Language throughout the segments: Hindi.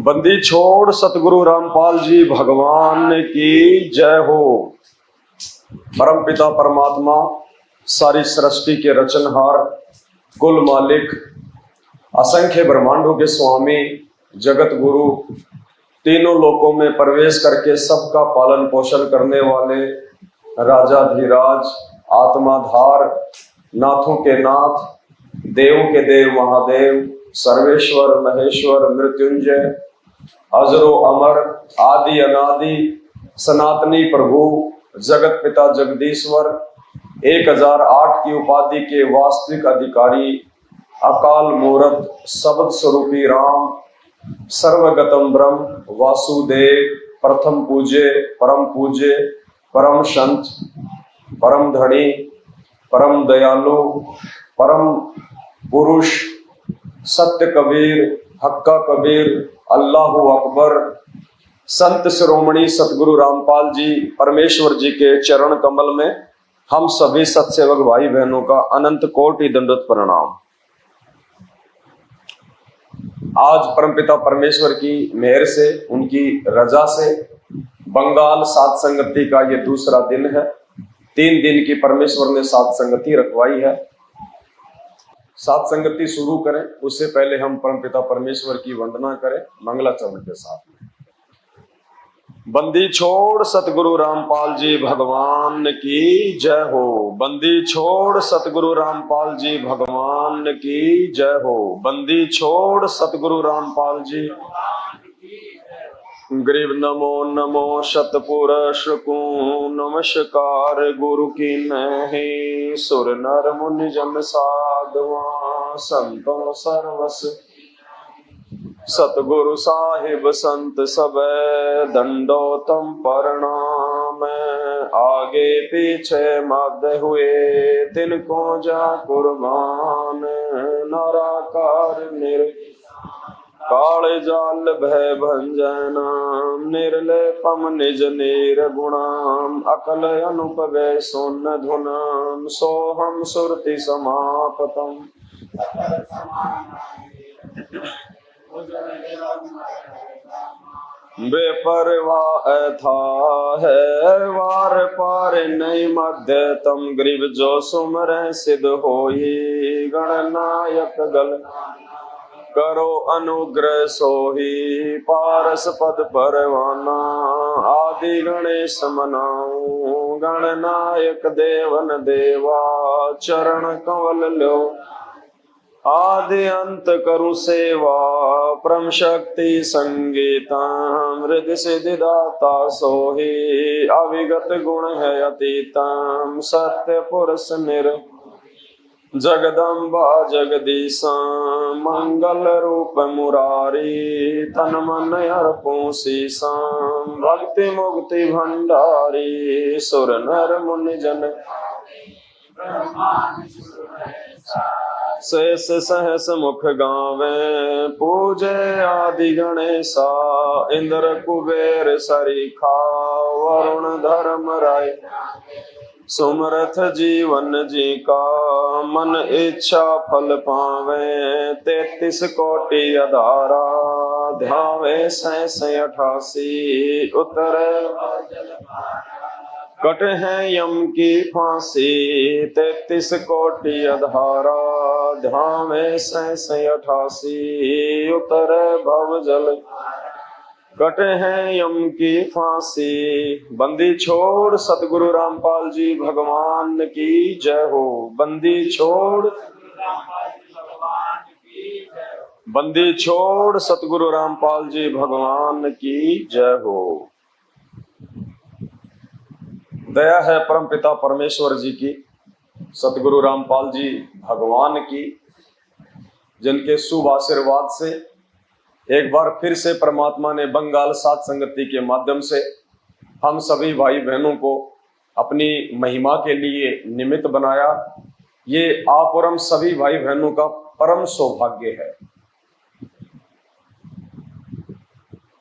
बंदी छोड़ सतगुरु रामपाल जी भगवान की जय हो। परम पिता परमात्मा, सारी सृष्टि के रचनहार, कुल मालिक, असंख्य ब्रह्मांडों के स्वामी, जगत गुरु, तीनों लोकों में प्रवेश करके सबका पालन पोषण करने वाले राजाधिराज, आत्माधार, नाथों के नाथ, देव के देव महादेव, सर्वेश्वर महेश्वर मृत्युंजय, अजरो अमर, आदि अनादि, सनातनी प्रभु, जगत पिता जगदीश्वर, 1008 की उपाधि के वास्तविक अधिकारी, अकाल मूरत, शब्द स्वरूपी राम, सर्वगतम ब्रह्म वासुदेव, प्रथम पूज्य, परम संत, परम धनी, परम दयालु, परम पुरुष, सत्य कबीर, हक्का कबीर, अल्लाहु अकबर, संत शिरोमणि सतगुरु रामपाल जी परमेश्वर जी के चरण कमल में हम सभी सत्सेवक भाई बहनों का अनंत कोटि दंडवत प्रणाम। आज परमपिता परमेश्वर की मेहर से, उनकी रजा से बंगाल सात संगति का ये दूसरा दिन है। 3 दिन की परमेश्वर ने सात संगति रखवाई है। सात संगति शुरू करें उससे पहले हम परमपिता परमेश्वर की वंदना करें मंगलाचरण के साथ में। बंदी छोड़ सतगुरु रामपाल जी भगवान की जय हो। बंदी छोड़ सतगुरु रामपाल जी भगवान की जय हो। बंदी छोड़ सतगुरु रामपाल जी। ग्रीव नमो नमो शतपुरुष को नमस्कार गुरु की नहीं। सुर नर मुनि जन साधुआ संतों सर्वस सतगुरु साहिब संत सब दंडोतम प्रणाम। आगे पीछे मध्य हुए तिनको जा कुर्बान। नाराकार निर काले जाल भय भंजनाम। निर्लेपम निज नीर गुणाम। अकल अनुपवे सोन धुनाम। सोहम सुरति समापतम। बेपरवाह था है वार पार नहीं मध्य तम। ग्रीव जो सुमर सिद्ध होई गणनायक गल करो अनुग्रह सोही। पारस पद परवाना आदि गणेश मनाऊं। गणनायक देवन देवा चरण कंवल लो। आदि अंत करु सेवा परम शक्ति संगीता। हृदय सिद्धि दाता सोही अविगत गुण है अतीतम। सत्य पुरुष निर जगदम्बा जगदीशा। मंगल रूप मुरारी तन मन अर्पो सीसा। भक्ति मुक्ति भंडारी सुर नर मुनि जन। शेष सहस मुख गावे पूजे आदि गणेशा। इंद्र कुबेर सरीखा वरुण धर्म राय। सुमरथ जीवन जी का मन इच्छा फल पावे। 33 कोटि अधारा ध्यावे 88 उतरे। कट है यम की फांसी 33 कोटि अधारा ध्यावे 88 उतरे भव जल। कट है यम की फांसी। बंदी छोड़ सतगुरु रामपाल जी भगवान की जय हो। बंदी छोड़ बंदी छोड़ सतगुरु रामपाल जी भगवान की जय हो। दया है परम पिता परमेश्वर जी की, सतगुरु रामपाल जी भगवान की, जिनके शुभ आशीर्वाद से एक बार फिर से परमात्मा ने बंगाल सात संगति के माध्यम से हम सभी भाई बहनों को अपनी महिमा के लिए निमित्त बनाया। ये आप और हम सभी भाई बहनों का परम सौभाग्य है।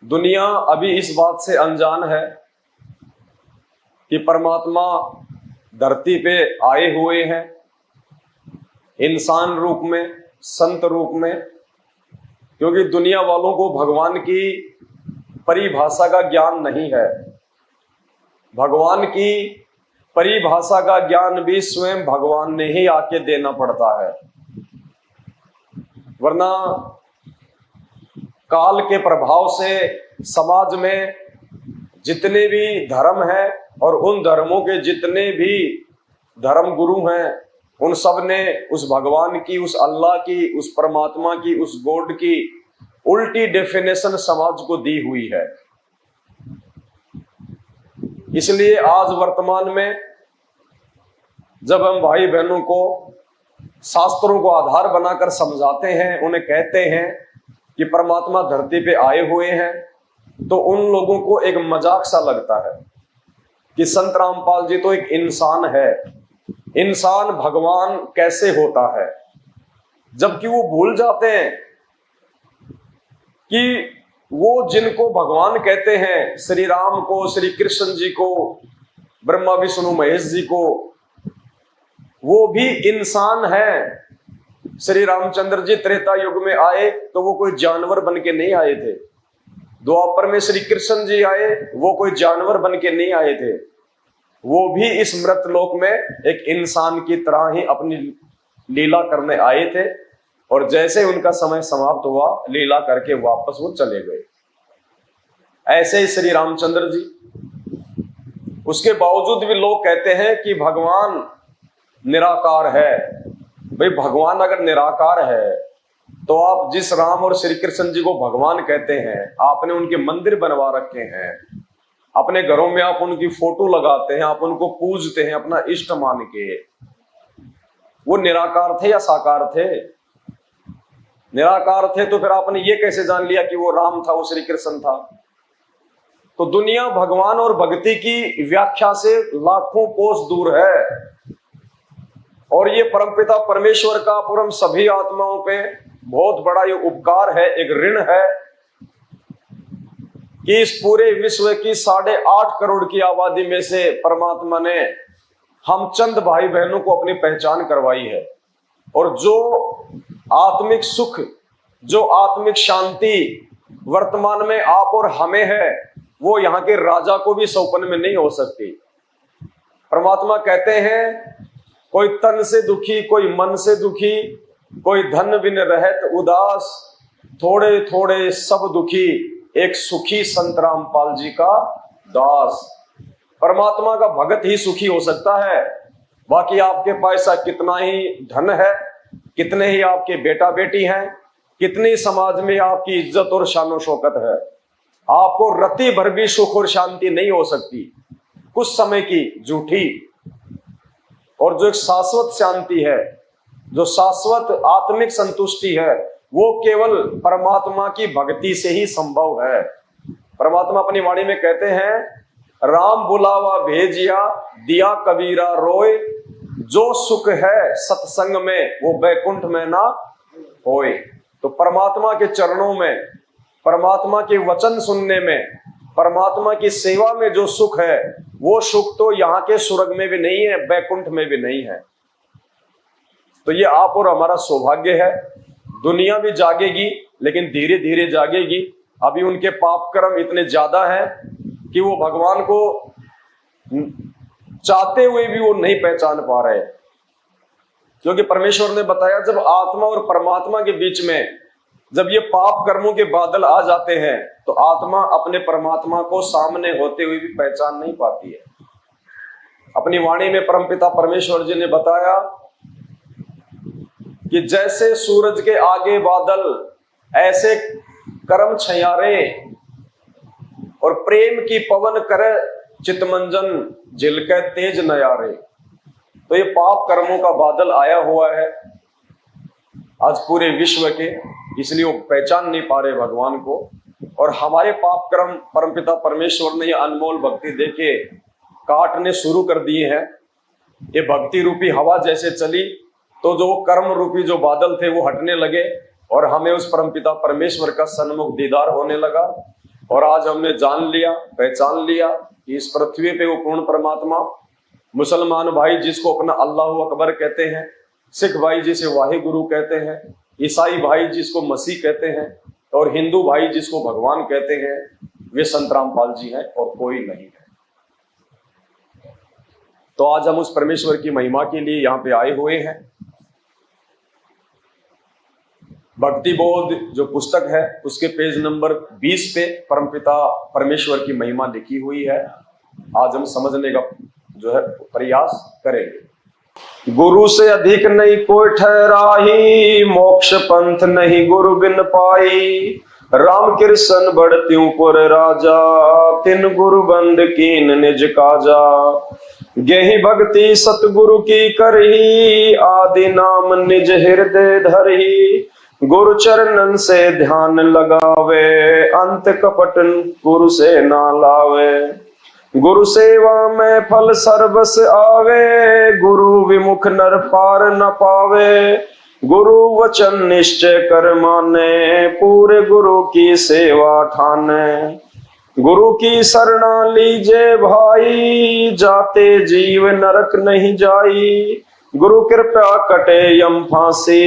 दुनिया अभी इस बात से अनजान है कि परमात्मा धरती पे आए हुए हैं इंसान रूप में, संत रूप में। क्योंकि दुनिया वालों को भगवान की परिभाषा का ज्ञान नहीं है। भगवान की परिभाषा का ज्ञान भी स्वयं भगवान ने ही आके देना पड़ता है, वरना काल के प्रभाव से समाज में जितने भी धर्म हैं और उन धर्मों के जितने भी धर्म गुरु हैं, उन सब ने उस भगवान की, उस अल्लाह की, उस परमात्मा की, उस गॉड की उल्टी डेफिनेशन समाज को दी हुई है। इसलिए आज वर्तमान में जब हम भाई बहनों को शास्त्रों को आधार बनाकर समझाते हैं, उन्हें कहते हैं कि परमात्मा धरती पे आए हुए हैं, तो उन लोगों को एक मजाक सा लगता है कि संत रामपाल जी तो एक इंसान है, इंसान भगवान कैसे होता है। जबकि वो भूल जाते हैं कि वो जिनको भगवान कहते हैं, श्री राम को, श्री कृष्ण जी को, ब्रह्मा विष्णु महेश जी को, वो भी इंसान है। श्री रामचंद्र जी त्रेता युग में आए तो वो कोई जानवर बन के नहीं आए थे। द्वापर में श्री कृष्ण जी आए, वो कोई जानवर बन के नहीं आए थे। वो भी इस मृत लोक में एक इंसान की तरह ही अपनी लीला करने आए थे, और जैसे उनका समय समाप्त हुआ, लीला करके वापस वो चले गए। ऐसे ही श्री रामचंद्र जी, उसके बावजूद भी लोग कहते हैं कि भगवान निराकार है। भाई भगवान अगर निराकार है तो आप जिस राम और श्री कृष्ण जी को भगवान कहते हैं, आपने उनके मंदिर बनवा रखे हैं, अपने घरों में आप उनकी फोटो लगाते हैं, आप उनको पूजते हैं अपना इष्ट मान के, वो निराकार थे या साकार थे? निराकार थे तो फिर आपने ये कैसे जान लिया कि वो राम था, वो श्री कृष्ण था? तो दुनिया भगवान और भक्ति की व्याख्या से लाखों कोस दूर है, और ये परमपिता परमेश्वर का पूर्ण सभी आत्माओं पे बहुत बड़ा ये उपकार है, एक ऋण है कि इस पूरे विश्व की 8.5 करोड़ की आबादी में से परमात्मा ने हम चंद भाई बहनों को अपनी पहचान करवाई है। और जो आत्मिक सुख, जो आत्मिक शांति वर्तमान में आप और हमें है, वो यहाँ के राजा को भी सौंपन में नहीं हो सकती। परमात्मा कहते हैं, कोई तन से दुखी, कोई मन से दुखी, कोई धन बिन रहत उदास, थोड़े थोड़े सब दुखी, एक सुखी संत रामपाल जी का दास। परमात्मा का भगत ही सुखी हो सकता है। बाकी आपके पास कितना ही धन है, कितने ही आपके बेटा बेटी हैं, कितनी समाज में आपकी इज्जत और शान शौकत है, आपको रति भर भी सुख और शांति नहीं हो सकती। कुछ समय की झूठी, और जो एक शाश्वत शांति है, जो शाश्वत आत्मिक संतुष्टि है, वो केवल परमात्मा की भक्ति से ही संभव है। परमात्मा अपनी वाणी में कहते हैं, राम बुलावा भेजिया दिया कबीरा रोए, जो सुख है सत्संग में वो बैकुंठ में ना होए। तो परमात्मा के चरणों में, परमात्मा के वचन सुनने में, परमात्मा की सेवा में जो सुख है, वो सुख तो यहाँ के स्वर्ग में भी नहीं है, बैकुंठ में भी नहीं है। तो ये आप और हमारा सौभाग्य है। दुनिया भी जागेगी, लेकिन धीरे धीरे जागेगी। अभी उनके पाप कर्म इतने ज्यादा हैं कि वो भगवान को चाहते हुए भी वो नहीं पहचान पा रहे, क्योंकि परमेश्वर ने बताया, जब आत्मा और परमात्मा के बीच में जब ये पाप कर्मों के बादल आ जाते हैं, तो आत्मा अपने परमात्मा को सामने होते हुए भी पहचान नहीं पाती है। अपनी वाणी में परमपिता परमेश्वर जी ने बताया कि जैसे सूरज के आगे बादल, ऐसे कर्म छयारे, और प्रेम की पवन करे चितमंजन, झिलके तेज नयारे। तो ये पाप कर्मों का बादल आया हुआ है आज पूरे विश्व के, इसलिए वो पहचान नहीं पा रहे भगवान को। और हमारे पाप कर्म परमपिता परमेश्वर ने ये अनमोल भक्ति देके काटने शुरू कर दिए हैं। ये भक्ति रूपी हवा जैसे चली, तो जो कर्म रूपी जो बादल थे वो हटने लगे, और हमें उस परमपिता परमेश्वर का सन्मुख दीदार होने लगा। और आज हमने जान लिया, पहचान लिया कि इस पृथ्वी पे वो पूर्ण परमात्मा, मुसलमान भाई जिसको अपना अल्लाह अकबर कहते हैं, सिख भाई जिसे वाहे गुरु कहते हैं, ईसाई भाई जिसको मसीह कहते हैं, और हिंदू भाई जिसको भगवान कहते हैं वे संत रामपाल जी हैं और कोई नहीं है। तो आज हम उस परमेश्वर की महिमा के लिए यहां पे आए हुए हैं। भक्ति बोध जो पुस्तक है उसके पेज नंबर 20 पे परमपिता परमेश्वर की महिमा लिखी हुई है। आज हम समझने का जो है प्रयास करेंगे। गुरु से अधिक नहीं कोई ठहराही, मोक्ष पंथ नहीं गुरु बिन पाई। राम कृष्ण बढ़त्यूं पुर राजा, तिन गुरु बंद कीन निज काजा। गेहि भक्ति सतगुरु की करही, आदि नाम निज हृदय धरही। गुरु चरणन से ध्यान लगावे, अंत कपट गुरु से ना लावे। गुरु सेवा में फल सर्वस आवे, गुरु विमुख नर पार न पावे। गुरु वचन निश्चय कर माने, पूरे गुरु की सेवा ठाने। गुरु की शरणा लीजे भाई, जाते जीव नरक नहीं जाई। गुरु कृपा कटे यम फांसी,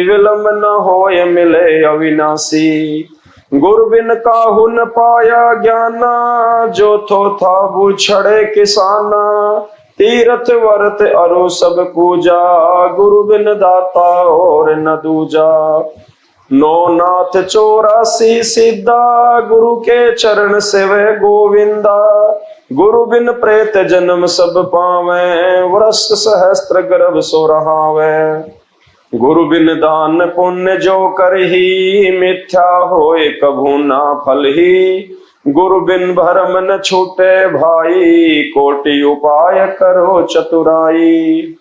विलंब न होय मिले अविनाशी। गुरु बिन काहू न पाया ज्ञाना, जो थो था बुछड़े किसाना। तीरथ वर्त अरु सब पूजा, गुरु बिन दाता और न दूजा। नो नाथ 84 सिद्धा, गुरु के चरण सेवे गोविंदा। गुरु बिन प्रेत जन्म सब पावे, वर्ष सहस्त्र गर्भ सो रहावे। गुरु बिन दान पुण्य जो करही, मिथ्या होए कभू ना फल ही। गुरु बिन भरम न छूटे भाई, कोटि उपाय करो चतुराई।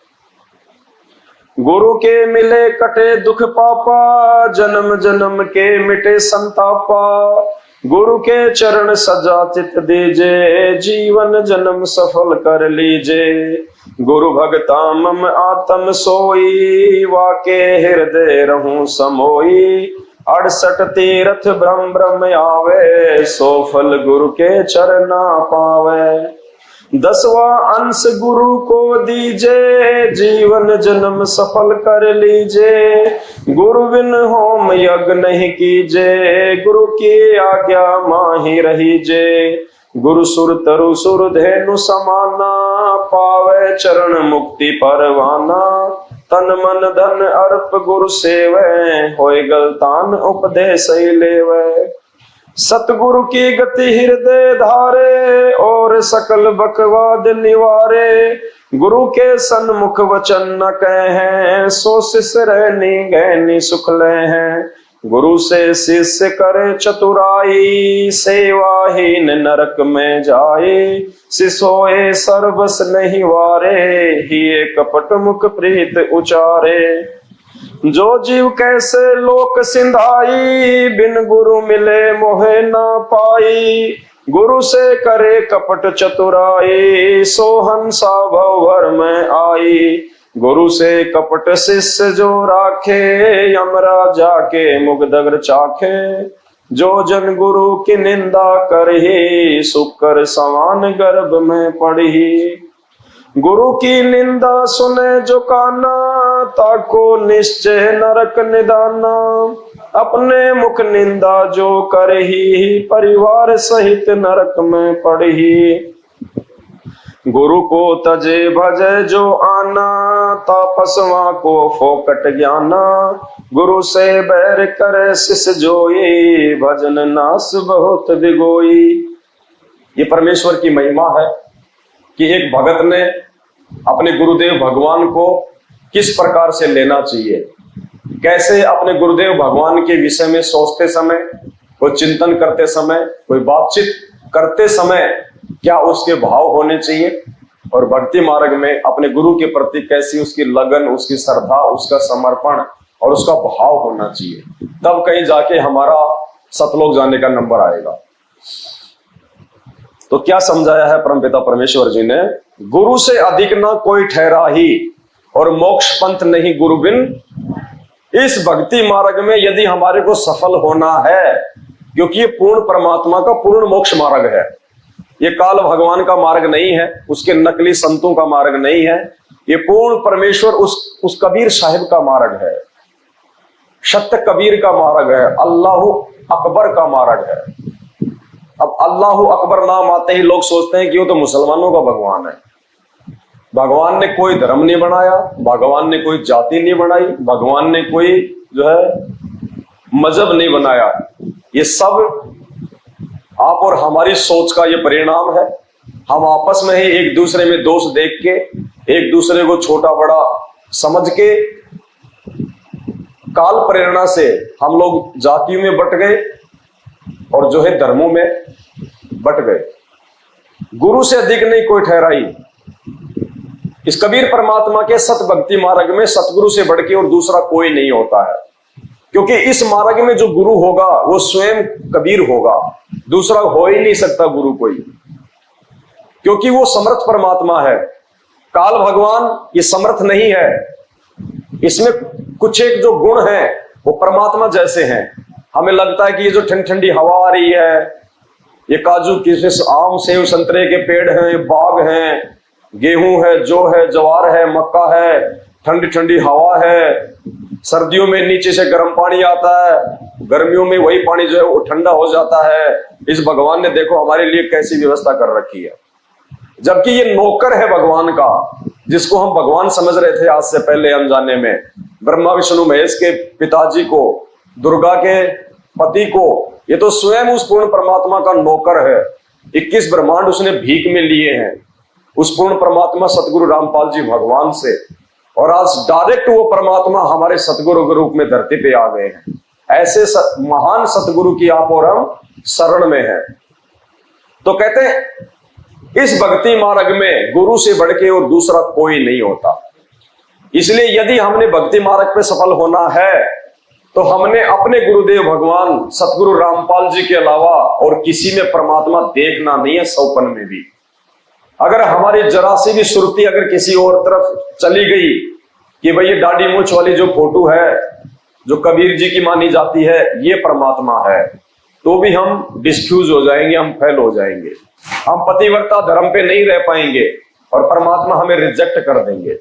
गुरु के मिले कटे दुख पापा, जन्म जन्म के मिटे संतापा। गुरु के चरण सजा चित दीजे, जीवन जन्म सफल कर लीजे। गुरु भगता मम आत्म सोई, वाके हृदय रहूं समोई। 68 तीर्थ ब्रह्म ब्रह्म आवे, सो फल गुरु के चरना पावे। 10वां अंश गुरु को दीजे, जीवन जन्म सफल कर लीजे। गुरु बिन होम यज्ञ नहीं कीजे, गुरु की आज्ञा माही रहीजे। गुरु सुर तरु सुर धेनु समाना, पावे चरण मुक्ति परवाना। तन मन धन अर्प गुरु सेवे, होय गलतान उपदेश ही लेवे। सतगुरु की गति हृदय धारे, और सकल बकवाद निवारे। गुरु के सन्मुख वचन न कहें, सो शिष्य रहनी गहनी सुख ले हैं। गुरु से शिष्य करे चतुराई, सेवाहीन नरक में जाए। शिशोए सर्वस नहीं वारे, ही कपट मुख प्रीत उचारे। जो जीव कैसे लोक सिंधाई, बिन गुरु मिले मोहे ना पाई। गुरु से करे कपट चतुराई, सो हंसा भवर में आई। गुरु से कपट शिष्य जो राखे, यमराजा के मुगदग्र चाखे। जो जन गुरु की निंदा करही, सुकर समान गर्भ में पड़ही। गुरु की निंदा सुने जो काना, ताको निश्चय नरक निदाना। अपने मुख निंदा जो करही, परिवार सहित नरक में पड़ही। गुरु को तजे भजे जो आना, तापसवा को फोकट ज्ञाना। गुरु से बैर करे शिष्य जोई, भजन नास बहुत दिगोई। ये परमेश्वर की महिमा है कि एक भगत ने अपने गुरुदेव भगवान को किस प्रकार से लेना चाहिए, कैसे अपने गुरुदेव भगवान के विषय में सोचते समय, कोई चिंतन करते समय, कोई बातचीत करते समय क्या उसके भाव होने चाहिए, और भक्ति मार्ग में अपने गुरु के प्रति कैसी उसकी लगन, उसकी श्रद्धा, उसका समर्पण और उसका भाव होना चाहिए। तब कहीं जाके हमारा सतलोक जाने का नंबर आएगा। तो क्या समझाया है परमपिता परमेश्वर जी ने? गुरु से अधिक ना कोई ठहरा ही, और मोक्ष पंथ नहीं गुरु बिन। इस भक्ति मार्ग में यदि हमारे को सफल होना है, क्योंकि ये पूर्ण परमात्मा का पूर्ण मोक्ष मार्ग है, ये काल भगवान का मार्ग नहीं है, उसके नकली संतों का मार्ग नहीं है, ये पूर्ण परमेश्वर उस कबीर साहिब का मार्ग है, सत्य कबीर का मार्ग है, अल्लाह अकबर का मार्ग है। अब अल्लाह अकबर नाम आते ही लोग सोचते हैं कि वो तो मुसलमानों का भगवान है। भगवान ने कोई धर्म नहीं बनाया, भगवान ने कोई जाति नहीं बनाई, भगवान ने कोई जो है मजहब नहीं बनाया। ये सब आप और हमारी सोच का ये परिणाम है। हम आपस में ही एक दूसरे में दोष देख के, एक दूसरे को छोटा बड़ा समझ के, काल प्रेरणा से हम लोग जातियों में बट गए और जो है धर्मों में बट गए। गुरु से अधिक नहीं कोई ठहराई। इस कबीर परमात्मा के सत भक्ति मार्ग में सतगुरु से बढ़ के और दूसरा कोई नहीं होता है, क्योंकि इस मार्ग में जो गुरु होगा वो स्वयं कबीर होगा, दूसरा हो ही नहीं सकता गुरु कोई, क्योंकि वो समर्थ परमात्मा है। काल भगवान ये समर्थ नहीं है, इसमें कुछ एक जो गुण है वो परमात्मा जैसे हैं। हमें लगता है कि ये जो ठंडी ठंडी हवा आ रही है, ये काजू किशमिश आम सेव संतरे के पेड़ हैं, बाग हैं, गेहूं है, जौ है, ज्वार है, मक्का है, ठंडी ठंडी हवा है, सर्दियों में नीचे से गर्म पानी आता है, गर्मियों में वही पानी जो है वो ठंडा हो जाता है। इस भगवान ने देखो हमारे लिए कैसी व्यवस्था कर रखी है, जबकि ये नौकर है भगवान का, जिसको हम भगवान समझ रहे थे आज से पहले अनजाने में। ब्रह्मा विष्णु महेश के पिताजी को, दुर्गा के पति को, ये तो स्वयं उस पूर्ण परमात्मा का नौकर है। 21 ब्रह्मांड उसने भीख में लिए हैं उस पूर्ण परमात्मा सतगुरु रामपाल जी भगवान से, और आज डायरेक्ट वो परमात्मा हमारे सतगुरु के रूप में धरती पे आ गए हैं। ऐसे महान सतगुरु की आप और हम शरण में हैं। तो कहते हैं इस भक्ति मार्ग में गुरु से बढ़ के और दूसरा कोई नहीं होता। इसलिए यदि हमने भक्ति मार्ग पे सफल होना है तो हमने अपने गुरुदेव भगवान सतगुरु रामपाल जी के अलावा और किसी में परमात्मा देखना नहीं है, सौपन में भी। अगर हमारी जरा सी भी सुरती अगर किसी और तरफ चली गई कि भाई ये दाढ़ी मूंछ वाली जो फोटो है जो कबीर जी की मानी जाती है ये परमात्मा है, तो भी हम डिस्फ्यूज हो जाएंगे, हम फेल हो जाएंगे, हम पतिव्रता धर्म पे नहीं रह पाएंगे और परमात्मा हमें रिजेक्ट कर देंगे।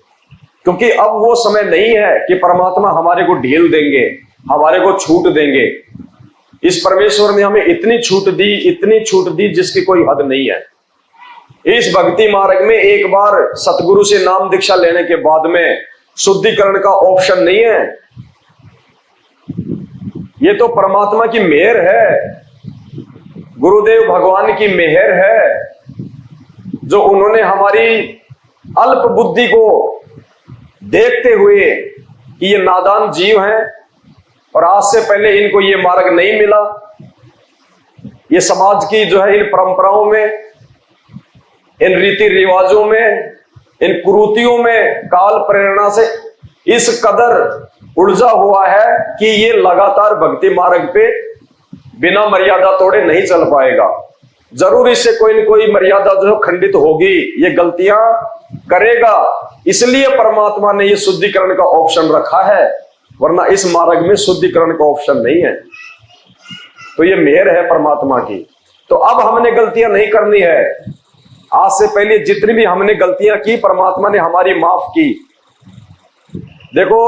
क्योंकि अब वो समय नहीं है कि परमात्मा हमारे को ढील देंगे, हमारे को छूट देंगे। इस परमेश्वर ने हमें इतनी छूट दी जिसकी कोई हद नहीं है। इस भक्ति मार्ग में एक बार सतगुरु से नाम दीक्षा लेने के बाद में शुद्धिकरण का ऑप्शन नहीं है। ये तो परमात्मा की मेहर है, गुरुदेव भगवान की मेहर है, जो उन्होंने हमारी अल्प बुद्धि को देखते हुए कि ये नादान जीव हैं और आज से पहले इनको ये मार्ग नहीं मिला, ये समाज की जो है इन परंपराओं में, इन रीति रिवाजों में, इन कुरीतियों में काल प्रेरणा से इस कदर उलझा हुआ है कि ये लगातार भक्ति मार्ग पे बिना मर्यादा तोड़े नहीं चल पाएगा। जरूर इससे कोई न कोई मर्यादा जो खंडित होगी, ये गलतियां करेगा। इसलिए परमात्मा ने ये शुद्धिकरण का ऑप्शन रखा है, वरना इस मार्ग में शुद्धिकरण का ऑप्शन नहीं है। तो ये मेहर है परमात्मा की। तो अब हमने गलतियां नहीं करनी है। आज से पहले जितनी भी हमने गलतियां की परमात्मा ने हमारी माफ की। देखो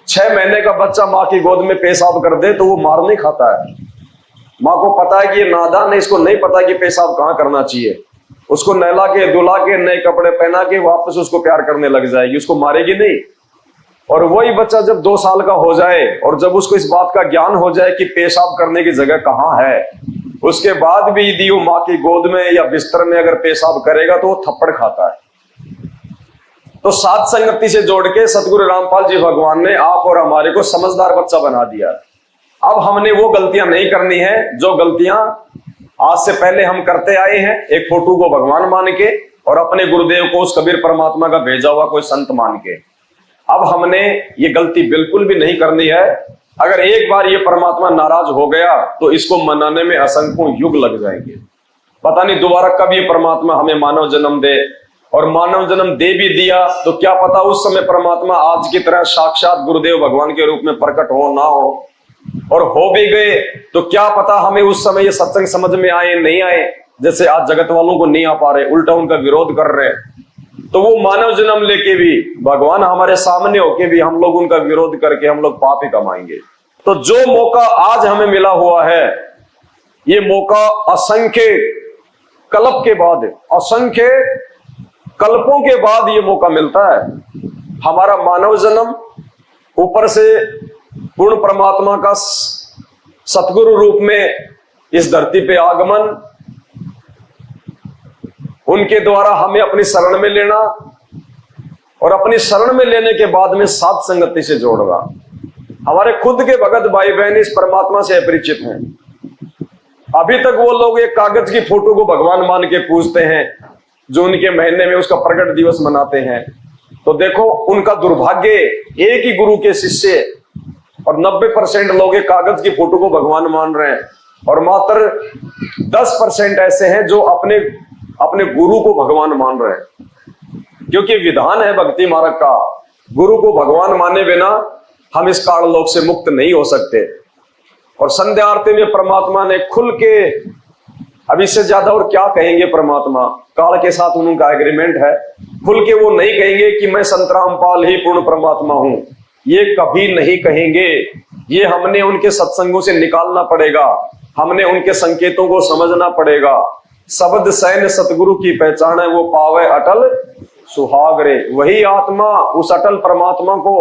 6 महीने का बच्चा माँ की गोद में पेशाब कर दे तो वो मार नहीं खाता है। माँ को पता है कि ये नादान है, इसको नहीं पता कि पेशाब कहाँ करना चाहिए। उसको नहला के धुला के नए कपड़े पहना के वापस उसको प्यार करने लग जाएगी, उसको मारेगी नहीं। और वही बच्चा जब 2 साल का हो जाए और जब उसको इस बात का ज्ञान हो जाए कि पेशाब करने की जगह कहाँ है, उसके बाद भी यदि वो माँ की गोद में या बिस्तर में अगर पेशाब करेगा तो वो थप्पड़ खाता है। तो सात संगति से जोड़ के सतगुरु रामपाल जी भगवान ने आप और हमारे को समझदार बच्चा बना दिया। अब हमने वो गलतियां नहीं करनी है जो गलतियां आज से पहले हम करते आए हैं, एक फोटो को भगवान मान के और अपने गुरुदेव को उस कबीर परमात्मा का भेजा हुआ कोई संत मान के। अब हमने ये गलती बिल्कुल भी नहीं करनी है। अगर एक बार ये परमात्मा नाराज हो गया तो इसको मनाने में असंख्यों युग लग जाएंगे। पता नहीं दोबारा कब ये परमात्मा हमें मानव जन्म दे, और मानव जन्म दे भी दिया तो क्या पता उस समय परमात्मा आज की तरह साक्षात गुरुदेव भगवान के रूप में प्रकट हो ना हो, और हो भी गए तो क्या पता हमें उस समय ये सत्संग समझ में आए नहीं आए। जैसे आज जगत वालों को नहीं आ पा रहे, उल्टा उनका विरोध कर रहे, तो वो मानव जन्म लेके भी भगवान हमारे सामने होके भी हम लोग उनका विरोध करके हम लोग पाप ही कमाएंगे। तो जो मौका आज हमें मिला हुआ है, ये मौका असंख्य कल्प के बाद, असंख्य कल्पों के बाद ये मौका मिलता है। हमारा मानव जन्म, ऊपर से पूर्ण परमात्मा का सतगुरु रूप में इस धरती पे आगमन, उनके द्वारा हमें अपनी शरण में लेना और अपनी शरण में लेने के बाद में साध संगति से जोड़ना। हमारे खुद के भगत भाई बहन इस परमात्मा से अपरिचित हैं। अभी तक वो लोग एक कागज की फोटो को भगवान मान के पूजते हैं, जो उनके महीने में उसका प्रकट दिवस मनाते हैं। तो देखो उनका दुर्भाग्य, एक ही गुरु के शिष्य और 90% लोग एक कागज की फोटो को भगवान मान रहे हैं, और मात्र 10% ऐसे हैं जो अपने अपने गुरु को भगवान मान रहे हैं। क्योंकि विधान है भक्ति मार्ग का, गुरु को भगवान माने बिना हम इस काल लोक से मुक्त नहीं हो सकते। और संध्या आरती में परमात्मा ने खुल के, अब इससे ज्यादा और क्या कहेंगे परमात्मा, काल के साथ उनका एग्रीमेंट है, खुल के वो नहीं कहेंगे कि मैं संत रामपाल ही पूर्ण परमात्मा हूं, ये कभी नहीं कहेंगे। ये हमने उनके सत्संगों से निकालना पड़ेगा, हमने उनके संकेतों को समझना पड़ेगा। शब्द सैन्य सतगुरु की पहचान है, वो पावे अटल सुहागरे। वही आत्मा उस अटल परमात्मा को,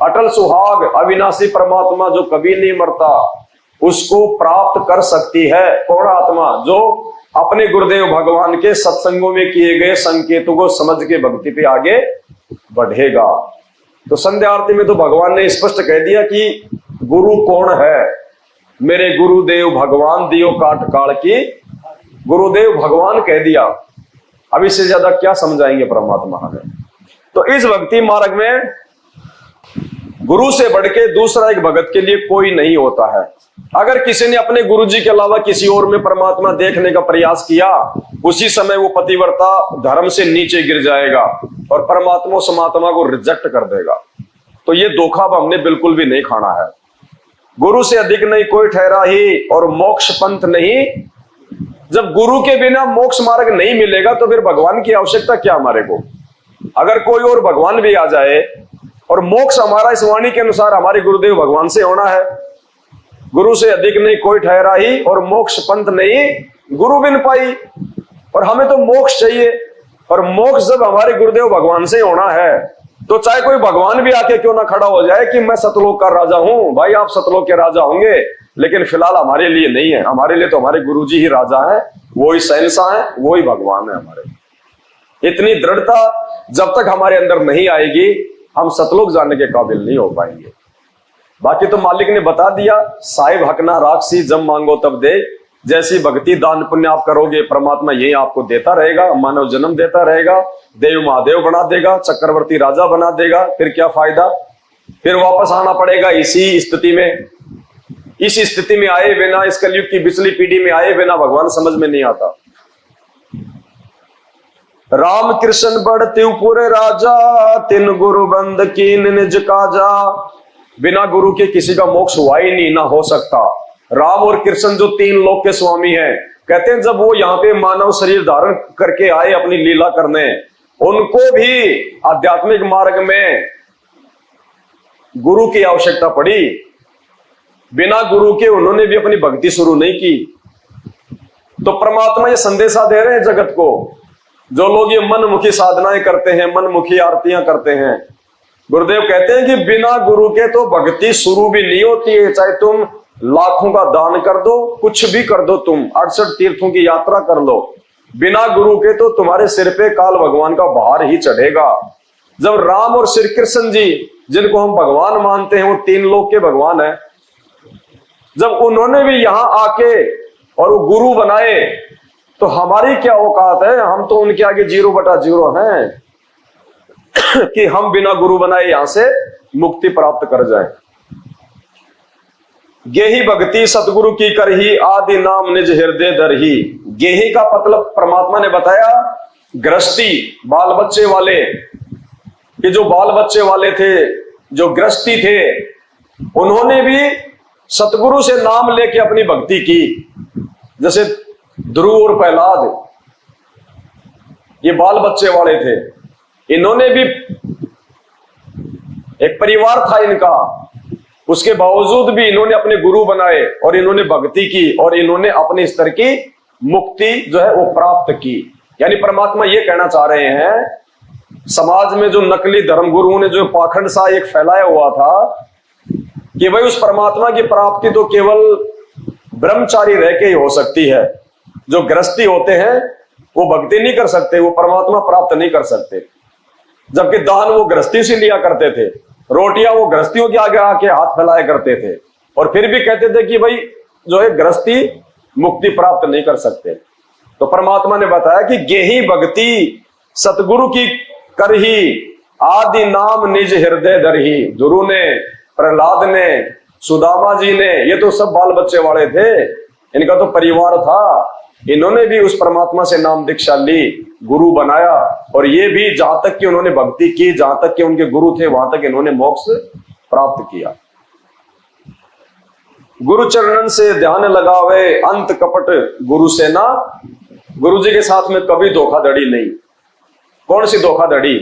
अटल सुहाग अविनाशी परमात्मा जो कभी नहीं मरता, उसको प्राप्त कर सकती है। कौन आत्मा? जो अपने गुरुदेव भगवान के सत्संगों में किए गए संकेतों को समझ के भक्ति पे आगे बढ़ेगा। तो संध्या आरती में तो भगवान ने स्पष्ट कह दिया कि गुरु कौन है। मेरे गुरुदेव भगवान दियो काट काल की, गुरुदेव भगवान कह दिया। अब इससे ज्यादा क्या समझाएंगे परमात्मा हमें। तो इस भक्ति मार्ग में गुरु से बढ़ के दूसरा एक भगत के लिए कोई नहीं होता है। अगर किसी ने अपने गुरु जी के अलावा किसी और में परमात्मा देखने का प्रयास किया, उसी समय वो पतिव्रता धर्म से नीचे गिर जाएगा और परमात्मा समात्मा को रिजेक्ट कर देगा। तो ये धोखा अब हमने बिल्कुल भी नहीं खाना है। गुरु से अधिक नहीं कोई ठहरा ही और मोक्ष पंथ नहीं। जब गुरु के बिना मोक्ष मार्ग नहीं मिलेगा तो फिर भगवान की आवश्यकता क्या हमारे को। अगर कोई और भगवान भी आ जाए और मोक्ष हमारा इस वाणी के अनुसार हमारे गुरुदेव भगवान से होना है, गुरु से अधिक नहीं कोई ठहरा ही और मोक्ष पंथ नहीं गुरु बिन पाई। और हमें तो मोक्ष चाहिए, और मोक्ष जब हमारे गुरुदेव भगवान से होना है तो चाहे कोई भगवान भी आके क्यों ना खड़ा हो जाए कि मैं सतलोक का राजा हूं, भाई आप सतलोक के राजा होंगे, लेकिन फिलहाल हमारे लिए नहीं है। हमारे लिए तो हमारे गुरुजी ही राजा है, वो ही शहंशाह है, वो ही भगवान है हमारे। इतनी दृढ़ता जब तक हमारे अंदर नहीं आएगी, हम सतलोक जाने के काबिल नहीं हो पाएंगे। बाकी तो मालिक ने बता दिया, साहिब हकना राक्षसी जब मांगो तब दे। जैसी भक्ति दान पुण्य आप करोगे, परमात्मा यही आपको देता रहेगा, मानव जन्म देता रहेगा, देव महादेव बना देगा, चक्रवर्ती राजा बना देगा। फिर क्या फायदा? फिर वापस आना पड़ेगा इसी स्थिति में। इस स्थिति में आए बिना, इस कलयुग की पिछली पीढ़ी में आए बिना भगवान समझ में नहीं आता। राम कृष्ण बढ़ते पूरे राजा, तिन गुरु बंद कीन निज काजा। बिना गुरु के किसी का मोक्ष हुआ ही नहीं, ना हो सकता। राम और कृष्ण जो तीन लोक के स्वामी हैं, कहते हैं जब वो यहाँ पे मानव शरीर धारण करके आए अपनी लीला करने, उनको भी आध्यात्मिक मार्ग में गुरु की आवश्यकता पड़ी। बिना गुरु के उन्होंने भी अपनी भक्ति शुरू नहीं की। तो परमात्मा ये संदेशा दे रहे हैं जगत को। जो लोग ये मनमुखी साधनाएं करते हैं, मनमुखी आरतियां करते हैं, गुरुदेव कहते हैं कि बिना गुरु के तो भक्ति शुरू भी नहीं होती है। चाहे तुम लाखों का दान कर दो, कुछ भी कर दो, तुम 68 तीर्थों की यात्रा कर लो, बिना गुरु के तो तुम्हारे सिर पे काल भगवान का भार ही चढ़ेगा। जब राम और श्री कृष्ण जी, जिनको हम भगवान मानते हैं, वो तीन लोक के भगवान है, जब उन्होंने भी यहां आके और वो गुरु बनाए, तो हमारी क्या औकात है? हम तो उनके आगे 0/0 हैं कि हम बिना गुरु बनाए यहां से मुक्ति प्राप्त कर जाए। गेही भक्ति सतगुरु की करही, आदि नाम निज हृदय दरही। गेही का मतलब परमात्मा ने बताया गृहस्थी, बाल बच्चे वाले, कि जो बाल बच्चे वाले थे, जो गृहस्थी थे, उन्होंने भी सतगुरु से नाम लेके अपनी भक्ति की। जैसे ध्रुव और प्रहलाद, ये बाल बच्चे वाले थे, इन्होंने भी, एक परिवार था इनका, उसके बावजूद भी इन्होंने अपने गुरु बनाए और इन्होंने भक्ति की और इन्होंने अपने स्तर की मुक्ति जो है वो प्राप्त की। यानी परमात्मा ये कहना चाह रहे हैं, समाज में जो नकली धर्मगुरुओं ने जो पाखंड सा एक फैलाया हुआ था कि भाई उस परमात्मा की प्राप्ति तो केवल ब्रह्मचारी रह के ही हो सकती है, जो गृहस्थी होते हैं वो भक्ति नहीं कर सकते, वो परमात्मा प्राप्त नहीं कर सकते। जबकि दान वो गृहस्थी से लिया करते थे, रोटियां वो गृहस्थियों के आगे आके हाथ फैलाया करते थे, और फिर भी कहते थे कि भाई जो है गृहस्थी मुक्ति प्राप्त नहीं कर सकते। तो परमात्मा ने बताया कि गेही भक्ति सतगुरु की करही, आदि नाम निज हृदय धरही। गुरु ने, प्रहलाद ने, सुदामा जी ने, ये तो सब बाल बच्चे वाले थे, इनका तो परिवार था। इन्होंने भी उस परमात्मा से नाम दीक्षा ली, गुरु बनाया, और ये भी जहां तक कि उन्होंने भक्ति की, जहां तक कि उनके गुरु थे वहां तक इन्होंने मोक्ष प्राप्त किया। गुरु चरणन से ध्यान लगावे, अंत कपट गुरु से ना। गुरु जी के साथ में कभी धोखाधड़ी नहीं। कौन सी धोखाधड़ी?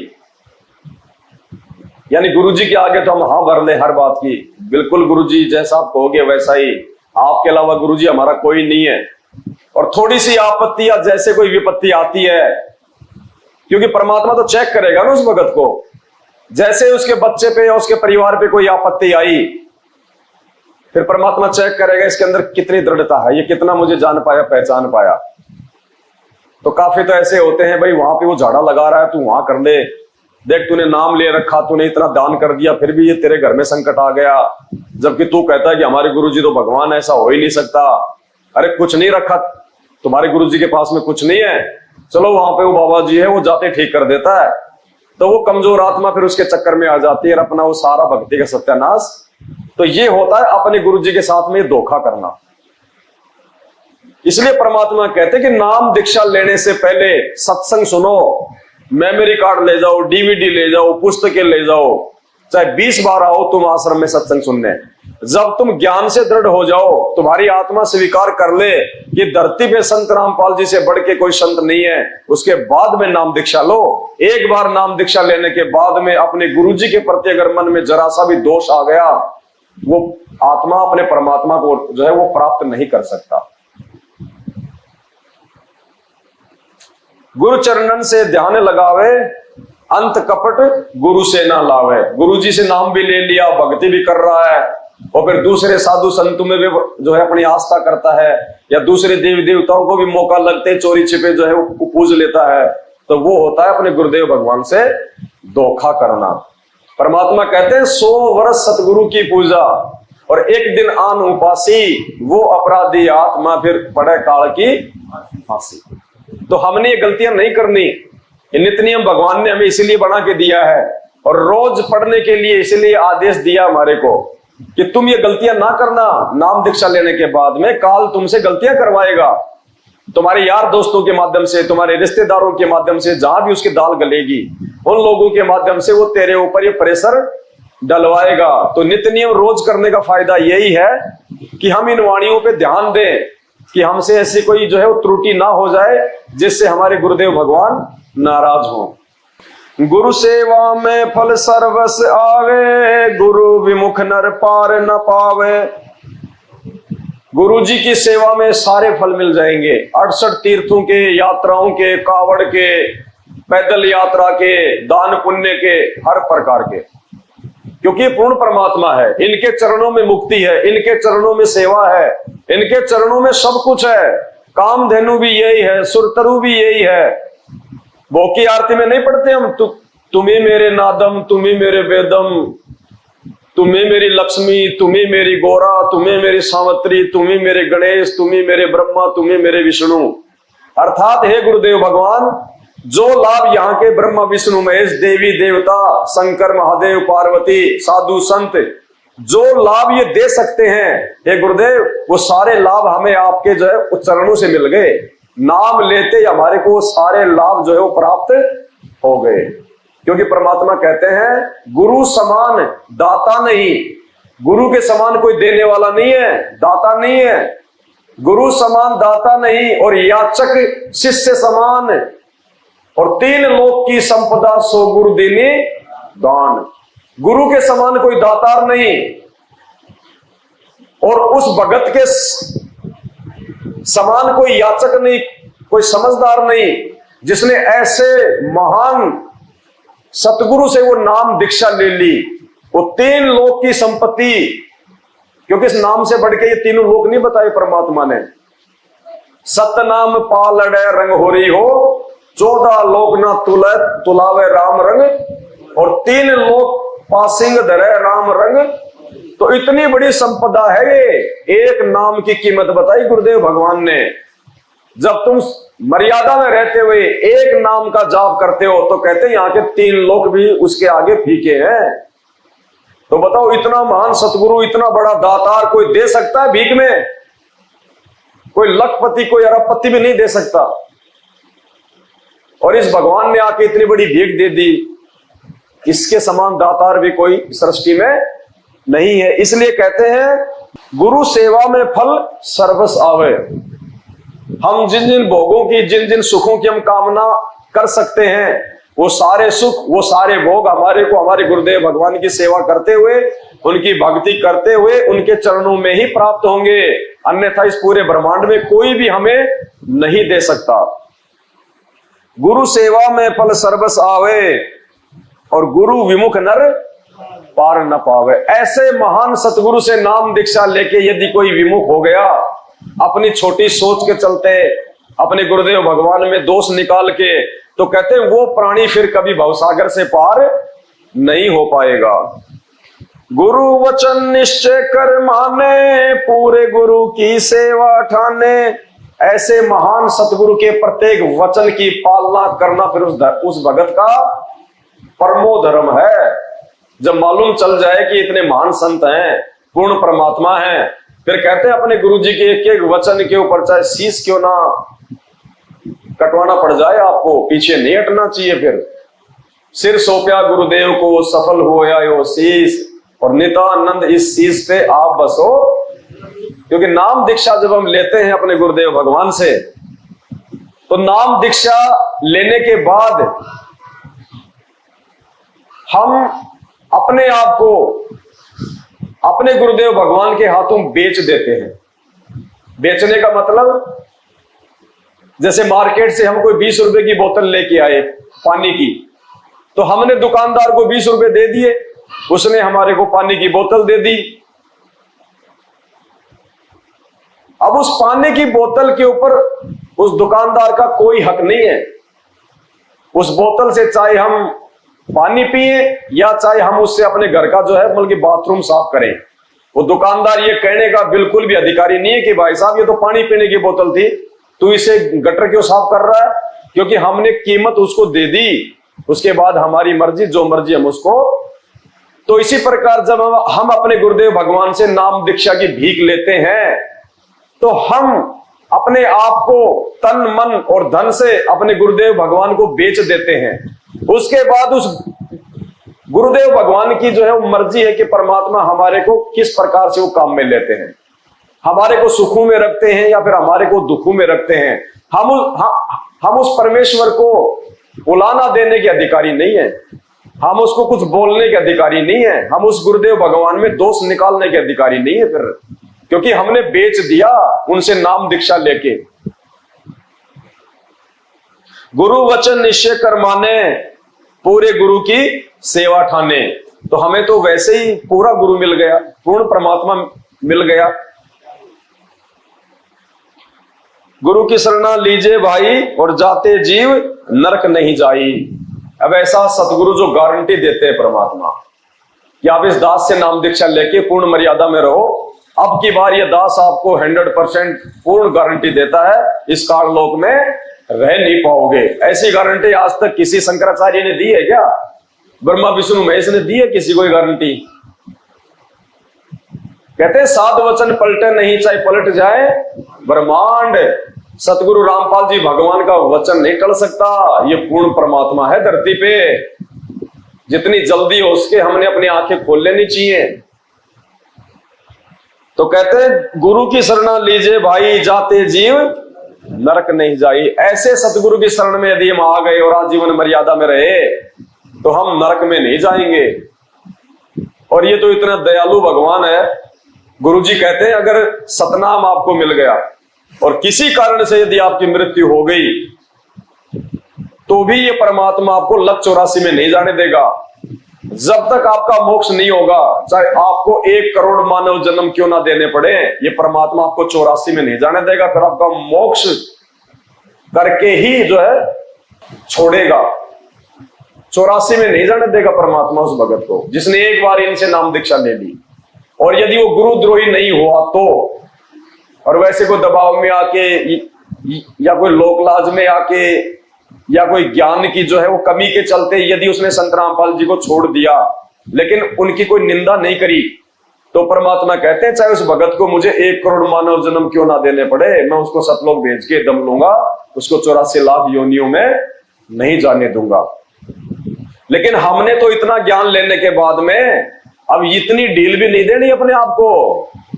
यानी गुरु जी के आगे तो हम हाँ भर ले हर बात की, बिल्कुल गुरु जी जैसा आप कहोगे वैसा ही, आपके अलावा गुरु जी हमारा कोई नहीं है। और थोड़ी सी आपत्ति या जैसे कोई विपत्ति आती है, क्योंकि परमात्मा तो चेक करेगा ना उस भगत को, जैसे उसके बच्चे पे या उसके परिवार पे कोई आपत्ति आई, फिर परमात्मा चेक करेगा इसके अंदर कितनी दृढ़ता है, ये कितना मुझे जान पाया, पहचान पाया। तो काफी तो ऐसे होते हैं, भाई वहां पे वो झाड़ा लगा रहा है, तू वहां कर ले, देख तूने नाम ले रखा, तूने इतना दान कर दिया, फिर भी ये तेरे घर में संकट आ गया, जबकि तू कहता है कि हमारे गुरु जी तो भगवान, ऐसा हो ही नहीं सकता। अरे कुछ नहीं रखा तुम्हारे गुरु जी के पास में, कुछ नहीं है, चलो वहां पे वो बाबा जी है, वो जाते ठीक कर देता है। तो वो कमजोर आत्मा फिर उसके चक्कर में आ जाती है और अपना वो सारा भक्ति का सत्यानाश। तो ये होता है अपने गुरु जी के साथ में धोखा करना। इसलिए परमात्मा कहते हैं कि नाम दीक्षा लेने से पहले सत्संग सुनो, मेमोरी कार्ड ले जाओ, डीवीडी ले जाओ, पुस्तकें ले जाओ, चाहे 20 बार आओ तुम आश्रम में सत्संग सुनने। जब तुम ज्ञान से दृढ़ हो जाओ, तुम्हारी आत्मा स्वीकार कर ले कि धरती पे संत रामपाल जी से बढ़ के कोई संत नहीं है, उसके बाद में नाम दीक्षा लो। एक बार नाम दीक्षा लेने के बाद में अपने गुरु जी के प्रति अगर मन में जरा सा भी दोष आ गया, वो आत्मा अपने परमात्मा को जो है वो प्राप्त नहीं कर सकता। गुरु चरणन से ध्यान लगावे, अंत कपट गुरु से ना लावे। गुरु जी से नाम भी ले लिया, भक्ति भी कर रहा है, और फिर दूसरे साधु संतों में भी जो है अपनी आस्था करता है, या दूसरे देवी देवताओं को भी मौका लगते चोरी छिपे जो है वो पूज लेता है, तो वो होता है अपने गुरुदेव भगवान से धोखा करना। परमात्मा कहते हैं 100 वर्ष सतगुरु की पूजा और एक दिन आन उपासी, वो अपराधी आत्मा फिर पड़े काल की फांसी। तो हमने ये गलतियां नहीं करनी, ये नित्य नियम भगवान ने हमें इसीलिए बना के दिया है, और रोज पढ़ने के लिए इसीलिए आदेश दिया हमारे को कि तुम ये गलतियां ना करना। नाम दीक्षा लेने के बाद में काल तुमसे गलतियां करवाएगा, तुम्हारे यार दोस्तों के माध्यम से, तुम्हारे रिश्तेदारों के माध्यम से, जहां भी उसकी दाल गलेगी उन लोगों के माध्यम से वो तेरे ऊपर ये प्रेशर डलवाएगा। तो नित्य नियम रोज करने का फायदा यही है कि हम इन वाणियों पे ध्यान दें कि हमसे ऐसी कोई जो है वो त्रुटि ना हो जाए जिससे हमारे गुरुदेव भगवान नाराज हो। गुरु सेवा में फल सर्वस आवे, गुरु विमुख नर पार न पावे। गुरु जी की सेवा में सारे फल मिल जाएंगे, 68 तीर्थों के, यात्राओं के, कावड़ के, पैदल यात्रा के, दान पुण्य के, हर प्रकार के, क्योंकि ये पूर्ण परमात्मा है। इनके चरणों में मुक्ति है, इनके चरणों में सेवा है, इनके चरणों में सब कुछ है। कामधेनु भी यही है, सुरतरु भी यही है। भोग की आरती में नहीं पढ़ते हम, तुम्हें मेरे नादम, तुम्हें मेरे वेदम, तुम्हें मेरी लक्ष्मी, तुम्हें मेरी गोरा, तुम्हें मेरी सावत्री, तुम्हें मेरे गणेश, तुम्हें मेरे ब्रह्मा, तुम्हें मेरे विष्णु। अर्थात हे गुरुदेव भगवान, जो लाभ यहाँ के ब्रह्मा विष्णु महेश, देवी देवता, शंकर महादेव, पार्वती, साधु संत जो लाभ ये दे सकते हैं, हे गुरुदेव, वो सारे लाभ हमें आपके जो है चरणों से मिल गए। नाम लेते हमारे को सारे लाभ जो है वो प्राप्त हो गए, क्योंकि परमात्मा कहते हैं गुरु समान दाता नहीं। गुरु के समान कोई देने वाला नहीं है, दाता नहीं है। गुरु समान दाता नहीं, और याचक शिष्य समान, और 3 लोक की संपदा सो गुरु देने दान। गुरु के समान कोई दातार नहीं, और उस भगत के समान कोई याचक नहीं, कोई समझदार नहीं, जिसने ऐसे महान सतगुरु से वो नाम दीक्षा ले ली। वो 3 लोक की संपत्ति, क्योंकि इस नाम से बढ़ के ये तीनों लोक नहीं बताए परमात्मा ने। सतनाम पालड़े रंग होरी हो, 14 लोक ना तुलावे राम रंग, और 3 लोक पासिंग धरे राम रंग। तो इतनी बड़ी संपदा है ये, एक नाम की कीमत बताई गुरुदेव भगवान ने। जब तुम मर्यादा में रहते हुए एक नाम का जाप करते हो तो कहते हैं यहाँ के 3 लोक भी उसके आगे फीके हैं। तो बताओ, इतना महान सतगुरु, इतना बड़ा दातार कोई दे सकता है भीख में? कोई लखपति, कोई अरबपति भी नहीं दे सकता। और इस भगवान ने आके इतनी बड़ी भीख दे दी, इसके समान दातार भी कोई सृष्टि में नहीं है। इसलिए कहते हैं गुरु सेवा में फल सर्वस आवे। हम जिन जिन भोगों की, जिन जिन सुखों की हम कामना कर सकते हैं, वो सारे सुख, वो सारे भोग हमारे को हमारे गुरुदेव भगवान की सेवा करते हुए, उनकी भक्ति करते हुए, उनके चरणों में ही प्राप्त होंगे। अन्यथा इस पूरे ब्रह्मांड में कोई भी हमें नहीं दे सकता। गुरु सेवा में फल सर्वस आवे, और गुरु विमुख नर पार न पावे। ऐसे महान सतगुरु से नाम दीक्षा लेके यदि कोई विमुख हो गया, अपनी छोटी सोच के चलते, अपने गुरुदेव भगवान में दोष निकाल के, तो कहते हैं वो प्राणी फिर कभी भवसागर से पार नहीं हो पाएगा। गुरु वचन निश्चय कर माने, पूरे गुरु की सेवा ठाने। ऐसे महान सतगुरु के प्रत्येक वचन की पालना करना फिर उस भगत का परमो धर्म है। जब मालूम चल जाए कि इतने महान संत हैं, पूर्ण परमात्मा हैं, फिर कहते हैं अपने गुरु जी के एक एक वचन के ऊपर चाहे शीश क्यों ना कटवाना पड़ जाए, आपको पीछे नहीं हटना चाहिए। फिर सिर सौंपया गुरुदेव को, सफल होया यो शीश, और नितानंद इस शीश पे आप बसो। क्योंकि नाम दीक्षा जब हम लेते हैं अपने गुरुदेव भगवान से, तो नाम दीक्षा लेने के बाद हम अपने आप को अपने गुरुदेव भगवान के हाथों बेच देते हैं। बेचने का मतलब, जैसे मार्केट से हम कोई 20 रुपए की बोतल लेके आए पानी की, तो हमने दुकानदार को 20 रुपए दे दिए, उसने हमारे को पानी की बोतल दे दी। अब उस पानी की बोतल के ऊपर उस दुकानदार का कोई हक नहीं है। उस बोतल से चाहे हम पानी पिए या चाहे हम उससे अपने घर का जो है बल्कि बाथरूम साफ करें, वो दुकानदार ये कहने का बिल्कुल भी अधिकारी नहीं है कि भाई साहब ये तो पानी पीने की बोतल थी, तू इसे गटर क्यों साफ कर रहा है? क्योंकि हमने कीमत उसको दे दी, उसके बाद हमारी मर्जी, जो मर्जी हम उसको। तो इसी प्रकार जब हम अपने गुरुदेव भगवान से नाम दीक्षा की भीख लेते हैं, तो हम अपने आप को तन मन और धन से अपने गुरुदेव भगवान को बेच देते हैं। उसके बाद उस गुरुदेव भगवान की जो है वो मर्जी है कि परमात्मा हमारे को किस प्रकार से वो काम में लेते हैं, हमारे को सुखों में रखते हैं या फिर हमारे को दुखों में रखते हैं। हम उस परमेश्वर को उलाना देने के अधिकारी नहीं है, हम उसको कुछ बोलने के अधिकारी नहीं है, हम उस गुरुदेव भगवान में दोष निकालने के अधिकारी नहीं है फिर, क्योंकि हमने बेच दिया उनसे नाम दीक्षा लेके। गुरु वचन निश्चय कर माने, पूरे गुरु की सेवा ठाने। तो हमें तो वैसे ही पूरा गुरु मिल गया, पूर्ण परमात्मा मिल गया। गुरु की शरणा लीजिए भाई, और जाते जीव नरक नहीं जाई। अब ऐसा सतगुरु जो गारंटी देते हैं परमात्मा कि आप इस दास से नाम दीक्षा लेके पूर्ण मर्यादा में रहो, अब की बार यह दास आपको 100% पूर्ण गारंटी देता है, इस काल लोक में रह नहीं पाओगे। ऐसी गारंटी आज तक किसी शंकराचार्य ने दी है क्या? ब्रह्मा विष्णु महेश ने दी है किसी को गारंटी? कहते हैं साध वचन पलटे नहीं, चाहे पलट जाए ब्रह्मांड। सतगुरु रामपाल जी भगवान का वचन नहीं टल सकता, ये पूर्ण परमात्मा है धरती पे। जितनी जल्दी हो उसके हमने अपनी आंखें खोल लेनी चाहिए। तो कहते हैं गुरु की शरणा लीजिए भाई, जाते जीव नरक नहीं जाई। ऐसे सतगुरु की शरण में यदि हम आ गए और आजीवन मर्यादा में रहे तो हम नरक में नहीं जाएंगे। और ये तो इतना दयालु भगवान है गुरुजी कहते हैं अगर सतनाम आपको मिल गया और किसी कारण से यदि आपकी मृत्यु हो गई तो भी ये परमात्मा आपको लक 84 में नहीं जाने देगा। जब तक आपका मोक्ष नहीं होगा, चाहे आपको 1 करोड़ मानव जन्म क्यों ना देने पड़े, ये परमात्मा आपको 84 में नहीं जाने देगा। फिर आपका मोक्ष करके ही जो है छोड़ेगा। 84 में नहीं जाने देगा परमात्मा उस भगत को जिसने एक बार इनसे नाम दीक्षा ले ली। और यदि वो गुरुद्रोही नहीं हुआ तो, और वैसे कोई दबाव में आके या कोई लोकलाज में आके या कोई ज्ञान की जो है वो कमी के चलते यदि उसने संत रामपाल जी को छोड़ दिया लेकिन उनकी कोई निंदा नहीं करी, तो परमात्मा कहते हैं चाहे उस भगत को मुझे 1 करोड़ मानव जन्म क्यों ना देने पड़े, मैं उसको सतलोक भेज के दम लूंगा, उसको 84 लाख योनियों में नहीं जाने दूंगा। लेकिन हमने तो इतना ज्ञान लेने के बाद में अब इतनी ढील भी नहीं देनी अपने आप को।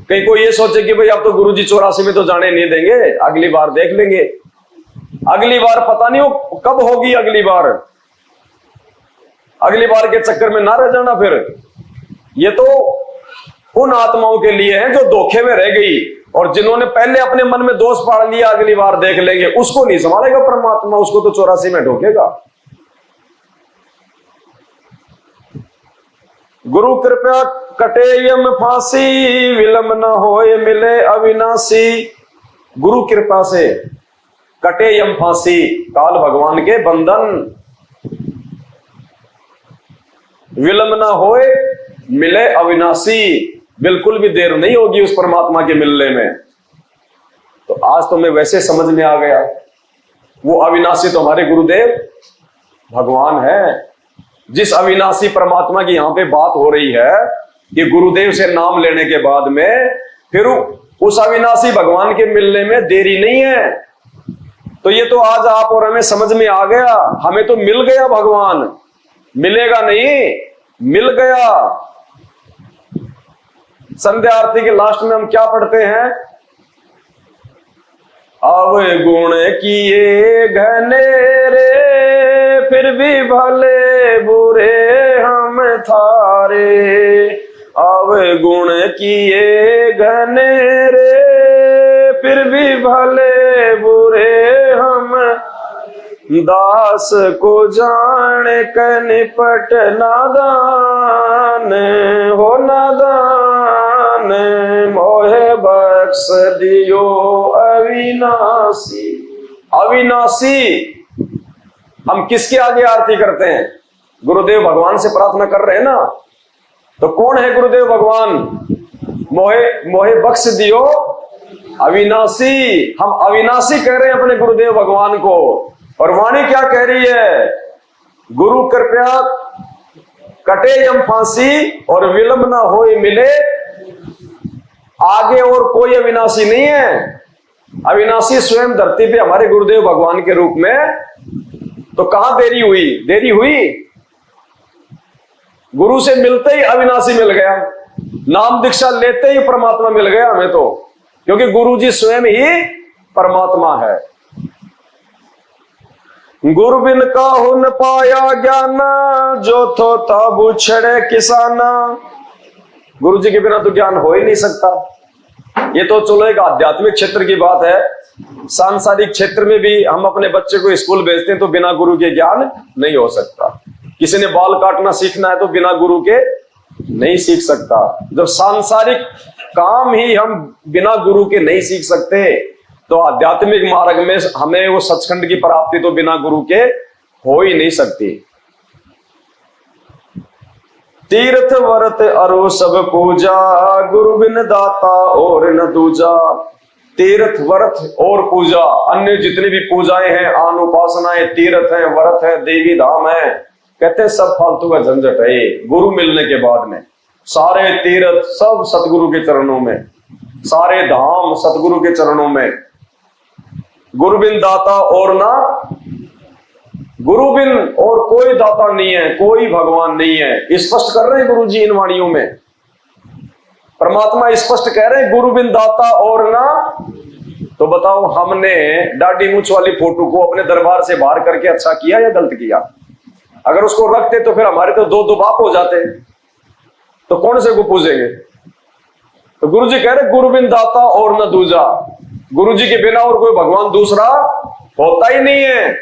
कहीं कोई ये सोचे कि भाई अब तो गुरुजी 84 में तो जाने नहीं देंगे, अगली बार देख लेंगे। अगली बार पता नहीं वो कब होगी। अगली बार के चक्कर में ना रह जाना। फिर ये तो उन आत्माओं के लिए है जो धोखे में रह गई और जिन्होंने पहले अपने मन में दोष पाड़ लिया, अगली बार देख लेंगे, उसको नहीं संभालेगा परमात्मा, उसको तो 84 में ढोकेगा। गुरु कृपया कटे यम फांसी, विलंब न होए मिले अविनाशी। गुरु कृपा से कटे यम फांसी, काल भगवान के बंधन, विलंब न होए मिले अविनाशी। बिल्कुल भी देर नहीं होगी उस परमात्मा के मिलने में। तो आज तो मैं वैसे समझ में आ गया, वो अविनाशी तो हमारे गुरुदेव भगवान है। जिस अविनाशी परमात्मा की यहां पे बात हो रही है कि गुरुदेव से नाम लेने के बाद में फिर उस अविनाशी भगवान के मिलने में देरी नहीं है। तो ये तो आज आप और हमें समझ में आ गया, हमें तो मिल गया भगवान, मिलेगा नहीं, मिल गया। संध्या आरती के लास्ट में हम क्या पढ़ते हैं? अवगुण किए घनेरे, फिर भी भले बुरे हम थारे। अवगुण किए घनेरे, फिर भी भले बुरे हम दास को जान क निपट नादान हो नादान, मोहे बख्श दियो अविनाशी। अविनाशी हम किसके आगे आरती करते हैं? गुरुदेव भगवान से प्रार्थना कर रहे हैं ना। तो कौन है गुरुदेव भगवान? मोहे बख्श दियो अविनाशी। हम अविनाशी कह रहे हैं अपने गुरुदेव भगवान को। और वाणी क्या कह रही है? गुरु कृपया कटे यम फांसी और विलंब ना होए मिले। आगे और कोई अविनाशी नहीं है। अविनाशी स्वयं धरती पे हमारे गुरुदेव भगवान के रूप में। तो कहां देरी हुई? देरी हुई गुरु से मिलते ही अविनाशी मिल गया, नाम दीक्षा लेते ही परमात्मा मिल गया हमें तो, क्योंकि गुरु जी स्वयं ही परमात्मा है। गुरु बिन काहू न पाया ज्ञान, जो थो तब उछड़े किसाना। गुरु जी के बिना तो ज्ञान हो ही नहीं सकता। ये तो चलो एक आध्यात्मिक क्षेत्र की बात है। सांसारिक क्षेत्र में भी हम अपने बच्चे को स्कूल भेजते हैं तो बिना गुरु के ज्ञान नहीं हो सकता। किसी ने बाल काटना सीखना है तो बिना गुरु के नहीं सीख सकता। जब सांसारिक काम ही हम बिना गुरु के नहीं सीख सकते तो आध्यात्मिक मार्ग में हमें वो सचखंड की प्राप्ति तो बिना गुरु के हो ही नहीं सकती। तीर्थ व्रत अरो सब पूजा, गुरु बिन दाता और न दूजा। तीर्थ व्रत और पूजा, अन्य जितनी भी पूजाएं हैं, आन उपासनाएं, तीर्थ है, व्रत है, देवी धाम है, कहते हैं सब फालतू का झंझट है। गुरु मिलने के बाद में सारे तीर्थ सब सतगुरु के चरणों में, सारे धाम सतगुरु के चरणों में। गुरु बिन दाता और ना, गुरु बिन और कोई दाता नहीं है, कोई भगवान नहीं है। स्पष्ट कर रहे हैं गुरु जी इन वाणियों में। परमात्मा स्पष्ट कह रहे हैं गुरु बिन दाता और ना। तो बताओ हमने दाढ़ी मूंछ वाली फोटो को अपने दरबार से बाहर करके अच्छा किया या गलत किया? अगर उसको रखते तो फिर हमारे तो दो बाप हो जाते, तो कौन से को पूजेंगे? तो गुरु जी कह रहे गुरु बिन दाता और न दूजा, गुरु जी के बिना और कोई भगवान दूसरा होता ही नहीं है।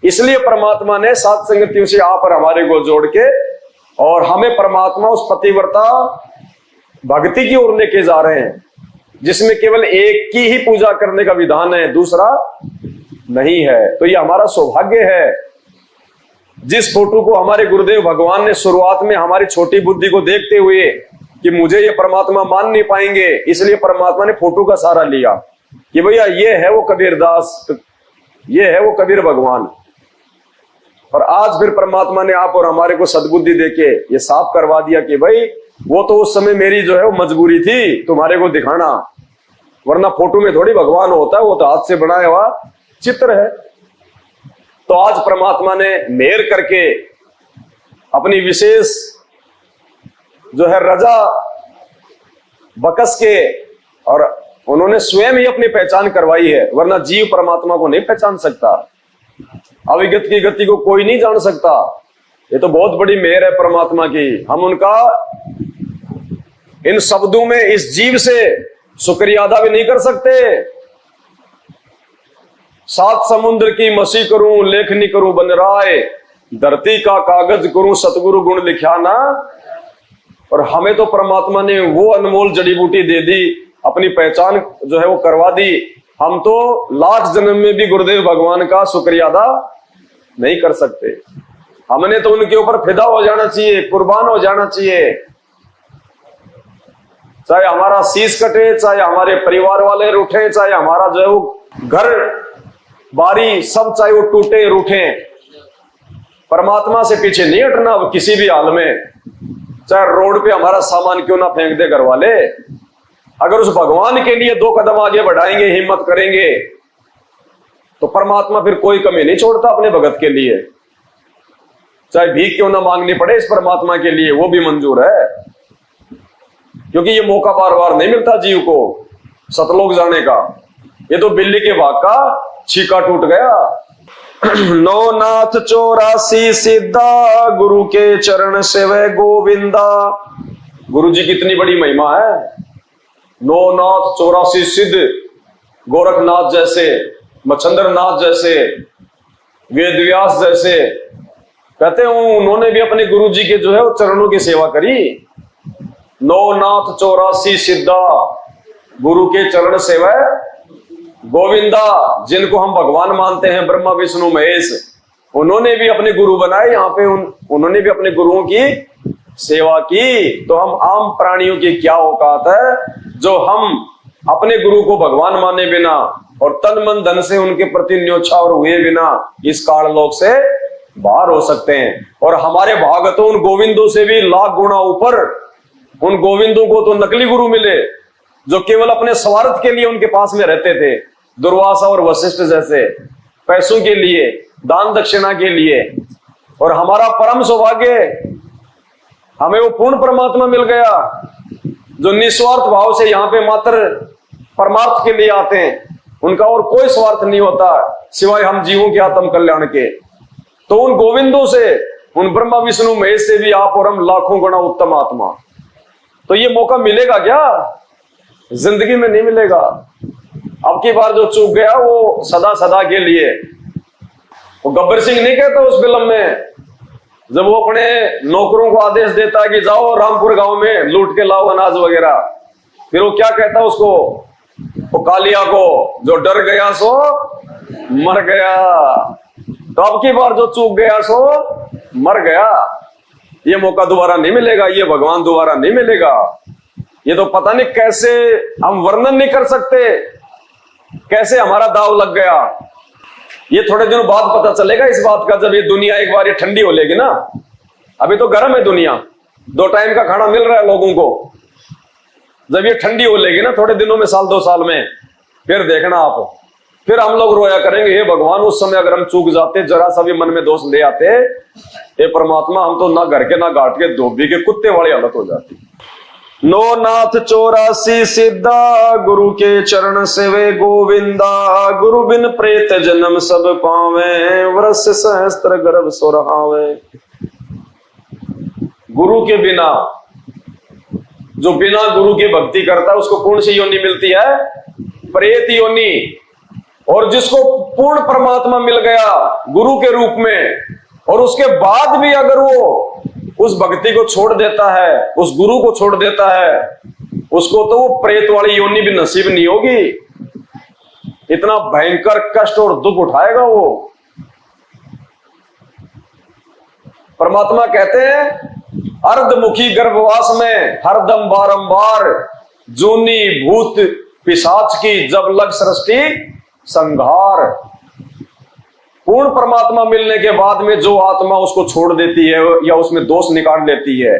इसलिए परमात्मा ने सात संगतियों से आप और हमारे को जोड़ के और हमें परमात्मा उस पतिव्रता भक्ति की ओर लेके जा रहे हैं, जिसमें केवल एक की ही पूजा करने का विधान है, दूसरा नहीं है। तो ये हमारा सौभाग्य है। जिस फोटो को हमारे गुरुदेव भगवान ने शुरुआत में हमारी छोटी बुद्धि को देखते हुए कि मुझे ये परमात्मा मान नहीं पाएंगे, इसलिए परमात्मा ने फोटो का सहारा लिया कि भैया ये है वो कबीरदास, ये है वो कबीर भगवान। और आज फिर परमात्मा ने आप और हमारे को सद्बुद्धि देके ये साफ करवा दिया कि भाई वो तो उस समय मेरी जो है वो मजबूरी थी तुम्हारे को दिखाना, वरना फोटो में थोड़ी भगवान होता है, वो तो हाथ से बनाया हुआ चित्र है। तो आज परमात्मा ने मेहर करके अपनी विशेष जो है रजा बकस के और उन्होंने स्वयं ही अपनी पहचान करवाई है, वरना जीव परमात्मा को नहीं पहचान सकता। अविगत की गति को कोई नहीं जान सकता। ये तो बहुत बड़ी मेहर है परमात्मा की। हम उनका इन शब्दों में इस जीव से शुक्रिया अदा भी नहीं कर सकते। सात समुद्र की मसी करूं, लेखनी करूं बन राय, धरती का कागज करूं, सतगुरु गुण लिखा ना। और हमें तो परमात्मा ने वो अनमोल जड़ी बूटी दे दी, अपनी पहचान जो है वो करवा दी। हम तो लाख जन्म में भी गुरुदेव भगवान का शुक्रिया अदा नहीं कर सकते। हमने तो उनके ऊपर फिदा हो जाना चाहिए, कुर्बान हो जाना चाहिए। चाहे हमारा शीश कटे, चाहे हमारे परिवार वाले रूठे, चाहे हमारा जो है वो घर बारी सब चाहे वो टूटे रूठे, परमात्मा से पीछे नहीं हटना किसी भी हाल में। चाहे रोड पे हमारा सामान क्यों ना फेंक दे घर वाले, अगर उस भगवान के लिए दो कदम आगे बढ़ाएंगे, हिम्मत करेंगे, तो परमात्मा फिर कोई कमी नहीं छोड़ता अपने भगत के लिए। चाहे भीख क्यों ना मांगनी पड़े इस परमात्मा के लिए, वो भी मंजूर है। क्योंकि ये मौका बार बार नहीं मिलता जीव को सतलोक जाने का। ये तो बिल्ली के भाग का छीका टूट गया। नौ नाथ 84 सिद्धा, गुरु के चरण सेवे गोविंदा। गुरु जी की इतनी बड़ी महिमा है। 9 नाथ 84 सिद्ध, गोरखनाथ जैसे, मच्छंद्र नाथ जैसे, वेद व्यास जैसे, कहते हैं उन्होंने भी अपने गुरु जी के जो है वो चरणों की सेवा करी। 9 नाथ 84 सिद्धा, गुरु के चरण सेवा गोविंदा, जिनको हम भगवान मानते हैं, ब्रह्मा विष्णु महेश, उन्होंने भी अपने गुरु बनाए। यहाँ पे उन्होंने भी अपने गुरुओं की सेवा की। तो हम आम प्राणियों की क्या औकात है जो हम अपने गुरु को भगवान माने बिना और तन मन धन से उनके प्रति न्योछावर हुए बिना इस काललोक से बाहर हो सकते हैं। और हमारे भाग तो उन गोविंदों से भी लाख गुना ऊपर। उन गोविंदों को तो नकली गुरु मिले जो केवल अपने स्वार्थ के लिए उनके पास में रहते थे, दुर्वासा और वशिष्ठ जैसे, पैसों के लिए, दान दक्षिणा के लिए। और हमारा परम सौभाग्य, हमें वो पूर्ण परमात्मा मिल गया जो निस्वार्थ भाव से यहाँ पे मात्र परमार्थ के लिए आते हैं। उनका और कोई स्वार्थ नहीं होता सिवाय हम जीवों के आत्म कल्याण के। तो उन गोविंदों से, उन ब्रह्मा विष्णु महेश से भी आप और हम लाखों गुना उत्तम आत्मा। तो ये मौका मिलेगा क्या? जिंदगी में नहीं मिलेगा। अब की बार जो चूक गया वो सदा सदा के लिए। वो गब्बर सिंह नहीं कहता उस फिल्म में, जब वो अपने नौकरों को आदेश देता है कि जाओ रामपुर गांव में लूट के लाओ अनाज वगैरह, फिर वो क्या कहता है उसको, वो कालिया को, जो डर गया सो मर गया। तो अब की बार जो चूक गया सो मर गया। ये मौका दोबारा नहीं मिलेगा, ये भगवान दोबारा नहीं मिलेगा। ये तो पता नहीं कैसे हम वर्णन नहीं कर सकते, कैसे हमारा दाव लग गया। ये थोड़े दिनों बाद पता चलेगा इस बात का, जब ये दुनिया एक बार ये ठंडी हो लेगी ना। अभी तो गर्म है दुनिया, 2 टाइम का खाना मिल रहा है लोगों को। जब ये ठंडी हो लेगी ना थोड़े दिनों में, 1-2 साल में, फिर देखना आप, फिर हम लोग रोया करेंगे, हे भगवान उस समय अगर हम चूक जाते, जरा सा भी मन में दोष ले आते, हे परमात्मा हम तो ना घर के ना घाट के धोबी के कुत्ते वाली हालत हो जाती। 9 नाथ 84 सिद्धा, गुरु के चरण सेवे गोविंदा। गुरु बिन प्रेत जन्म सब पावे, वर्ष सहस्त्र गर्भ सुरहावे। गुरु के बिना जो बिना गुरु की भक्ति करता है उसको कौन सी योनि मिलती है? प्रेत योनि। और जिसको पूर्ण परमात्मा मिल गया गुरु के रूप में, और उसके बाद भी अगर वो उस भक्ति को छोड़ देता है, उस गुरु को छोड़ देता है, उसको तो वो प्रेत वाली योनि भी नसीब नहीं होगी। इतना भयंकर कष्ट और दुख उठाएगा वो। परमात्मा कहते हैं अर्धमुखी गर्भवास में हरदम बारंबार जूनी भूत पिशाच की जब लग सृष्टि संघार। पूर्ण परमात्मा मिलने के बाद में जो आत्मा उसको छोड़ देती है या उसमें दोष निकाल लेती है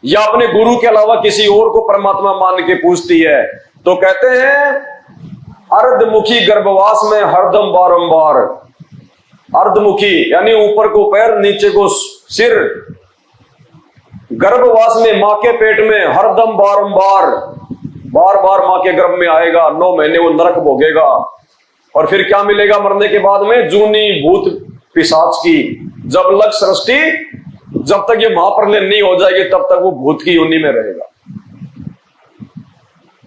या अपने गुरु के अलावा किसी और को परमात्मा मान के पूछती है, तो कहते हैं अर्धमुखी गर्भवास में हरदम बारंबार। अर्धमुखी यानी ऊपर को पैर नीचे को सिर, गर्भवास में मां के पेट में हरदम बारंबार, बार बार मां के गर्भ में आएगा, 9 महीने वो नरक भोगेगा। और फिर क्या मिलेगा मरने के बाद में? जूनी भूत पिशाच की जब लग सृष्टि। जब तक ये महाप्रलय नहीं हो जाएगी तब तक वो भूत की योनि में रहेगा।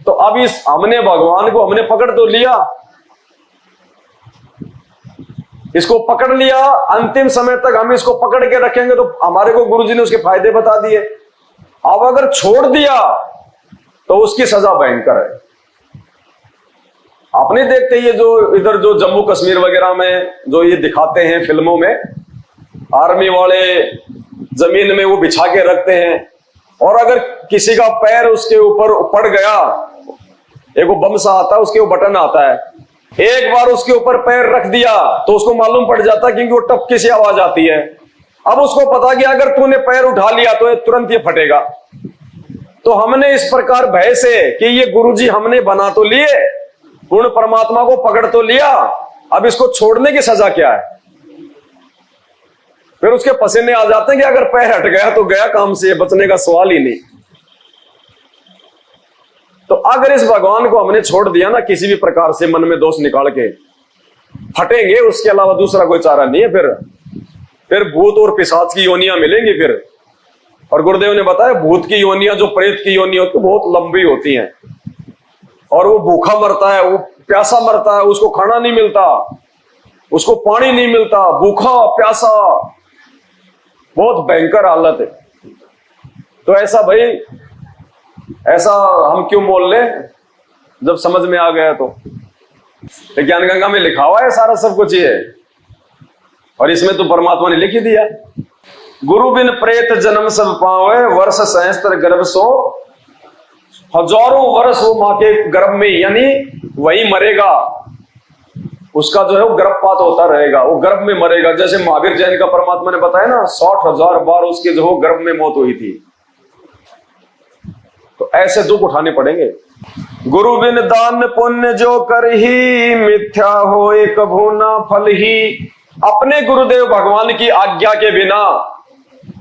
तो अब इस हमने भगवान को हमने पकड़ तो लिया, इसको पकड़ लिया, अंतिम समय तक हम इसको पकड़ के रखेंगे तो हमारे को गुरुजी ने उसके फायदे बता दिए। अब अगर छोड़ दिया तो उसकी सजा भयंकर है। आपने देखते ये जो इधर जो जम्मू कश्मीर वगैरह में जो ये दिखाते हैं फिल्मों में, आर्मी वाले जमीन में वो बिछा के रखते हैं, और अगर किसी का पैर उसके ऊपर पड़ गया, एक वो बम सा आता है उसके वो बटन आता है, एक बार उसके ऊपर पैर रख दिया तो उसको मालूम पड़ जाता है क्योंकि वो टपकी सी आवाज आती है। अब उसको पता कि अगर तूने पैर उठा लिया तो तुरंत ये फटेगा। तो हमने इस प्रकार भय से कि ये गुरुजी हमने बना तो लिए, पूर्ण परमात्मा को पकड़ तो लिया, अब इसको छोड़ने की सजा क्या है? फिर उसके पसीने आ जाते हैं कि अगर पैर हट गया तो गया काम से, बचने का सवाल ही नहीं। तो अगर इस भगवान को हमने छोड़ दिया ना, किसी भी प्रकार से मन में दोष निकाल के, फटेंगे, उसके अलावा दूसरा कोई चारा नहीं है। फिर भूत और पिशाच की योनियां मिलेंगी फिर। और गुरुदेव ने बताया भूत की योनियां, जो प्रेत की योनियां होती है, बहुत लंबी होती हैं, और वो भूखा मरता है, वो प्यासा मरता है, उसको खाना नहीं मिलता, उसको पानी नहीं मिलता, भूखा प्यासा, बहुत भयंकर हालत है। तो ऐसा भाई, ऐसा हम क्यों बोल ले? जब समझ में आ गया तो ज्ञान गंगा में लिखा हुआ है सारा सब कुछ ये, और इसमें तो परमात्मा ने लिख ही दिया। गुरु बिन प्रेत जन्म सब पावे, वर्ष सहस्त्र गर्भ सो। हजारों वर्ष वो मां के गर्भ में, यानी वही मरेगा, उसका जो है वो गर्भपात होता रहेगा, वो गर्भ में मरेगा। जैसे महावीर जैन का परमात्मा ने बताया ना, 60,000 बार उसके जो गर्भ में मौत हुई थी। तो ऐसे दुख उठाने पड़ेंगे। गुरु बिन दान पुण्य जो कर ही, मिथ्या होए कभू ना फल ही। अपने गुरुदेव भगवान की आज्ञा के बिना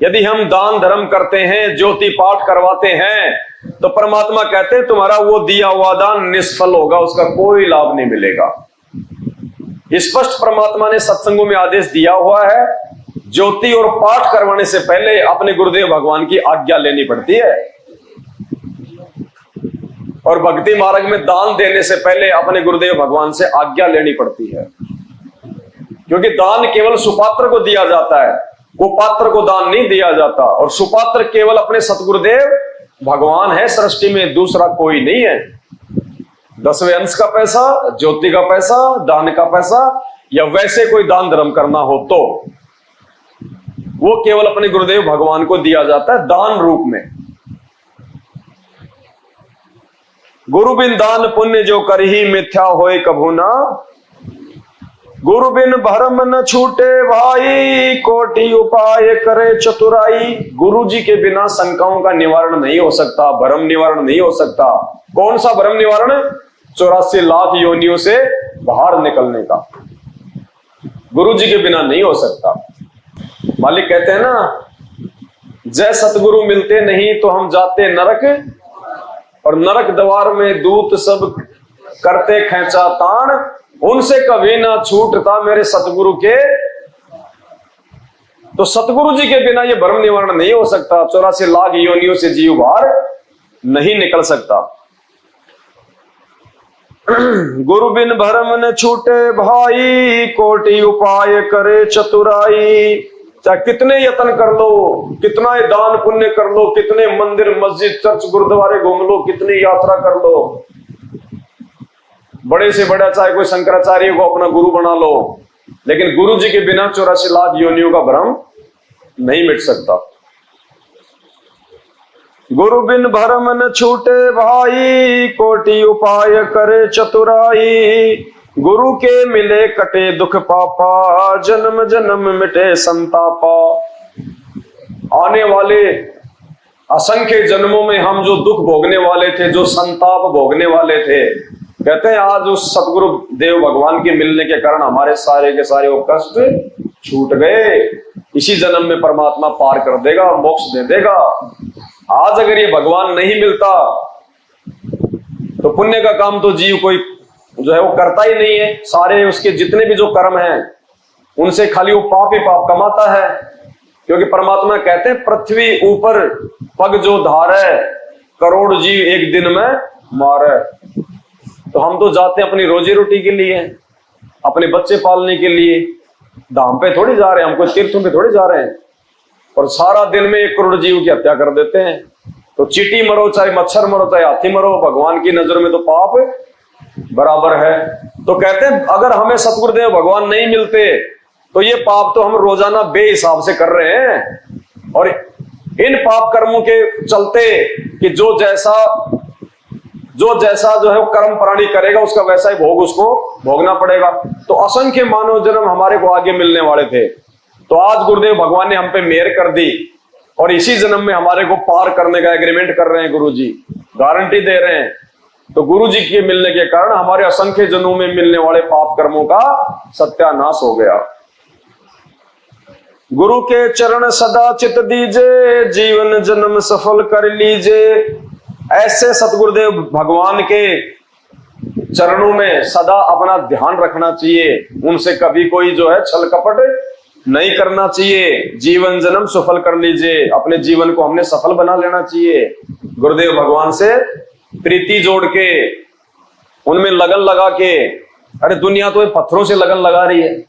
यदि हम दान धर्म करते हैं, ज्योति पाठ करवाते हैं, तो परमात्मा कहते हैं तुम्हारा वो दिया हुआ दान निष्फल होगा, उसका कोई लाभ नहीं मिलेगा। स्पष्ट परमात्मा ने सत्संगों में आदेश दिया हुआ है, ज्योति और पाठ करवाने से पहले अपने गुरुदेव भगवान की आज्ञा लेनी पड़ती है, और भक्ति मार्ग में दान देने से पहले अपने गुरुदेव भगवान से आज्ञा लेनी पड़ती है। क्योंकि दान केवल सुपात्र को दिया जाता है, कुपात्र को दान नहीं दिया जाता। और सुपात्र केवल अपने सतगुरुदेव भगवान है सृष्टि में, दूसरा कोई नहीं है। 10वें अंश का पैसा, ज्योति का पैसा, दान का पैसा, या वैसे कोई दान धर्म करना हो तो वो केवल अपने गुरुदेव भगवान को दिया जाता है दान रूप में। गुरु बिन दान पुण्य जो कर ही, मिथ्या होए कभू ना। गुरु बिन भरम न छूटे भाई, कोटि उपाय करे चतुराई। गुरु जी के बिना शंकाओं का निवारण नहीं हो सकता, भरम निवारण नहीं हो सकता। कौन सा भरम निवारण? 84 लाख योनियों से बाहर निकलने का, गुरु जी के बिना नहीं हो सकता। मालिक कहते हैं ना, जय सतगुरु मिलते नहीं तो हम जाते नरक, और नरक द्वार में दूत सब करते खेचा ताण। उनसे कभी ना छूटता मेरे सतगुरु के। तो सतगुरु जी के बिना ये भ्रम निवारण नहीं हो सकता। 84 लाख योनियों से जीव बाहर नहीं निकल सकता। गुरु बिन भरम न छूटे भाई, कोटि उपाय करे चतुराई। चाहे कितने यत्न कर लो, कितना दान पुण्य कर लो, कितने मंदिर मस्जिद चर्च गुरुद्वारे घूम लो, कितनी यात्रा कर लो, बड़े से बड़ा चाहे कोई शंकराचार्य को अपना गुरु बना लो, लेकिन गुरु जी के बिना 84 लाख योनियों का भ्रम नहीं मिट सकता। गुरु बिन भरम न छूटे भाई, कोटि उपाय करे चतुराई। गुरु के मिले कटे दुख पापा, जन्म जन्म मिटे संतापा। आने वाले असंख्य जन्मों में हम जो दुख भोगने वाले थे, जो संताप भोगने वाले थे, कहते हैं आज उस सतगुरु देव भगवान के मिलने के कारण हमारे सारे के सारे वो कष्ट छूट गए। इसी जन्म में परमात्मा पार कर देगा, मोक्ष दे देगा। आज अगर ये भगवान नहीं मिलता तो पुण्य का काम तो जीव कोई जो है वो करता ही नहीं है। सारे उसके जितने भी जो कर्म हैं उनसे खाली वो पाप ही पाप कमाता है। क्योंकि परमात्मा कहते हैं पृथ्वी ऊपर पग जो धारे, करोड़ जीव एक दिन में मारे। तो हम तो जाते हैं अपनी रोजी रोटी के लिए, अपने बच्चे पालने के लिए। धाम पे थोड़ी जा रहे हैं, हम कोई तीर्थों पे थोड़ी जा रहे हैं। और सारा दिन में 1 करोड़ जीव की हत्या कर देते हैं। तो चींटी मरो, चाहे मच्छर मरो, चाहे हाथी मरो, भगवान की नजर में तो पाप बराबर है। तो कहते हैं अगर हमें सतगुरुदेव भगवान नहीं मिलते तो ये पाप तो हम रोजाना बेहिसाब से कर रहे हैं। और इन पाप कर्मों के चलते कि जो जैसा जो है वो कर्म प्राणी करेगा उसका वैसा ही भोग उसको भोगना पड़ेगा। तो असंख्य मानव जन्म हमारे को आगे मिलने वाले थे। तो आज गुरुदेव भगवान ने हम पे मेहर कर दी और इसी जन्म में हमारे को पार करने का एग्रीमेंट कर रहे हैं। गुरु जी गारंटी दे रहे हैं। तो गुरु जी के मिलने के कारण हमारे असंख्य जन्मों में मिलने वाले पाप कर्मों का सत्यानाश हो गया। गुरु के चरण सदा चित दीजे, जीवन जन्म सफल कर लीजे। ऐसे सतगुरुदेव भगवान के चरणों में सदा अपना ध्यान रखना चाहिए। उनसे कभी कोई जो है छल कपट नहीं करना चाहिए। जीवन जन्म सफल कर लीजिए। अपने जीवन को हमने सफल बना लेना चाहिए। गुरुदेव भगवान से प्रीति जोड़ के, उनमें लगन लगा के। अरे दुनिया तो पत्थरों से लगन लगा रही है,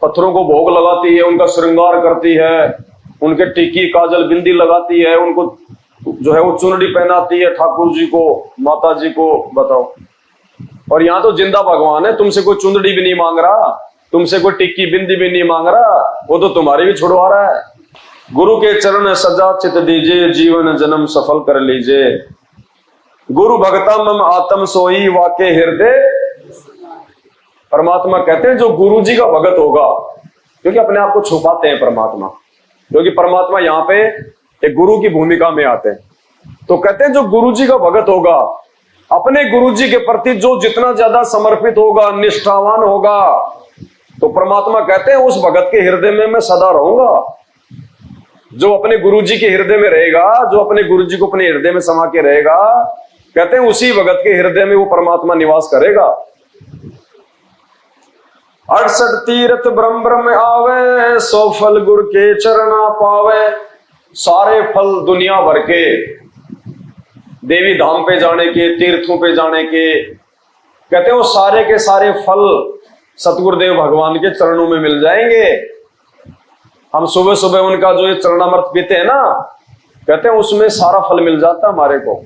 पत्थरों को भोग लगाती है, उनका श्रृंगार करती है, उनके टिक्की काजल बिंदी लगाती है, उनको जो है वो चुनरी पहनाती है ठाकुर जी को, माता जी को। बताओ। और यहाँ तो जिंदा भगवान है, तुमसे कोई चुनरी भी नहीं मांग रहा, तुमसे कोई टिक्की बिंदी भी नहीं मांग रहा, वो तो तुम्हारी भी छुड़वा रहा है। गुरु के चरण सजा चित दीजिए, जीवन जन्म सफल कर लीजिए। गुरु भगता मम आत्म सोई, वाके हृदय। परमात्मा कहते हैं जो गुरु जी का भगत होगा, क्योंकि अपने आप को छुपाते हैं परमात्मा, क्योंकि परमात्मा यहाँ पे एक गुरु की भूमिका में आते हैं। तो कहते हैं जो गुरु जी का भगत होगा, अपने गुरु जी के प्रति जो जितना ज्यादा समर्पित होगा, निष्ठावान होगा, तो परमात्मा कहते हैं उस भगत के हृदय में मैं सदा रहूंगा। जो अपने गुरु जी के हृदय में रहेगा, जो अपने गुरु जी को अपने हृदय में समा के रहेगा, कहते हैं उसी भगत के हृदय में वो परमात्मा निवास करेगा। 68 तीर्थ ब्रह्म ब्रह्म आवे, 100 फल गुरु के चरणा पावे। सारे फल दुनिया भर के, देवी धाम पे जाने के, तीर्थों पे जाने के, कहते हैं वो सारे के सारे फल सतगुरुदेव भगवान के चरणों में मिल जाएंगे। हम सुबह सुबह उनका जो ये चरणामृत पीते हैं ना, कहते हैं उसमें सारा फल मिल जाता है हमारे को।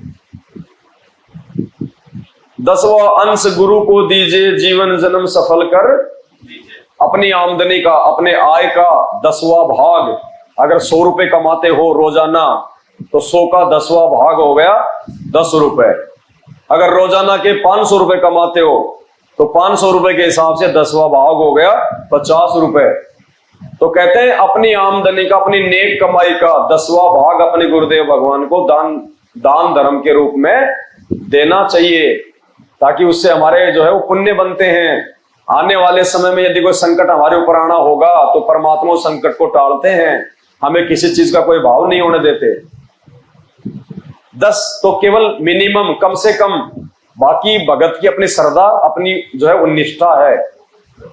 10वां अंश गुरु को दीजिए, जीवन जन्म सफल कर। अपनी आमदनी का, अपने आय का 10वां भाग, अगर 100 रुपए कमाते हो रोजाना तो 100 का 10वां भाग हो गया 10 रुपए। अगर रोजाना के 500 रुपए कमाते हो तो 500 रुपए के हिसाब से 10वां भाग हो गया 50 रुपए। तो कहते हैं अपनी आमदनी का, अपनी नेक कमाई का 10वां भाग अपने गुरुदेव भगवान को दान धर्म के रूप में देना चाहिए, ताकि उससे हमारे जो है वो पुण्य बनते हैं। आने वाले समय में यदि कोई संकट हमारे ऊपर आना होगा तो परमात्मा उस संकट को टालते हैं, हमें किसी चीज का कोई भाव नहीं होने देते। 10 तो केवल मिनिमम, कम से कम। बाकी भगत की अपनी श्रद्धा, अपनी जो है वो निष्ठा है,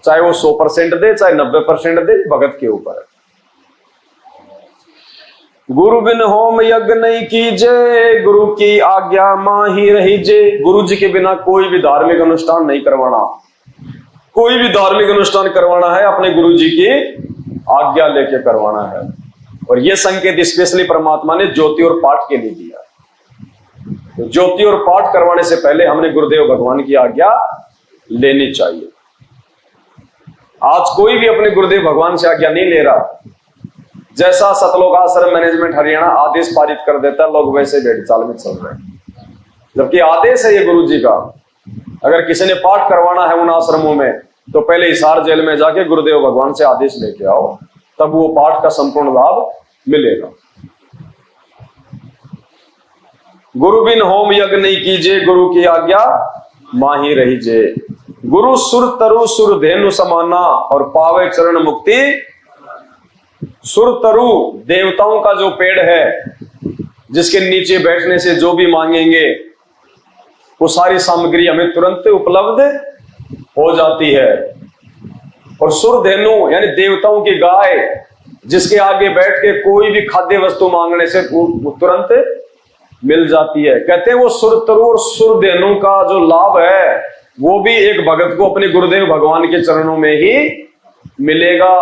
चाहे वो 100% दे, चाहे 90% दे, भगत के ऊपर। गुरु बिन होम यज्ञ नहीं कीजे, गुरु की आज्ञा माही रहीजे। गुरु जी के बिना कोई भी धार्मिक अनुष्ठान नहीं करवाना। कोई भी धार्मिक अनुष्ठान करवाना है अपने गुरु जी की आज्ञा लेके करवाना है। और यह संकेत स्पेशली परमात्मा ने ज्योति और पाठ के लिए दिया। तो ज्योति और पाठ करवाने से पहले हमने गुरुदेव भगवान की आज्ञा लेनी चाहिए। आज कोई भी अपने गुरुदेव भगवान से आज्ञा नहीं ले रहा। जैसा सतलोक आश्रम मैनेजमेंट हरियाणा आदेश पारित कर देता है, लोग वैसे भेड़ चाल में चल रहे हैं, जबकि आदेश है ये गुरु जी का। अगर किसी ने पाठ करवाना है उन आश्रमों में तो पहले हिसार जेल में जाके गुरुदेव भगवान से आदेश लेके आओ, तब वो पाठ का संपूर्ण लाभ मिलेगा। गुरु बिन होम यज्ञ नहीं कीजिए, गुरु की आज्ञा माही रहीजे। गुरु सुर तरु सुर धेनु समाना और पावे चरण मुक्ति। सुर तरु देवताओं का जो पेड़ है जिसके नीचे बैठने से जो भी मांगेंगे वो सारी सामग्री हमें तुरंत उपलब्ध हो जाती है। और सुर धेनु यानी देवताओं की गाय जिसके आगे बैठ के कोई भी खाद्य वस्तु मांगने से तुरंत मिल जाती है। कहते हैं वो सुर तरु और सुर धेनु का जो लाभ है वो भी एक भगत को अपने गुरुदेव भगवान के चरणों में ही मिलेगा।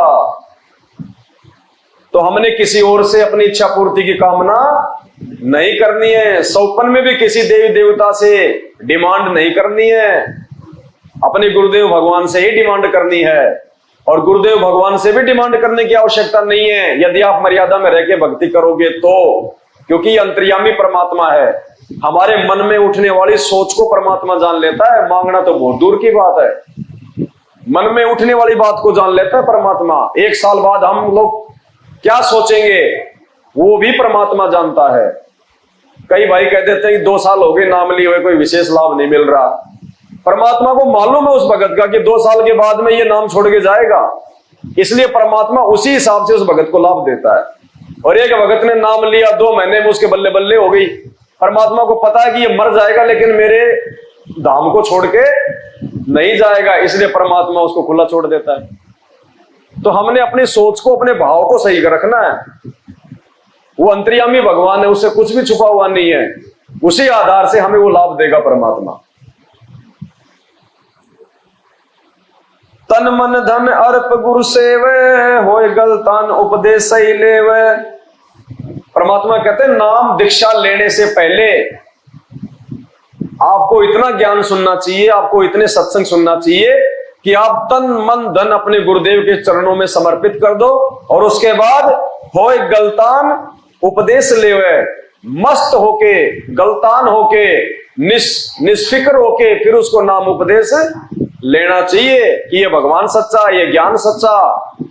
तो हमने किसी और से अपनी इच्छा पूर्ति की कामना नहीं करनी है। सौपन में भी किसी देवी देवता से डिमांड नहीं करनी है, अपने गुरुदेव भगवान से ही डिमांड करनी है। और गुरुदेव भगवान से भी डिमांड करने की आवश्यकता नहीं है यदि आप मर्यादा में रह के भक्ति करोगे तो, क्योंकि ये अंतर्यामी परमात्मा है। हमारे मन में उठने वाली सोच को परमात्मा जान लेता है। मांगना तो बहुत दूर की बात है, मन में उठने वाली बात को जान लेता है परमात्मा। 1 साल बाद हम लोग क्या सोचेंगे वो भी परमात्मा जानता है। कई भाई कह देते हैं कि 2 साल हो गए नाम लिए हुए, कोई विशेष लाभ नहीं मिल रहा। परमात्मा को मालूम है उस भगत का कि 2 साल के बाद में ये नाम छोड़ के जाएगा, इसलिए परमात्मा उसी हिसाब से उस भगत को लाभ देता है। और एक भगत ने नाम लिया, 2 महीने में उसके बल्ले बल्ले हो गई। परमात्मा को पता है कि ये मर जाएगा लेकिन मेरे धाम को छोड़ के नहीं जाएगा, इसलिए परमात्मा उसको खुला छोड़ देता है। तो हमने अपनी सोच को, अपने भाव को सही रखना है। वो अंतर्यामी भगवान है, उससे कुछ भी छुपा हुआ नहीं है। उसी आधार से हमें वो लाभ देगा परमात्मा। तन मन धन अर्प गुरु सेवे, होए गलतान उपदेश सही लेवे। परमात्मा कहते हैं नाम दीक्षा लेने से पहले आपको इतना ज्ञान सुनना चाहिए, आपको इतने सत्संग सुनना चाहिए कि आप तन मन धन अपने गुरुदेव के चरणों में समर्पित कर दो। और उसके बाद होए गलतान उपदेश लेवे, मस्त होके, गलतान होके, निष्फिक्र होके फिर उसको नाम उपदेश लेना चाहिए कि ये भगवान सच्चा, ये ज्ञान सच्चा,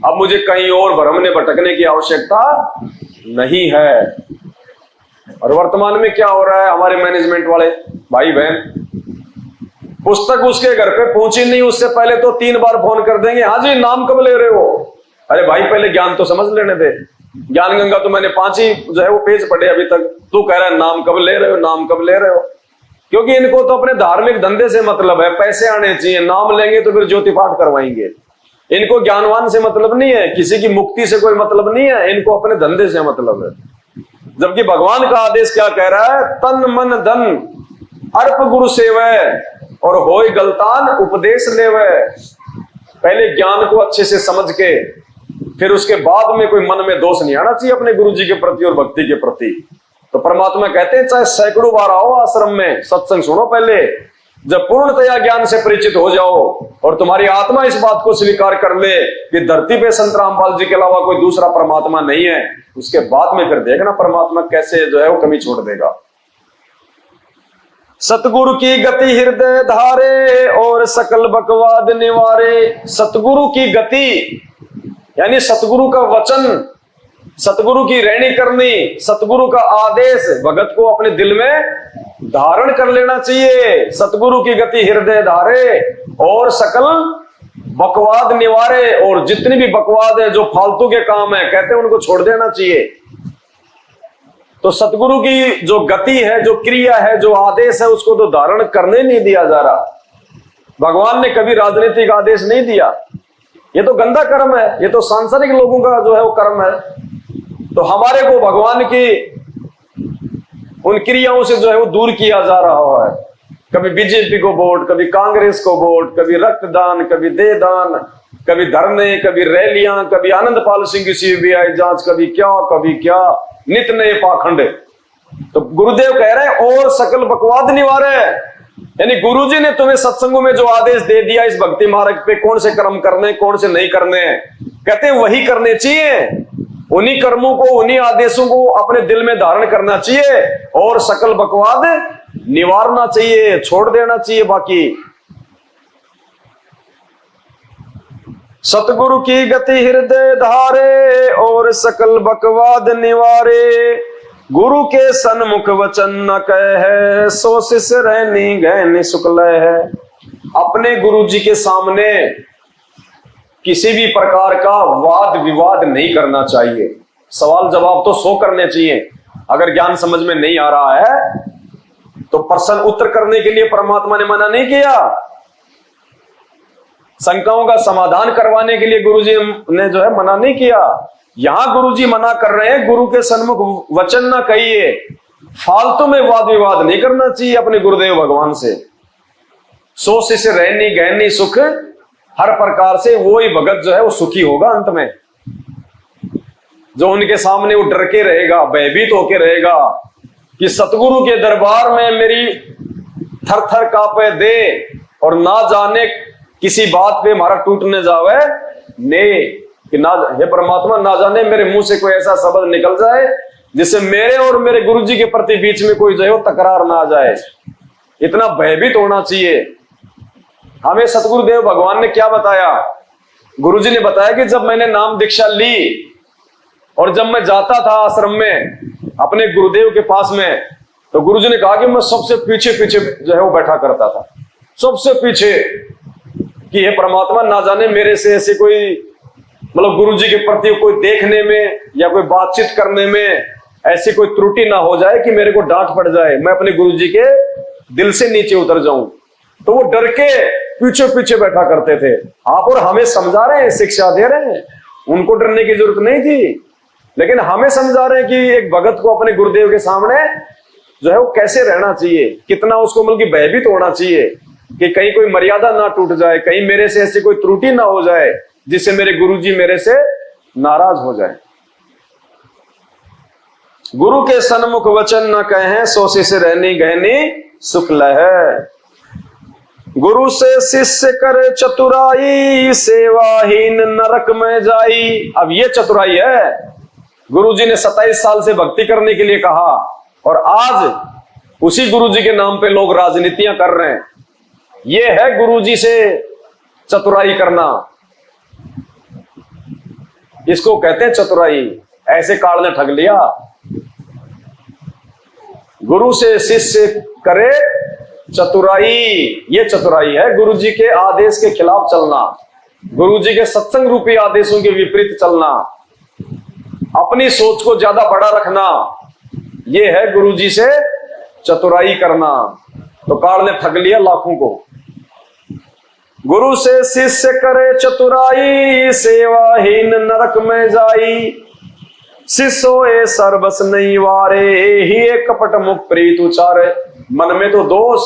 अब मुझे कहीं और भ्रम में भटकने की आवश्यकता नहीं है। और वर्तमान में क्या हो रहा है, हमारे मैनेजमेंट वाले भाई बहन, पुस्तक उसके घर पे पहुंची नहीं उससे पहले तो 3 बार फोन कर देंगे, हाँ जी नाम कब ले रहे हो। अरे भाई पहले ज्ञान तो समझ लेने दे। ज्ञान गंगा तो मैंने 5 ही जो है वो पेज पढ़े अभी तक, तू कह रहा है नाम कब ले रहे हो, नाम कब ले रहे हो। क्योंकि इनको तो अपने धार्मिक धंधे से मतलब है, पैसे आने चाहिए, नाम लेंगे तो फिर ज्योति पाठ करवाएंगे। इनको ज्ञानवान से मतलब नहीं है, किसी की मुक्ति से कोई मतलब नहीं है, इनको अपने धंधे से मतलब है। जबकि भगवान का आदेश क्या कह रहा है, तन मन धन अर्प गुरु सेवै और होय गलतान उपदेश लेवै। पहले ज्ञान को अच्छे से समझ के फिर उसके बाद में कोई मन में दोष नहीं आना चाहिए अपने गुरु जी के प्रति और भक्ति के प्रति। तो परमात्मा कहते हैं चाहे सैकड़ों बार आओ आश्रम में, सत्संग सुनो पहले, जब पूर्णतया ज्ञान से परिचित हो जाओ और तुम्हारी आत्मा इस बात को स्वीकार कर ले कि धरती पे संत रामपाल जी के अलावा कोई दूसरा परमात्मा नहीं है, उसके बाद में फिर देखना परमात्मा कैसे जो है वो कमी छोड़ देगा। सतगुरु की गति हृदय धारे और सकल बकवाद निवारे। सतगुरु की गति यानी सतगुरु का वचन, सतगुरु की रहनी करनी, सतगुरु का आदेश भगत को अपने दिल में धारण कर लेना चाहिए। सतगुरु की गति हृदय धारे और सकल बकवाद निवारे। और जितनी भी बकवाद है, जो फालतू के काम है, कहते हैं उनको छोड़ देना चाहिए। तो सतगुरु की जो गति है, जो क्रिया है, जो आदेश है, उसको तो धारण करने नहीं दिया जा रहा। भगवान ने कभी राजनीतिक आदेश नहीं दिया, ये तो गंदा कर्म है, ये तो सांसारिक लोगों का जो है वो कर्म है। तो हमारे को भगवान की उन क्रियाओं से जो है वो दूर किया जा रहा है। कभी बीजेपी को वोट, कभी कांग्रेस को वोट, कभी रक्तदान, कभी देहदान, कभी धरने, कभी रैलियां, कभी आनंदपाल सिंह की सीबीआई जांच, कभी क्या नित नए पाखंड। तो गुरुदेव कह रहे हैं और सकल बकवाद निवारे, यानी गुरुजी ने तुम्हें सत्संगों में जो आदेश दे दिया इस भक्ति मार्ग पे कौन से कर्म करने कौन से नहीं करने, कहते हैं वही करने चाहिए। उन्हीं कर्मों को, उन्हीं आदेशों को अपने दिल में धारण करना चाहिए और सकल बकवाद निवारना चाहिए, छोड़ देना चाहिए बाकी। सतगुरु की गति हृदय धारे और सकल बकवाद निवारे। गुरु के सन्मुख वचन न कहे, सो शिष्य रहनी गहनी शुक्ल है। अपने गुरु जी के सामने किसी भी प्रकार का वाद विवाद नहीं करना चाहिए। सवाल जवाब तो 100 करने चाहिए। अगर ज्ञान समझ में नहीं आ रहा है तो प्रश्न उत्तर करने के लिए परमात्मा ने मना नहीं किया। शंकाओं का समाधान करवाने के लिए गुरुजी ने जो है मना नहीं किया। यहां गुरुजी मना कर रहे हैं, गुरु के सन्मुख वचन ना कहिए, फालतू में वाद विवाद नहीं करना चाहिए अपने गुरुदेव भगवान से। सो शिष्य रहनी गहनी सुख, हर प्रकार से वो ही भगत जो है वो सुखी होगा अंत में, जो उनके सामने वो डर के रहेगा, भयभीत होके रहेगा कि सतगुरु के दरबार में मेरी थर थर कांपे दे और ना जाने किसी बात पे हमारा टूटने जावे ने, कि ना हे परमात्मा ना जाने मेरे मुंह से कोई ऐसा शब्द निकल जाए जिससे मेरे और मेरे गुरुजी के प्रति बीच में कोई जो है तकरार ना आ जाए। इतना भयभीत होना चाहिए। हमें सतगुरुदेव भगवान ने क्या बताया? गुरुजी ने बताया कि जब मैंने नाम दीक्षा ली और जब मैं जाता था आश्रम में अपने गुरुदेव के पास में, तो गुरुजी ने कहा कि मैं सबसे पीछे पीछे जो है वो बैठा करता था, सबसे पीछे, कि हे परमात्मा ना जाने मेरे से ऐसे कोई मतलब गुरुजी के प्रति कोई देखने में या कोई बातचीत करने में ऐसी कोई त्रुटि ना हो जाए कि मेरे को डांट पड़ जाए, मैं अपने गुरुजी के दिल से नीचे उतर जाऊं। तो वो डर के पीछे पीछे बैठा करते थे। आप और हमें समझा रहे हैं, शिक्षा दे रहे हैं, उनको डरने की जरूरत नहीं थी, लेकिन हमें समझा रहे हैं कि एक भगत को अपने गुरुदेव के सामने जो है वो कैसे रहना चाहिए, कितना उसको मतलब भयभीत होना चाहिए कि कहीं कोई मर्यादा ना टूट जाए, कहीं मेरे से ऐसी कोई त्रुटि ना हो जाए जिससे मेरे गुरुजी मेरे से नाराज हो जाए। गुरु के सन्मुख वचन न कहें, सो शिष्य रहनी गहनी सुख लहै। गुरु से शिष्य करे चतुराई, सेवाहीन नरक में जाई। अब ये चतुराई है। गुरुजी ने 27 साल से भक्ति करने के लिए कहा और आज उसी गुरुजी के नाम पे लोग राजनीतियां कर रहे हैं। ये है गुरुजी से चतुराई करना, इसको कहते हैं चतुराई। ऐसे काल ने ठग लिया। गुरु से शिष्य करे चतुराई, ये चतुराई है। गुरुजी के आदेश के खिलाफ चलना, गुरुजी के सत्संग रूपी आदेशों के विपरीत चलना, अपनी सोच को ज्यादा बड़ा रखना, ये है गुरुजी से चतुराई करना। तो काल ने ठग लिया लाखों को। गुरु से शिष्य करे चतुराई, सेवाहीन नरक में जाई। शिष्यो ए सर्वस नहीं वारे, ही एक कपट मुख प्रीत उचारे। मन में तो दोष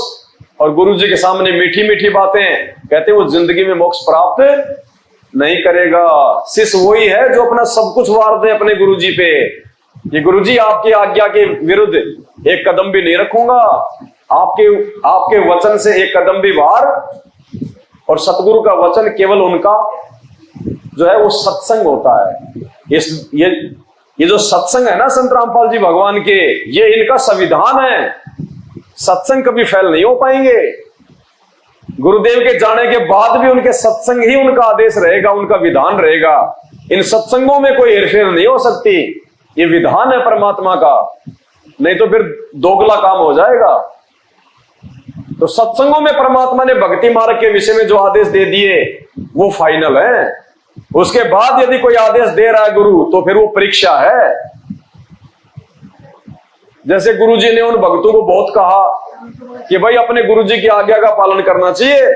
और गुरुजी के सामने मीठी मीठी बातें, कहते वो जिंदगी में मोक्ष प्राप्त नहीं करेगा। शिष्य वही है जो अपना सब कुछ वार दे अपने गुरुजी पे, ये गुरुजी आपकी आज्ञा के विरुद्ध एक कदम भी नहीं रखूंगा, आपके वचन से एक कदम भी बाहर। और सतगुरु का वचन केवल उनका जो है वो सत्संग होता है। ये जो सत्संग है ना संत रामपाल जी भगवान के, ये इनका संविधान है। सत्संग कभी फेल नहीं हो पाएंगे। गुरुदेव के जाने के बाद भी उनके सत्संग ही उनका आदेश रहेगा, उनका विधान रहेगा। इन सत्संगों में कोई हेरफेर नहीं हो सकती। ये विधान है परमात्मा का, नहीं तो फिर दोगला काम हो जाएगा। तो सत्संगों में परमात्मा ने भक्ति मार्ग के विषय में जो आदेश दे दिए वो फाइनल है। उसके बाद यदि कोई आदेश दे रहा है गुरु, तो फिर वो परीक्षा है। जैसे गुरुजी ने उन भक्तों को बहुत कहा कि भाई अपने गुरुजी की आज्ञा का पालन करना चाहिए,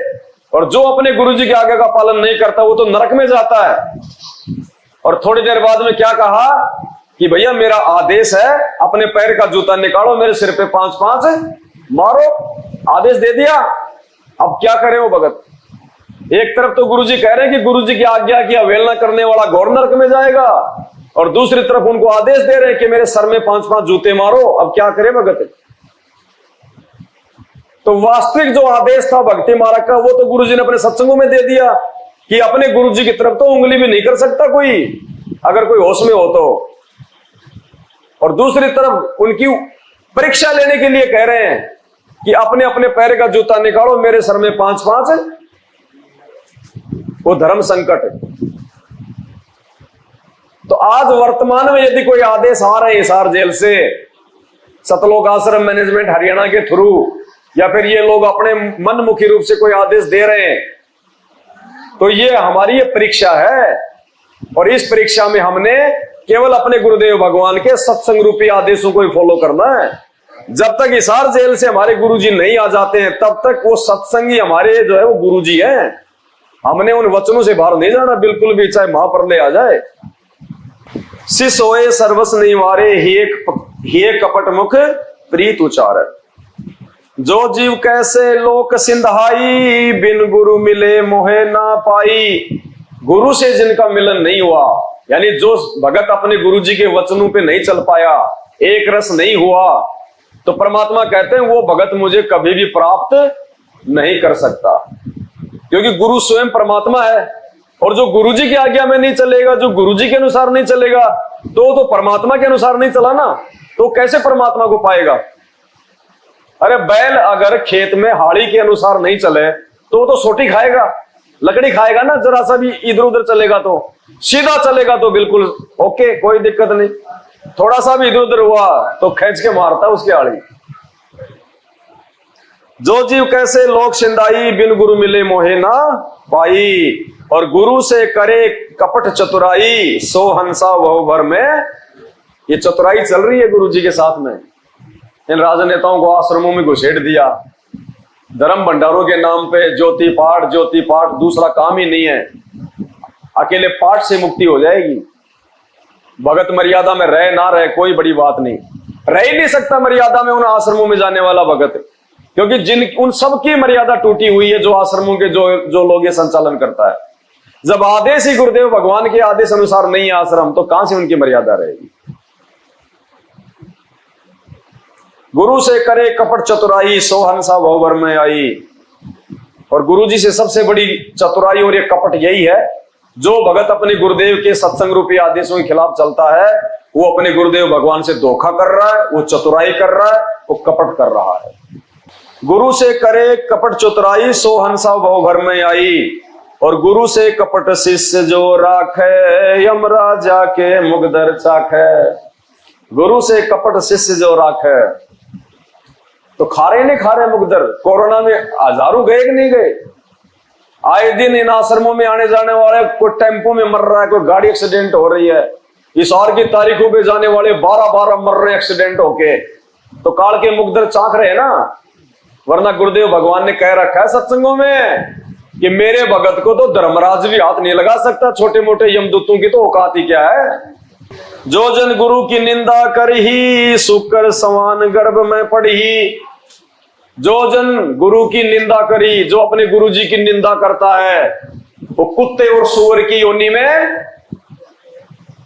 और जो अपने गुरुजी की आज्ञा का पालन नहीं करता वो तो नरक में जाता है। और थोड़ी देर बाद में क्या कहा कि भैया मेरा आदेश है, अपने पैर का जूता निकालो, मेरे सिर पे 5-5 मारो, आदेश दे दिया। अब क्या करे वो भगत? एक तरफ तो गुरुजी कह रहे हैं कि गुरुजी की आज्ञा की अवहेलना करने वाला घोर नरक में जाएगा, और दूसरी तरफ उनको आदेश दे रहे हैं कि मेरे सर में 5-5 जूते मारो। अब क्या करे भगत? तो वास्तविक जो आदेश था भक्ति मार्ग का, वो तो गुरुजी ने अपने सत्संगों में दे दिया कि अपने गुरुजी की तरफ तो उंगली भी नहीं कर सकता कोई, अगर कोई होश में हो तो। और दूसरी तरफ उनकी परीक्षा लेने के लिए कह रहे हैं कि अपने अपने पैर का जूता निकालो, मेरे सर में 5-5। वो धर्म संकट। तो आज वर्तमान में यदि कोई आदेश आ रहे हैं हिसार जेल से, सतलोक आश्रम मैनेजमेंट हरियाणा के थ्रू, या फिर ये लोग अपने मनमुखी रूप से कोई आदेश दे रहे हैं, तो ये हमारी ये परीक्षा है। और इस परीक्षा में हमने केवल अपने गुरुदेव भगवान के सत्संग रूपी आदेशों को ही फॉलो करना है। जब तक हिसार जेल से हमारे गुरुजी नहीं आ जाते हैं, तब तक वो सत्संगी हमारे जो है वो गुरुजी हैं। हमने उन वचनों से बाहर नहीं जाना बिल्कुल भी, चाहे महाप्रलय आ जाए। शिष होए सर्वस नहीं मारे, ही कपट मुख प्रीत उचार। जो जीव कैसे लोक सिंधाई, बिन गुरु मिले मोहे ना पाई। गुरु से जिनका मिलन नहीं हुआ, यानी जो भगत अपने गुरुजी के वचनों पे नहीं चल पाया, एक रस नहीं हुआ, तो परमात्मा कहते हैं वो भगत मुझे कभी भी प्राप्त नहीं कर सकता। क्योंकि गुरु स्वयं परमात्मा है, और जो गुरुजी की आज्ञा में नहीं चलेगा, जो गुरुजी के अनुसार नहीं चलेगा, तो परमात्मा के अनुसार नहीं चला ना, तो कैसे परमात्मा को पाएगा? अरे बैल अगर खेत में हाड़ी के अनुसार नहीं चले तो सोटी खाएगा, लकड़ी खाएगा ना। जरा सा भी इधर उधर चलेगा तो, सीधा चलेगा तो बिल्कुल ओके, कोई दिक्कत नहीं। थोड़ा सा भी इधर उधर हुआ तो खींच के मारता उसकी हाड़ी। जो जीव कैसे लोक सिंदाई, बिन गुरु मिले मोहे ना पाई। और गुरु से करे कपट चतुराई, सो हंसा वह भर में। ये चतुराई चल रही है गुरु जी के साथ में। इन राजनेताओं को आश्रमों में घुसेड़ दिया, धर्म भंडारों के नाम पे ज्योति पाठ, दूसरा काम ही नहीं है। अकेले पाठ से मुक्ति हो जाएगी। भगत मर्यादा में रहे ना रहे कोई बड़ी बात नहीं, रह ही नहीं सकता मर्यादा में उन आश्रमों में जाने वाला भगत, क्योंकि उन सब की मर्यादा टूटी हुई है, जो आश्रमों के जो लोग ये संचालन करता है। जब आदेश ही गुरुदेव भगवान के आदेश अनुसार नहीं है आश्रम, तो कहां से उनकी मर्यादा रहेगी? गुरु से करे कपट चतुराई, सो हंसा भवभर में आई। और गुरु जी से सबसे बड़ी चतुराई और ये कपट यही है, जो भगत अपने गुरुदेव के सत्संग रूपी आदेशों के खिलाफ चलता है, वो अपने गुरुदेव भगवान से धोखा कर रहा है, वो चतुराई कर रहा है, वो कपट कर रहा है। गुरु से करे कपट चतुराई, सो हंसा भवभर में आई। और गुरु से कपट शिष्य जो राखे, यमराजा के मुगदर चाखे। गुरु से कपट शिष्य जो राखे, तो खा रहे नहीं खा रहे मुगदर। कोरोना में हजारों गए कि नहीं गए? आए दिन इन आश्रमों में आने जाने वाले, कोई टेम्पो में मर रहा है, कोई गाड़ी एक्सीडेंट हो रही है। इस और की तारीखों पे जाने वाले 12-12 मर रहे एक्सीडेंट होके, तो काल के मुगदर चाख रहे हैं ना। वरना गुरुदेव भगवान ने कह रखा है सत्संगों में कि मेरे भगत को तो धर्मराज भी हाथ नहीं लगा सकता, छोटे मोटे यमदूतों की तो औकात ही क्या है। जो जन गुरु की निंदा करही, शुक्र समान गर्भ में पढ़ी। जो जन गुरु की निंदा करी, जो अपने गुरु जी की निंदा करता है, वो कुत्ते और सूअर की योनि में।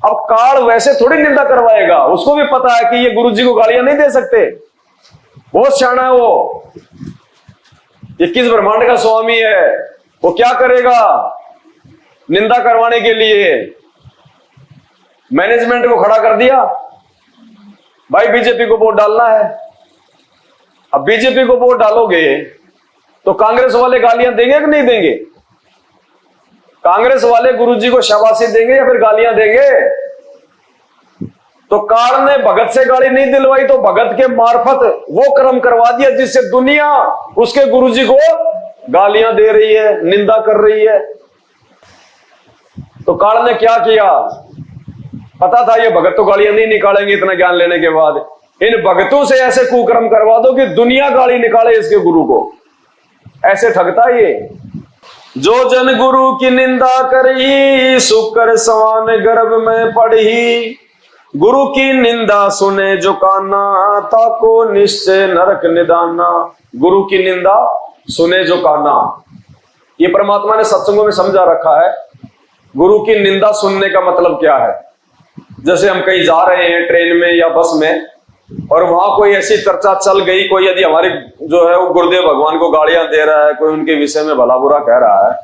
अब काल वैसे थोड़ी निंदा करवाएगा, उसको भी पता है कि ये गुरु जी को गालियां नहीं दे सकते, बहुत शाना है वो। ये किस ब्रह्मांड का स्वामी है, वो क्या करेगा निंदा करवाने के लिए? मैनेजमेंट को खड़ा कर दिया, भाई बीजेपी को वोट डालना है। अब बीजेपी को वोट डालोगे तो कांग्रेस वाले गालियां देंगे कि नहीं देंगे? कांग्रेस वाले गुरुजी को शाबाशी देंगे या फिर गालियां देंगे? तो काल ने भगत से गाली नहीं दिलवाई, तो भगत के मार्फत वो कर्म करवा दिया जिससे दुनिया उसके गुरुजी को गालियां दे रही है, निंदा कर रही है। तो काल ने क्या किया? पता था ये भगत तो गालियां नहीं निकालेंगे इतना ज्ञान लेने के बाद, इन भगतों से ऐसे कुकर्म करवा दो कि दुनिया गाली निकाले इसके गुरु को। ऐसे ठगता ये। जो जन गुरु की निंदा करी, शुक्र समान गर्भ में पढ़ी। गुरु की निंदा सुने जो काना, ताको निश्चय नरक निदाना। गुरु की निंदा सुने जो काना, ये परमात्मा ने सत्संगों में समझा रखा है। गुरु की निंदा सुनने का मतलब क्या है? जैसे हम कहीं जा रहे हैं ट्रेन में या बस में, और वहां कोई ऐसी चर्चा चल गई, कोई यदि हमारे जो है वो गुरुदेव भगवान को गालियां दे रहा है, कोई उनके विषय में भला बुरा कह रहा है,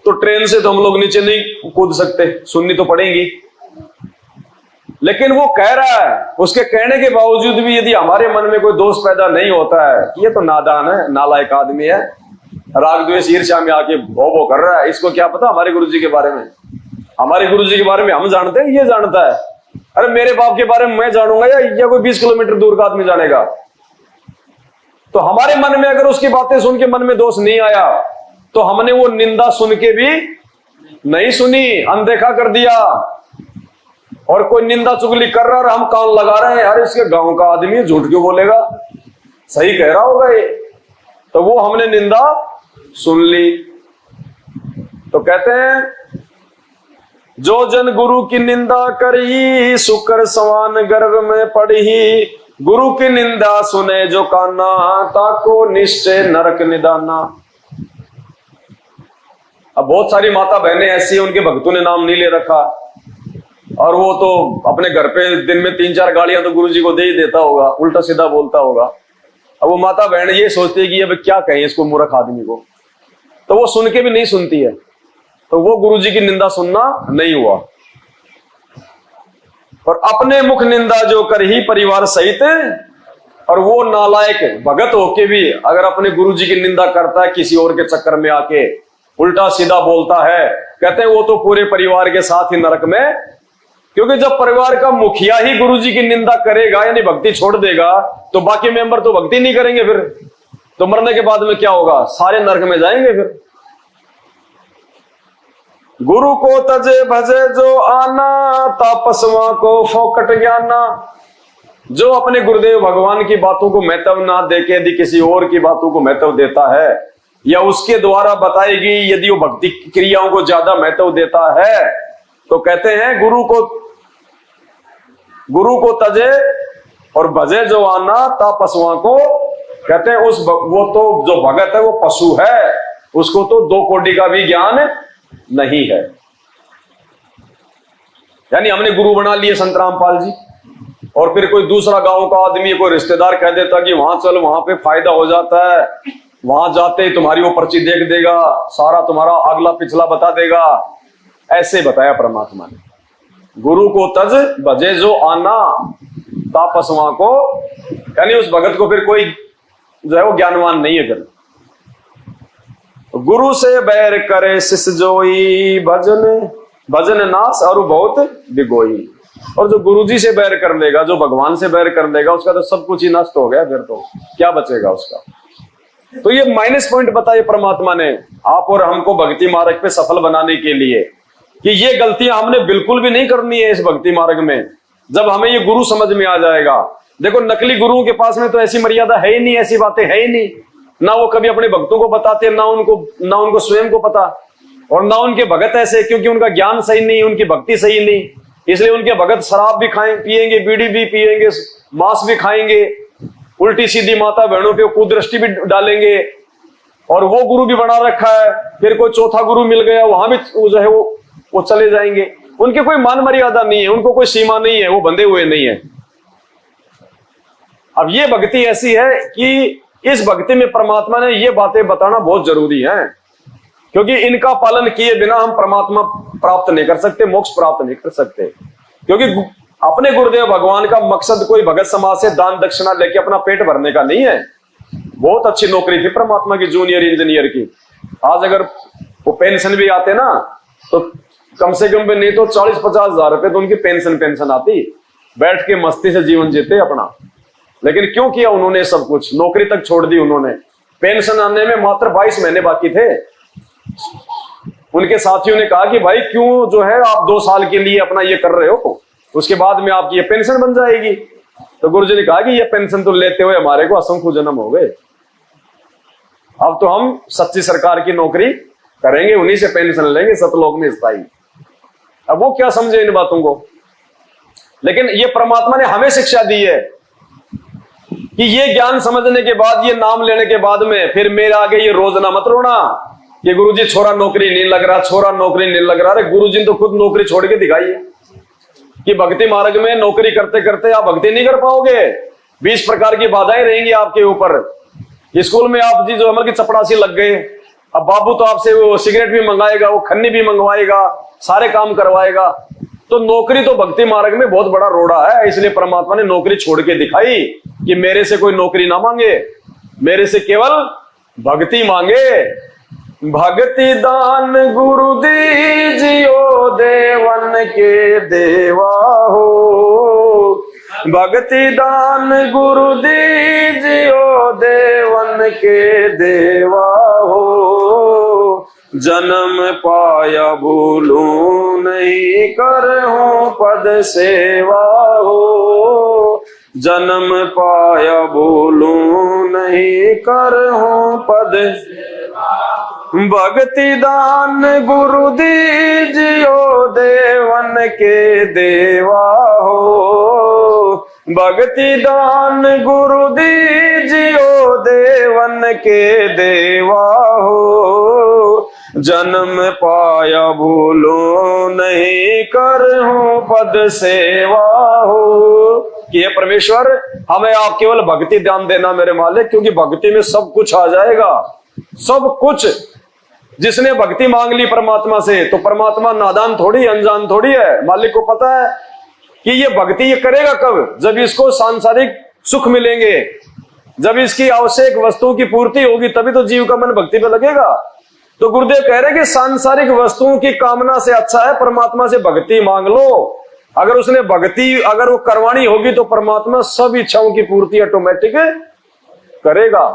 तो ट्रेन से तो हम लोग नीचे नहीं कूद सकते, सुननी तो पड़ेगी। लेकिन वो कह रहा है, उसके कहने के बावजूद भी यदि हमारे मन में कोई दोष पैदा नहीं होता है कि ये तो नादान है, नालायक आदमी है, राग द्वेष ईर्ष्या में आके भो भो कर रहा है, इसको क्या पता हमारे गुरुजी के बारे में। हमारे गुरुजी के बारे में हम जानते हैं, ये जानता है। अरे मेरे बाप के बारे में मैं जानूंगा या कोई 20 किलोमीटर दूर का आदमी जानेगा? तो हमारे मन में अगर उसकी बातें सुन के मन में दोष नहीं आया, तो हमने वो निंदा सुन के भी नहीं सुनी, अनदेखा कर दिया। और कोई निंदा चुगली कर रहा है, हम कान लगा रहे हैं, अरे इसके गांव का आदमी झूठ क्यों बोलेगा, सही कह रहा होगा ये, तो वो हमने निंदा सुन ली। तो कहते हैं जो जन गुरु की निंदा करी, शुक्र समान गर्भ में पड़ी। गुरु की निंदा सुने जो काना, ताको निश्चय नरक निदाना। अब बहुत सारी माता बहनें ऐसी हैं, उनके भक्तों ने नाम नहीं ले रखा, और वो तो अपने घर पे दिन में 3-4 गालियां तो गुरुजी को दे ही देता होगा, उल्टा सीधा बोलता होगा। अब वो माता बहन ये सोचती है कि अब क्या कहें इसको मूर्ख आदमी को, तो वो सुन के भी नहीं सुनती है, तो वो गुरुजी की निंदा सुनना नहीं हुआ। और अपने मुख निंदा जो कर ही परिवार सहित, और वो नालायक भगत होके भी अगर अपने गुरुजी की निंदा करता है, किसी और के चक्कर में आके उल्टा सीधा बोलता है, कहते हैं वो तो पूरे परिवार के साथ ही नरक में। क्योंकि जब परिवार का मुखिया ही गुरुजी की निंदा करेगा, यानी भक्ति छोड़ देगा, तो बाकी मेंबर तो भक्ति नहीं करेंगे, फिर तो मरने के बाद में क्या होगा? सारे नरक में जाएंगे फिर। गुरु को तजे भजे जो आना, तापसवा को फोकट ज्ञाना। जो अपने गुरुदेव भगवान की बातों को महत्व ना देके यदि किसी और की बातों को महत्व देता है, या उसके द्वारा बताएगी यदि वो भक्ति क्रियाओं को ज्यादा महत्व देता है, तो कहते हैं गुरु को तजे और भजे जो आना, तापसवा को। कहते हैं वो तो जो भगत है वो पशु है, उसको तो 2 कोड़ी का भी ज्ञान नहीं है। यानी हमने गुरु बना लिए संत रामपाल जी, और फिर कोई दूसरा गांव का आदमी, कोई रिश्तेदार कह देता कि वहां चल, वहां पे फायदा हो जाता है, वहां जाते ही तुम्हारी वो पर्ची देख देगा, सारा तुम्हारा अगला पिछला बता देगा। ऐसे बताया परमात्मा ने। गुरु को तज भजे जो आना, तापसवा को, यानी उस भगत को फिर कोई जो है वो ज्ञानवान नहीं है। फिर गुरु से बैर करे शिष्य जोई, भजन नाश और बहुत बिगोई। और जो गुरुजी से बैर कर लेगा, जो भगवान से बैर कर लेगा, उसका तो सब कुछ ही नष्ट हो गया, फिर तो क्या बचेगा उसका। तो ये माइनस पॉइंट बताए परमात्मा ने आप और हमको भक्ति मार्ग पे सफल बनाने के लिए, कि ये गलतियां हमने बिल्कुल भी नहीं करनी है इस भक्ति मार्ग में। जब हमें ये गुरु समझ में आ जाएगा, देखो नकली गुरुओं के पास में तो ऐसी मर्यादा है ही नहीं, ऐसी बातें है ही नहीं, ना वो कभी अपने भक्तों को बताते, ना उनको स्वयं को पता, और ना उनके भगत ऐसे, क्योंकि उनका ज्ञान सही नहीं, उनकी भक्ति सही नहीं, इसलिए उनके भगत शराब भी पिएंगे, बीड़ी भी पिएंगे, मांस भी खाएंगे, उल्टी सीधी माता बहनों पे कुदृष्टि भी डालेंगे, और वो गुरु भी बना रखा है। फिर कोई चौथा गुरु मिल गया, वहां भी जो है वो चले जाएंगे। उनके कोई मान मर्यादा नहीं है, उनको कोई सीमा नहीं है, वो बंधे हुए नहीं है। अब ये भक्ति ऐसी है कि इस भक्ति में परमात्मा ने ये बातें बताना बहुत जरूरी है, क्योंकि इनका पालन किए बिना हम परमात्मा प्राप्त नहीं कर सकते, मोक्ष प्राप्त नहीं कर सकते। क्योंकि अपने गुरुदेव भगवान का मकसद कोई भगत समाज से दान दक्षिणा लेके अपना पेट भरने का नहीं है। बहुत अच्छी नौकरी थी परमात्मा की, जूनियर इंजीनियर की। आज अगर वो पेंशन भी आते ना, तो कम से कम भी नहीं तो 40-50 हजार रुपए तो उनकी पेंशन आती, बैठ के मस्ती से जीवन जीते अपना। लेकिन क्यों किया उन्होंने सब कुछ? नौकरी तक छोड़ दी उन्होंने। पेंशन आने में मात्र 22 महीने बाकी थे। उनके साथियों ने कहा कि भाई क्यों जो है आप 2 साल के लिए अपना ये कर रहे हो, उसके बाद में आपकी ये पेंशन बन जाएगी। तो गुरुजी ने कहा कि ये पेंशन तो लेते हुए हमारे को असंख्य जन्म हो गए, अब तो हम सच्ची सरकार की नौकरी करेंगे, उन्हीं से पेंशन लेंगे सतलोक में स्थायी। अब वो क्या समझे इन बातों को? लेकिन ये परमात्मा ने हमें शिक्षा दी है कि ये ज्ञान समझने के बाद, ये नाम लेने के बाद में फिर मेरे आगे ये रोज ना मत रोना कि गुरुजी छोरा नौकरी नहीं लग रहा, छोरा नौकरी नहीं लग रहा। अरे गुरुजी ने तो खुद नौकरी छोड़ के दिखाई है कि भक्ति मार्ग में नौकरी करते करते आप भक्ति नहीं कर पाओगे। 20 प्रकार की बाधाएं रहेंगी आपके ऊपर। स्कूल में आप जी जो अमल की चपड़ासी लग गए, अब बाबू तो आपसे वो सिगरेट भी मंगाएगा, वो खन्नी भी मंगवाएगा, सारे काम करवाएगा। तो नौकरी तो भक्ति मार्ग में बहुत बड़ा रोड़ा है। इसलिए परमात्मा ने नौकरी छोड़ के दिखाई कि मेरे से कोई नौकरी ना मांगे, मेरे से केवल भक्ति मांगे। भक्ति दान गुरु दीजियो देवन के देवा हो, भक्ति दान गुरु दीजियो देवन के देवा हो। जन्म पाया भूलूं नहीं करहूं पद सेवा हो, जन्म पाया भूलूं नहीं करहूं पद। भक्ति दान गुरु दीजियो देवन के देवा हो, भक्ति दान गुरु दीजियो देवन के देवा हो। जन्म पाया भूलो नहीं करहूं पद सेवा हो। कि हे परमेश्वर, हमें आप केवल भक्ति ध्यान देना मेरे मालिक, क्योंकि भक्ति में सब कुछ आ जाएगा, सब कुछ। जिसने भक्ति मांग ली परमात्मा से, तो परमात्मा नादान थोड़ी, अनजान थोड़ी है। मालिक को पता है कि ये भक्ति ये करेगा कब, जब इसको सांसारिक सुख मिलेंगे, जब इसकी आवश्यक वस्तुओं की पूर्ति होगी, तभी तो जीव का मन भक्ति पे लगेगा। तो गुरुदेव कह रहे कि सांसारिक वस्तुओं की कामना से अच्छा है परमात्मा से भक्ति मांग लो। अगर उसने भक्ति अगर वो करवानी होगी तो परमात्मा सब इच्छाओं की पूर्ति ऑटोमेटिक करेगा।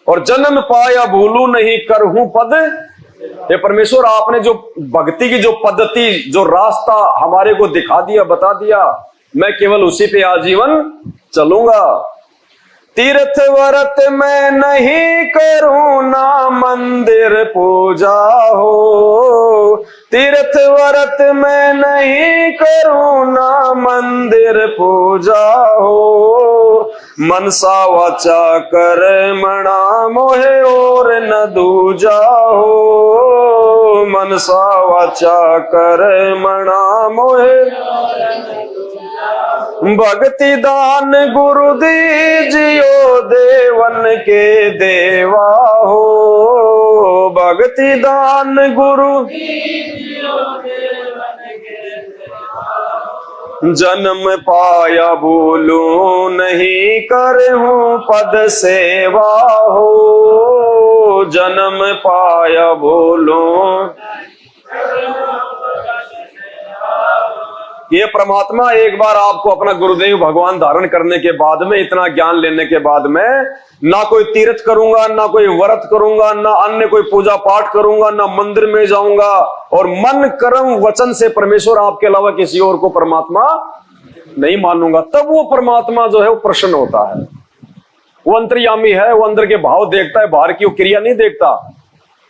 और जन्म पाया भूलू नहीं करहूं पद। ये परमेश्वर, आपने जो भक्ति की जो पद्धति, जो रास्ता हमारे को दिखा दिया, बता दिया, मैं केवल उसी पे आजीवन चलूंगा। तीर्थ व्रत मैं नहीं करूं ना मंदिर पूजा हो, तीर्थ व्रत मैं नहीं करूं ना मंदिर पूजा हो। मनसा वाचा कर्मणा मोहे और न दूजा हो, मनसा वाचा कर्मणा मोहे। भक्ति दान गुरु दीजियो देवन के देवा हो, भक्ति दान गुरु दीजियो देवन के देवा। जन्म पाया भूलूं नहीं करहूं पद सेवा हो, जन्म पाया भूलूं। ये परमात्मा एक बार आपको अपना गुरुदेव भगवान धारण करने के बाद में, इतना ज्ञान लेने के बाद में, ना कोई तीर्थ करूंगा, ना कोई व्रत करूंगा, ना अन्य कोई पूजा पाठ करूंगा, ना मंदिर में जाऊंगा, और मन कर्म वचन से परमेश्वर आपके अलावा किसी और को परमात्मा नहीं मानूंगा, तब वो परमात्मा जो है वो प्रसन्न होता है। वो अंतर्यामी है, वो अंदर के भाव देखता है, बाहर की वो क्रिया नहीं देखता,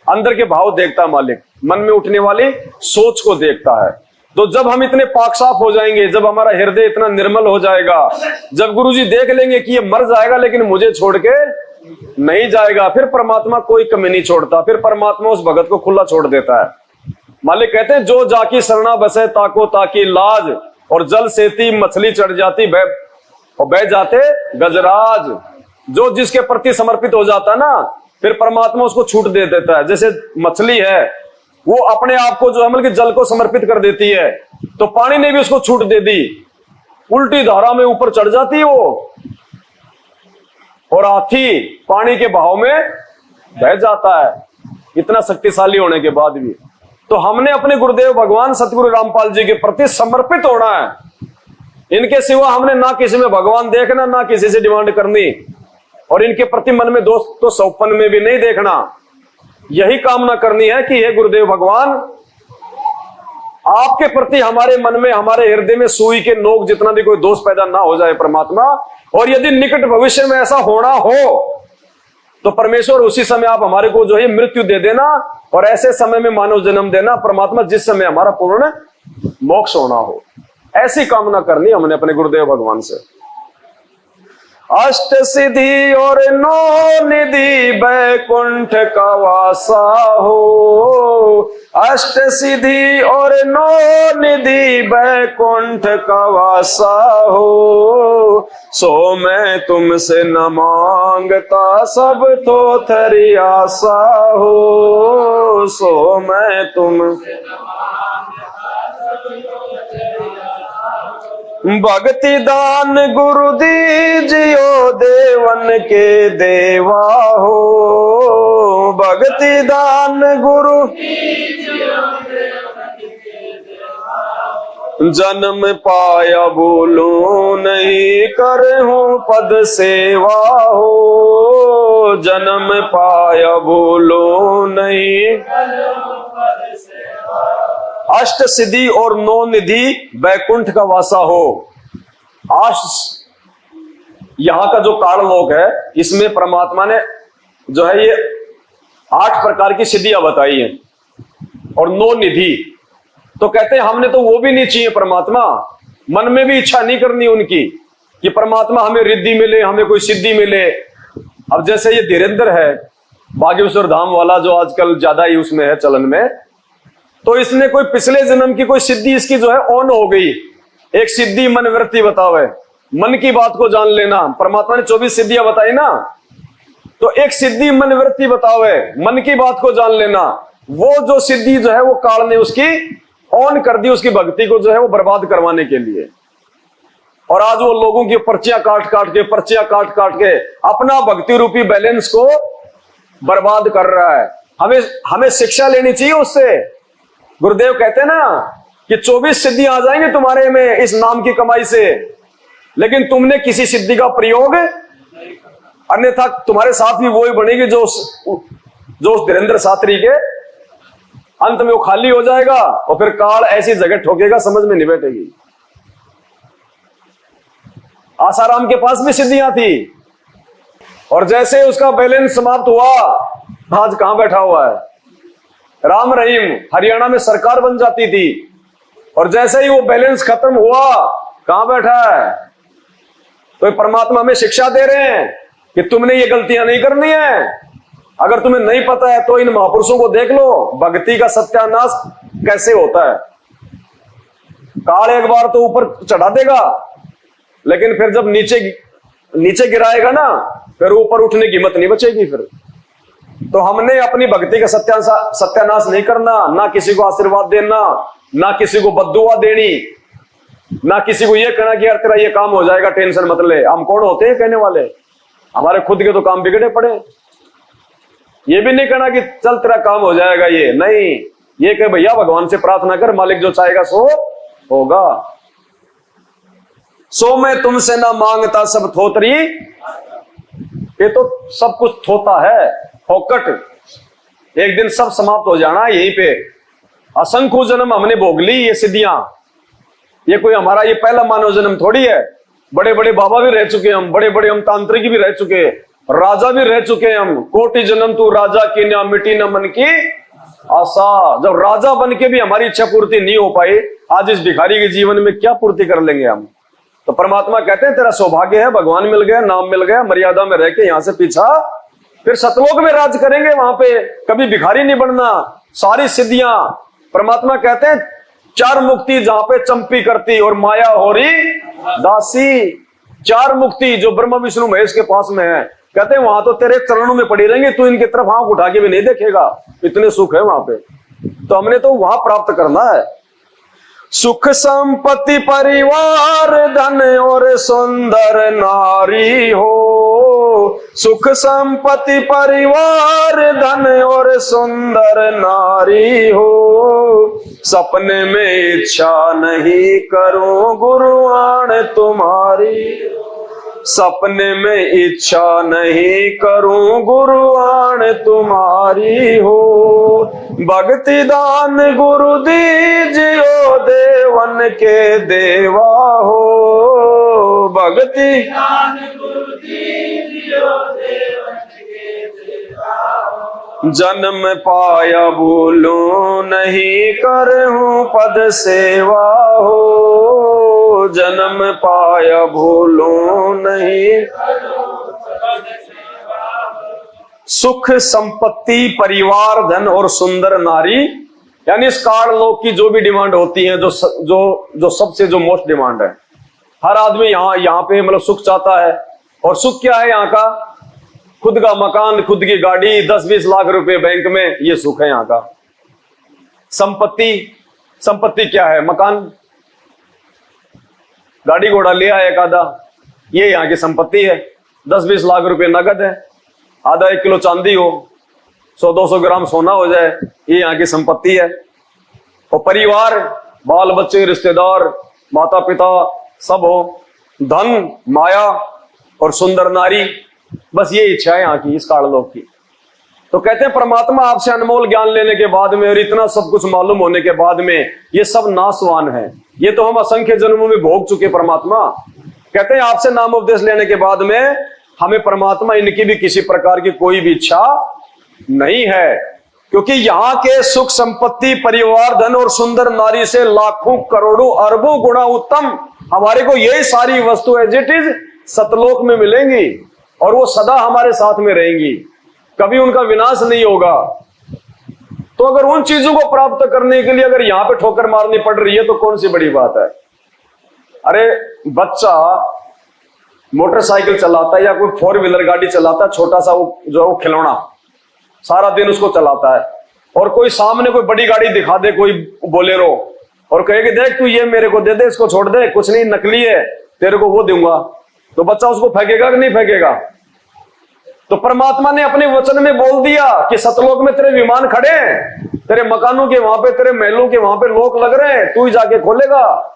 अंदर के भाव देखता है मालिक, मन में उठने वाली सोच को देखता है। तो जब हम इतने पाक साफ हो जाएंगे, जब हमारा हृदय इतना निर्मल हो जाएगा, जब गुरुजी देख लेंगे कि ये मर जाएगा लेकिन मुझे छोड़ के नहीं जाएगा, फिर परमात्मा कोई कमी नहीं छोड़ता, फिर परमात्मा उस भगत को खुला छोड़ देता है। मालिक कहते हैं, जो जाकी शरणा बसे ताको ताकी लाज, और जल सेती मछली चढ़ जाती बह जाते गजराज। जो जिसके प्रति समर्पित हो जाता है ना, फिर परमात्मा उसको छूट दे देता है। जैसे मछली है, वो अपने आप को जो अमल के जल को समर्पित कर देती है, तो पानी ने भी उसको छूट दे दी, उल्टी धारा में ऊपर चढ़ जाती है वो, और हाथी पानी के बहाव में बह जाता है, इतना शक्तिशाली होने के बाद भी। तो हमने अपने गुरुदेव भगवान सतगुरु रामपाल जी के प्रति समर्पित होना है। इनके सिवा हमने ना किसी में भगवान देखना, ना किसी से डिमांड करनी, और इनके प्रति मन में दोष तो सौपन में भी नहीं देखना। यही कामना करनी है कि हे गुरुदेव भगवान, आपके प्रति हमारे मन में, हमारे हृदय में सुई के नोक जितना भी कोई दोष पैदा ना हो जाए परमात्मा। और यदि निकट भविष्य में ऐसा होना हो तो परमेश्वर उसी समय आप हमारे को जो है मृत्यु दे देना, और ऐसे समय में मानव जन्म देना परमात्मा, जिस समय हमारा पूर्ण मोक्ष होना हो। ऐसी कामना करनी हमने अपने गुरुदेव भगवान से। अष्ट सिद्धि और नौ निधि बैकुंठ का वासा हो, अष्ट सिद्धि और नौ निधि बैकुंठ का वासा हो, सो मैं तुमसे न मांगता सब थोथरी आशा हो, सो मैं तुमसे भक्ति दान गुरु दीजियो देवन के देवा हो, भक्ति दान गुरु जन्म पाया बोलो नहीं करहूं पद सेवा हो, जन्म पाया बोलो नहीं। अष्ट सिद्धि और नौ निधि बैकुंठ का वासा हो। यहां का जो काललोक है इसमें परमात्मा ने जो है ये 8 प्रकार की सिद्धियां बताई हैं और 9 निधि। तो कहते हैं हमने तो वो भी नहीं चाहिए परमात्मा, मन में भी इच्छा नहीं करनी उनकी कि परमात्मा हमें रिद्धि मिले, हमें कोई सिद्धि मिले। अब जैसे ये धीरेन्द्र है बागेश्वर धाम वाला जो आजकल ज्यादा ही उसमें है चलन में, तो इसने कोई पिछले जन्म की कोई सिद्धि इसकी जो है ऑन हो गई। एक सिद्धि मन वृत्ति बतावे, मन की बात को जान लेना। परमात्मा ने 24 सिद्धियां बताई ना, तो एक सिद्धि मन वृत्ति बतावे, मन की बात को जान लेना। वो जो सिद्धि जो है वो काल ने उसकी ऑन कर दी, उसकी भक्ति को जो है वो बर्बाद करवाने के लिए। और आज वो लोगों की पर्चियां काट काट के अपना भक्ति रूपी बैलेंस को बर्बाद कर रहा है। हमें शिक्षा लेनी चाहिए उससे। गुरुदेव कहते हैं ना कि 24 सिद्धियां आ जाएंगे तुम्हारे में इस नाम की कमाई से, लेकिन तुमने किसी सिद्धि का प्रयोग, अन्यथा तुम्हारे साथ भी वही बनेगी जो उस धीरेन्द्र शास्त्री के अंत में वो खाली हो जाएगा और फिर काल ऐसी जगह ठोकेगा समझ में नहीं बैठेगी। आसाराम के पास भी सिद्धियां थी और जैसे उसका बैलेंस समाप्त हुआ, आज कहां बैठा हुआ है। राम रहीम हरियाणा में सरकार बन जाती थी और जैसे ही वो बैलेंस खत्म हुआ कहां बैठा है। तो परमात्मा हमें शिक्षा दे रहे हैं कि तुमने ये गलतियां नहीं करनी है। अगर तुम्हें नहीं पता है तो इन महापुरुषों को देख लो, भक्ति का सत्यानाश कैसे होता है। काल एक बार तो ऊपर चढ़ा देगा, लेकिन फिर जब नीचे गिराएगा ना, फिर ऊपर उठने की हिम्मत नहीं बचेगी फिर। तो हमने अपनी भक्ति का सत्यानाश नहीं करना, ना किसी को आशीर्वाद देना, ना किसी को बद्दुआ देनी, ना किसी को यह कहना कि यार तेरा ये काम हो जाएगा टेंशन मत ले। हम कौन होते हैं कहने वाले? हमारे खुद के तो काम बिगड़े पड़े। ये भी नहीं कहना कि चल तेरा काम हो जाएगा, ये नहीं, ये कह भैया भगवान से प्रार्थना कर, मालिक जो चाहेगा सो होगा। सो मैं तुमसे ना मांगता सब थोतरी, ये तो सब कुछ थोता है, फोकट। एक दिन सब समाप्त हो जाना यहीं पे। असंख्य जन्म हमने भोग ली ये सिद्धियां, ये कोई हमारा ये पहला मानव जन्म थोड़ी है। बड़े बड़े बाबा भी रह चुके हम, बड़े बड़े हम तांत्रिक भी रह चुके, राजा भी रह चुके हम। कोटि जन्म तू राजा की ना मिटी न मन की आशा। जब राजा बन के भी हमारी इच्छा पूर्ति नहीं हो पाई, आज इस भिखारी के जीवन में क्या पूर्ति कर लेंगे हम। तो परमात्मा कहते हैं तेरा सौभाग्य है, भगवान मिल गया, नाम मिल गया, मर्यादा में रह के यहां से पीछा फिर सतलोक में राज करेंगे, वहां पे कभी भिखारी नहीं बनना। सारी सिद्धियां परमात्मा कहते हैं 4 मुक्ति जहां पे चंपी करती और माया हो रही दासी। 4 मुक्ति जो ब्रह्मा विष्णु महेश के पास में है, कहते हैं वहां तो तेरे चरणों में पड़ी रहेंगे, तू इनकी तरफ आंख उठा के भी नहीं देखेगा, इतने सुख है वहां पे। तो हमने तो वहां प्राप्त करना है। सुख संपत्ति परिवार धन और सुंदर नारी हो, सुख संपत्ति परिवार धन और सुंदर नारी हो, सपने में इच्छा नहीं करूं गुरुआन तुम्हारी, सपने में इच्छा नहीं करूं गुरुआन तुम्हारी हो, भक्ति दान गुरु दीजियो देवन के देवा हो, भक्ति दान गुरु दीजियो देवन के देवा हो, जन्म पाया भूलूं नहीं करहूं पद सेवा हो, जन्म पाया भूलो नहीं। सुख संपत्ति परिवार धन और सुंदर नारी, यानी इस काल लोक की जो भी डिमांड होती है, जो सबसे जो मोस्ट डिमांड है, हर आदमी यहाँ पे मतलब सुख चाहता है। और सुख क्या है यहाँ का? खुद का मकान, खुद की गाड़ी, 10-20 लाख रुपए बैंक में, ये सुख है यहाँ का। संपत्ति क्या है? मकान, गाड़ी घोड़ा लिया है एक आधा, ये यहाँ की संपत्ति है। 10-20 लाख रुपए नगद है, आधा 1 किलो चांदी हो, 100-200 ग्राम सोना हो जाए, ये यहाँ की संपत्ति है। और परिवार, बाल बच्चे, रिश्तेदार, माता पिता सब हो, धन, माया और सुंदर नारी, बस ये इच्छा है यहाँ की, इस काललोक की। तो कहते हैं परमात्मा आपसे अनमोल ज्ञान लेने के बाद में और इतना सब कुछ मालूम होने के बाद में ये सब नाशवान है, ये तो हम असंख्य जन्मों में भोग चुके। परमात्मा कहते हैं आपसे नाम उपदेश लेने के बाद में हमें परमात्मा इनकी भी किसी प्रकार की कोई भी इच्छा नहीं है, क्योंकि यहाँ के सुख संपत्ति परिवार धन और सुंदर नारी से लाखों करोड़ों अरबों गुना उत्तम हमारे को यही सारी वस्तु एज इट इज सतलोक में मिलेंगी और वो सदा हमारे साथ में रहेंगी, कभी उनका विनाश नहीं होगा। तो अगर उन चीजों को प्राप्त करने के लिए अगर यहां पे ठोकर मारनी पड़ रही है तो कौन सी बड़ी बात है। अरे बच्चा मोटरसाइकिल चलाता है या कोई 4 व्हीलर गाड़ी चलाता है, छोटा सा वो जो है वो खिलौना, सारा दिन उसको चलाता है, और कोई सामने कोई बड़ी गाड़ी दिखा दे, कोई बोलेरो, और कहे कि देख तू ये मेरे को दे दे, इसको छोड़ दे, कुछ नहीं नकली है, तेरे को वो दूंगा, तो बच्चा उसको फेंकेगा कि नहीं फेंकेगा? तो परमात्मा ने अपने वचन में बोल दिया कि सतलोक में तेरे विमान खड़े हैं, तेरे मकानों के वहां पे, तेरे महलों के वहां पे लोक लग रहे हैं, तू ही जाके खोलेगा।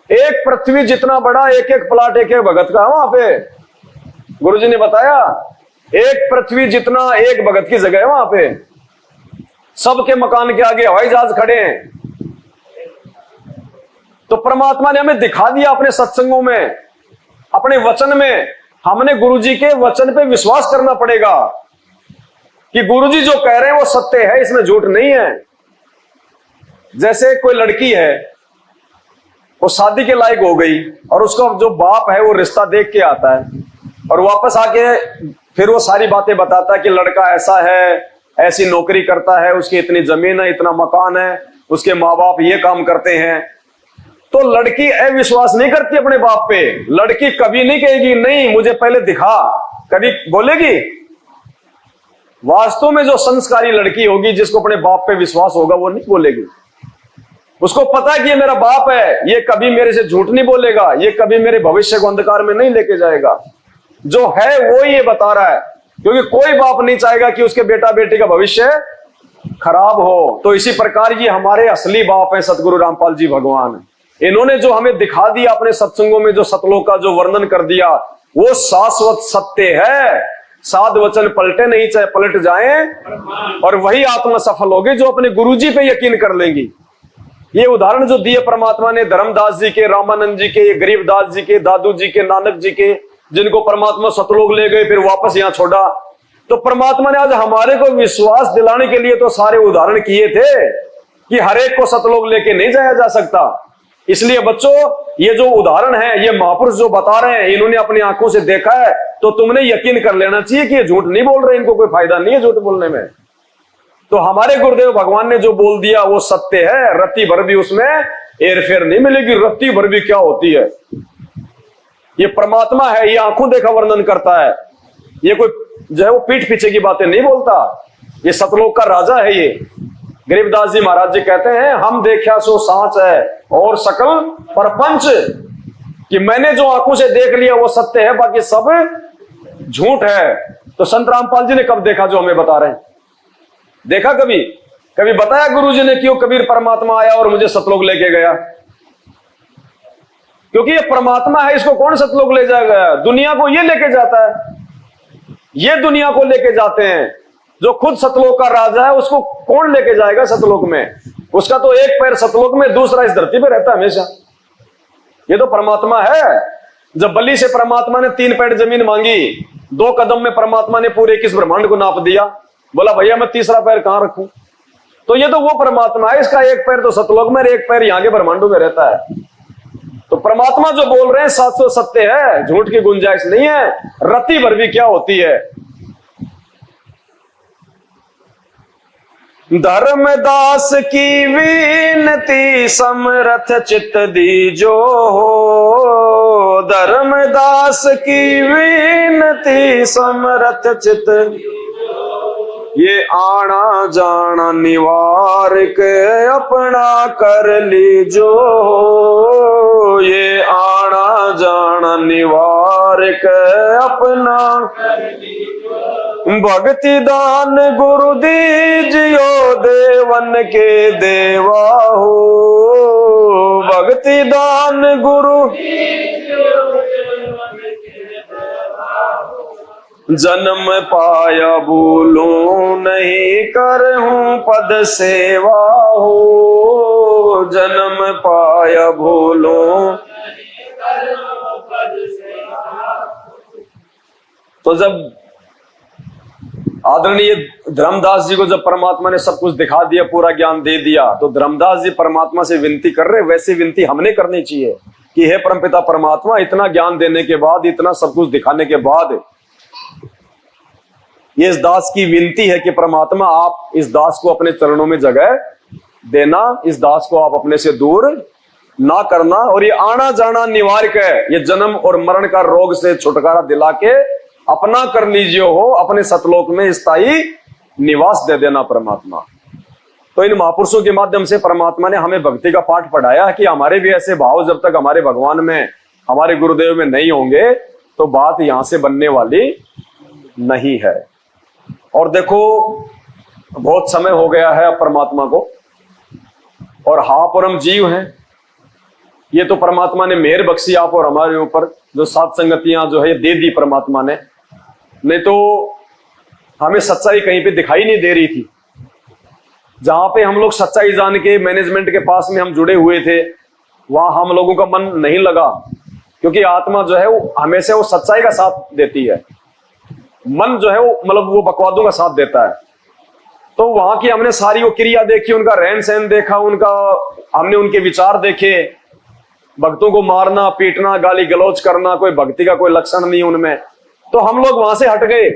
एक पृथ्वी जितना बड़ा एक एक प्लाट एक एक भगत का है वहां पे, गुरुजी ने बताया, एक पृथ्वी जितना एक भगत की जगह है वहां पे, सबके मकान के आगे हवाई जहाज खड़े हैं। तो परमात्मा ने हमें दिखा दिया अपने सत्संगों में, अपने वचन में। हमने गुरुजी के वचन पे विश्वास करना पड़ेगा कि गुरुजी जो कह रहे हैं वो सत्य है, इसमें झूठ नहीं है। जैसे कोई लड़की है, वो शादी के लायक हो गई और उसका जो बाप है वो रिश्ता देख के आता है और वापस आके फिर वो सारी बातें बताता है कि लड़का ऐसा है, ऐसी नौकरी करता है, उसकी इतनी जमीन है, इतना मकान है, उसके माँ बाप ये काम करते हैं। तो लड़की अविश्वास नहीं करती अपने बाप पे, लड़की कभी नहीं कहेगी नहीं मुझे पहले दिखा, कभी बोलेगी? वास्तव में जो संस्कारी लड़की होगी, जिसको अपने बाप पे विश्वास होगा, वो नहीं बोलेगी। उसको पता है कि ये मेरा बाप है, ये कभी मेरे से झूठ नहीं बोलेगा, ये कभी मेरे भविष्य को अंधकार में नहीं लेके जाएगा, जो है वो ये बता रहा है। क्योंकि कोई बाप नहीं चाहेगा कि उसके बेटा बेटी का भविष्य खराब हो। तो इसी प्रकार ये हमारे असली बाप है सतगुरु रामपाल जी भगवान। इन्होंने जो हमें दिखा दिया अपने सत्संगों में, जो सतलोक का जो वर्णन कर दिया, वो शाश्वत सत्य है। साध वचन पलटे नहीं, चाहे पलट जाएं, और वही आत्मा सफल होगी जो अपने गुरुजी पे यकीन कर लेंगी। ये उदाहरण जो दिए परमात्मा ने धर्मदास जी के, रामानंद जी के, गरीबदास जी के, दादू जी के, नानक जी के, जिनको परमात्मा सतलोक ले गए फिर वापस यहां छोड़ा, तो परमात्मा ने आज हमारे को विश्वास दिलाने के लिए तो सारे उदाहरण किए थे कि हर एक को सतलोक लेके नहीं जाया जा सकता। इसलिए बच्चों, ये जो उदाहरण है, ये महापुरुष जो बता रहे हैं, इन्होंने अपनी आंखों से देखा है, तो तुमने यकीन कर लेना चाहिए कि ये झूठ नहीं बोल रहे, इनको कोई फायदा नहीं है झूठ बोलने में। तो हमारे गुरुदेव भगवान ने जो बोल दिया वो सत्य है, रत्ती भर भी उसमें हेर फेर नहीं मिलेगी। रत्ती भर भी क्या होती है? ये परमात्मा है, ये आंखों देखा वर्णन करता है, ये कोई जो है वो पीठ पीछे की बातें नहीं बोलता, ये सतलोक का राजा है। ये गरीबदास जी महाराज जी कहते हैं, हम देखा सो सांच है और सकल परपंच, कि मैंने जो आंखों से देख लिया वो सत्य है, बाकी सब झूठ है। तो संत रामपाल जी ने कब देखा जो हमें बता रहे हैं? देखा कभी? कभी बताया गुरु जी ने क्यों कबीर परमात्मा आया और मुझे सतलोक लेके गया? क्योंकि ये परमात्मा है, इसको कौन सतलोक ले जाएगा? दुनिया को ये लेके जाता है, ये दुनिया को लेके जाते हैं। जो खुद सतलोक का राजा है उसको कौन लेके जाएगा सतलोक में? उसका तो एक पैर सतलोक में, दूसरा इस धरती पे रहता है हमेशा। ये तो परमात्मा है। जब बलि से परमात्मा ने 3 पैर जमीन मांगी, 2 कदम में परमात्मा ने पूरे 21 ब्रह्मांड को नाप दिया, बोला भैया मैं तीसरा पैर कहां रखूं? तो ये तो वो परमात्मा है, इसका एक पैर तो सतलोक में, एक पैर यहां के ब्रह्मांडों में रहता है। तो परमात्मा जो बोल रहे हैं शाश्वत सत्य है, झूठ की गुंजाइश नहीं है। रत्ती भर भी क्या होती है। धर्मदास की विनती समरथ चित्त दीजो हो, धर्मदास की विनती समरथ चित्त, ये आना जाना निवार के अपना कर लीजो, ये आना जाना निवार के अपना भक्ति दान गुरु दीजियो देवन के देवा हो, भक्ति दान गुरु जन्म पाया भूलूं नहीं करहूं पद सेवा हो, जन्म पाया भूलूं। तो जब आदरणीय धर्मदास जी को जब परमात्मा ने सब कुछ दिखा दिया, पूरा ज्ञान दे दिया, तो धर्मदास जी परमात्मा से विनती कर रहे, वैसे विनती हमने करनी चाहिए कि हे परमपिता परमात्मा, इतना ज्ञान देने के बाद, इतना सब कुछ दिखाने के बाद, ये इस दास की विनती है कि परमात्मा आप इस दास को अपने चरणों में जगह देना, इस दास को आप अपने से दूर ना करना, और ये आना जाना निवार के, ये जन्म और मरण का रोग से छुटकारा दिला के अपना कर लीजिए हो, अपने सतलोक में स्थायी निवास दे देना परमात्मा। तो इन महापुरुषों के माध्यम से परमात्मा ने हमें भक्ति का पाठ पढ़ाया कि हमारे भी ऐसे भाव जब तक हमारे भगवान में, हमारे गुरुदेव में नहीं होंगे तो बात यहां से बनने वाली नहीं है। और देखो बहुत समय हो गया है परमात्मा को, और हाँ परम जीव हैं ये, तो परमात्मा ने मेहर बख्शी आप और हमारे ऊपर, जो सात संगतियां जो है दे दी परमात्मा ने, नहीं तो हमें सच्चाई कहीं पे दिखाई नहीं दे रही थी। जहां पे हम लोग सच्चाई जान के मैनेजमेंट के पास में हम जुड़े हुए थे, वहां हम लोगों का मन नहीं लगा, क्योंकि आत्मा जो है वो हमेशा वो सच्चाई का साथ देती है, मन जो है वो मतलब वो बकवादों का साथ देता है। तो वहां की हमने सारी वो क्रिया देखी, उनका रहन सहन देखा, उनका हमने उनके विचार देखे, भक्तों को मारना पीटना गाली गलौज करना कोई भक्ति का कोई लक्षण नहीं उनमें। तो हम लोग वहां से हट गए,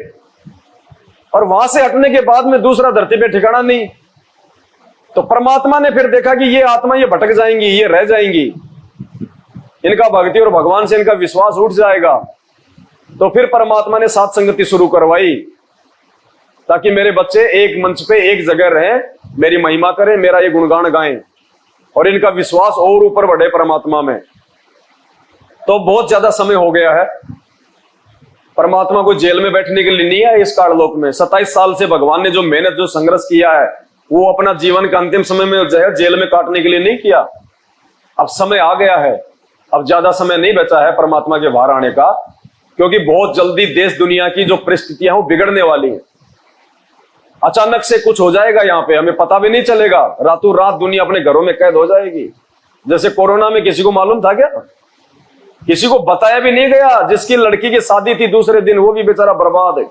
और वहां से हटने के बाद में दूसरा धरती पे ठिकाना नहीं। तो परमात्मा ने फिर देखा कि ये आत्मा ये भटक जाएंगी, ये रह जाएंगी, इनका भक्ति और भगवान से इनका विश्वास उठ जाएगा। तो फिर परमात्मा ने साथ संगति शुरू करवाई, ताकि मेरे बच्चे एक मंच पे एक जगह रहें, मेरी महिमा करें, मेरा ये गुणगान गाएं, और इनका विश्वास और ऊपर बढ़े परमात्मा में। तो बहुत ज्यादा समय हो गया है, परमात्मा को जेल में बैठने के लिए नहीं है इस काललोक में। 27 साल से भगवान ने जो मेहनत जो संघर्ष किया है, वो अपना जीवन का अंतिम समय में जो है जेल में काटने के लिए नहीं किया। अब समय आ गया है, अब ज्यादा समय नहीं बचा है परमात्मा के बाहर आने का, क्योंकि बहुत जल्दी देश दुनिया की जो परिस्थितियां वो बिगड़ने वाली हैं। अचानक से कुछ हो जाएगा यहाँ पे, हमें पता भी नहीं चलेगा, रातों रात दुनिया अपने घरों में कैद हो जाएगी। जैसे कोरोना में किसी को मालूम था क्या? किसी को बताया भी नहीं गया। जिसकी लड़की की शादी थी दूसरे दिन, वो भी बेचारा बर्बाद है।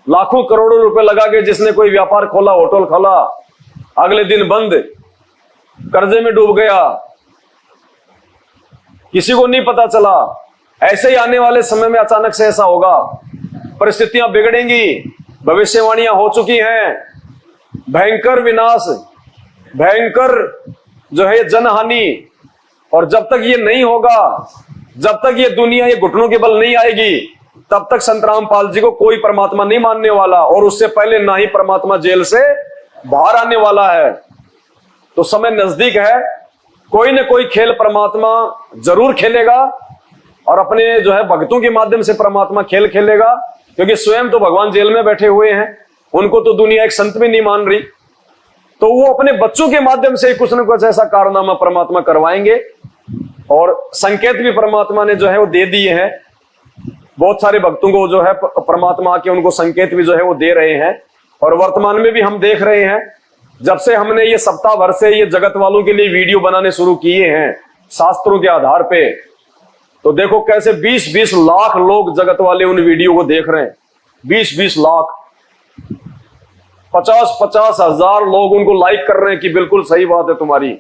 लाखों करोड़ों रुपए लगा के जिसने कोई व्यापार खोला, होटल खोला, अगले दिन बंद, कर्जे में डूब गया, किसी को नहीं पता चला। ऐसे ही आने वाले समय में अचानक से ऐसा होगा, परिस्थितियां बिगड़ेंगी, भविष्यवाणियां हो चुकी हैं, भयंकर विनाश, भयंकर जो है जनहानि। और जब तक ये नहीं होगा, जब तक ये दुनिया ये घुटनों के बल नहीं आएगी, तब तक संत रामपाल जी को कोई परमात्मा नहीं मानने वाला, और उससे पहले ना ही परमात्मा जेल से बाहर आने वाला है। तो समय नजदीक है, कोई न कोई खेल परमात्मा जरूर खेलेगा, और अपने जो है भक्तों के माध्यम से परमात्मा खेल खेलेगा, क्योंकि स्वयं तो भगवान जेल में बैठे हुए हैं, उनको तो दुनिया एक संत भी नहीं मान रही। तो वो अपने बच्चों के माध्यम से कुछ न कुछ ऐसा कारनामा परमात्मा करवाएंगे, और संकेत भी परमात्मा ने जो है वो दे दिए हैं। बहुत सारे भक्तों को जो है परमात्मा के उनको संकेत भी जो है वो दे रहे हैं, और वर्तमान में भी हम देख रहे हैं। जब से हमने ये सप्ताह भर से ये जगत वालों के लिए वीडियो बनाने शुरू किए हैं शास्त्रों के आधार पे, तो देखो कैसे 20-20 लाख लोग जगत वाले उन वीडियो को देख रहे हैं। 20-20 लाख, 50-50 हजार लोग उनको लाइक कर रहे हैं कि बिल्कुल सही बात है तुम्हारी।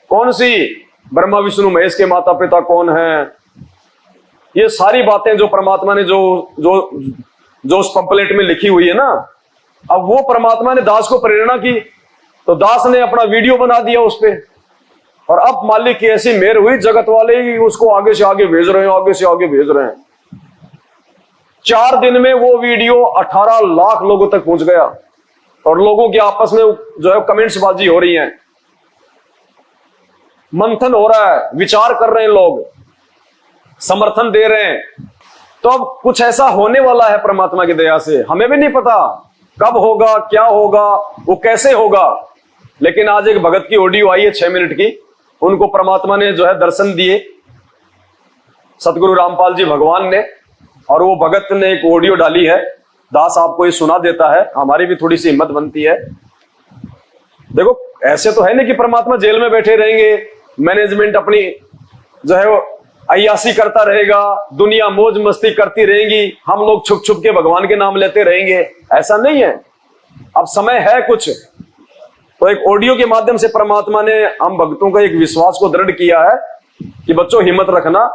कौन सी? ब्रह्मा विष्णु महेश के माता पिता कौन हैं, ये सारी बातें जो परमात्मा ने जो जो जो उस पंपलेट में लिखी हुई है ना, अब वो परमात्मा ने दास को प्रेरणा की तो दास ने अपना वीडियो बना दिया उस पे, और अब मालिक की ऐसी मेहर हुई, जगत वाले ही उसको आगे से आगे भेज रहे हैं, आगे से आगे भेज रहे हैं। 4 दिन में वो वीडियो 18 लाख लोगों तक पहुंच गया, और लोगों की आपस में जो है कमेंट्स बाजी हो रही है, मंथन हो रहा है, विचार कर रहे हैं लोग, समर्थन दे रहे हैं। तो अब कुछ ऐसा होने वाला है परमात्मा की दया से, हमें भी नहीं पता कब होगा, क्या होगा, वो कैसे होगा। लेकिन आज एक भगत की ऑडियो आई है 6 मिनट की, उनको परमात्मा ने जो है दर्शन दिए, सतगुरु रामपाल जी भगवान ने, और वो भगत ने एक ऑडियो डाली है, दास आपको ये सुना देता है, हमारी भी थोड़ी सी हिम्मत बनती है। देखो ऐसे तो है नहीं कि परमात्मा जेल में बैठे रहेंगे, मैनेजमेंट अपनी जो है अय्यासी करता रहेगा, दुनिया मौज मस्ती करती रहेगी, हम लोग छुप छुप के भगवान के नाम लेते रहेंगे, ऐसा नहीं है। अब समय है कुछ, तो एक ऑडियो के माध्यम से परमात्मा ने हम भक्तों का एक विश्वास को दृढ़ किया है कि बच्चों हिम्मत रखना,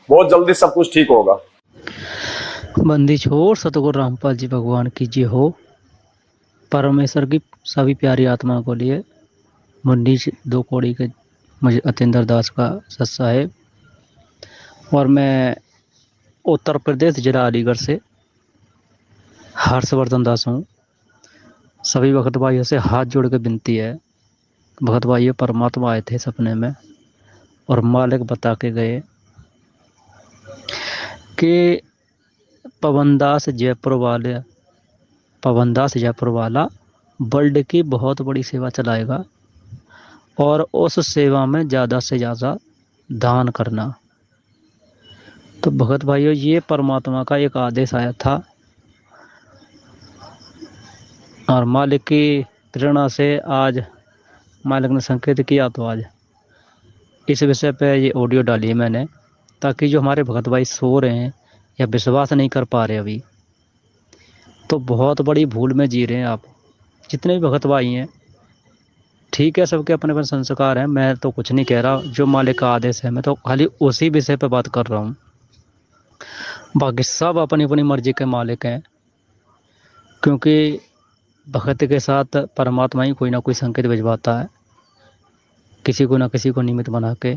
बहुत जल्दी सब कुछ ठीक होगा। बंदी छोड़ सतगुरु रामपाल जी भगवान की जय हो। परमेश्वर की सभी प्यारी आत्मा को लिए मुन्नी 2 कौड़ी के मुझे अतिंदर दास का सत्सा है, और मैं उत्तर प्रदेश जिला अलीगढ़ से हर्षवर्धन दास हूँ। सभी भगत भाइयों से हाथ जोड़ के विनती है, भगत भाइयों परमात्मा आए थे सपने में और मालिक बता के गए कि पवनदास जयपुर वाला वर्ल्ड की बहुत बड़ी सेवा चलाएगा, और उस सेवा में ज़्यादा से ज़्यादा दान करना। तो भगत भाइयों ये परमात्मा का एक आदेश आया था, और मालिक की प्रेरणा से आज मालिक ने संकेत किया, तो आज इस विषय पे ये ऑडियो डाली है मैंने, ताकि जो हमारे भगत भाई सो रहे हैं या विश्वास नहीं कर पा रहे अभी, तो बहुत बड़ी भूल में जी रहे हैं आप। जितने भी भगत भाई हैं, ठीक है, सबके अपने अपने संस्कार हैं, मैं तो कुछ नहीं कह रहा, जो मालिक का आदेश है मैं तो खाली उसी विषय पे बात कर रहा हूँ। बाकी सब अपनी अपनी मर्जी के मालिक हैं, क्योंकि भगत के साथ परमात्मा ही कोई ना कोई संकेत भिजवाता है, किसी को ना किसी को निमित्त बना के।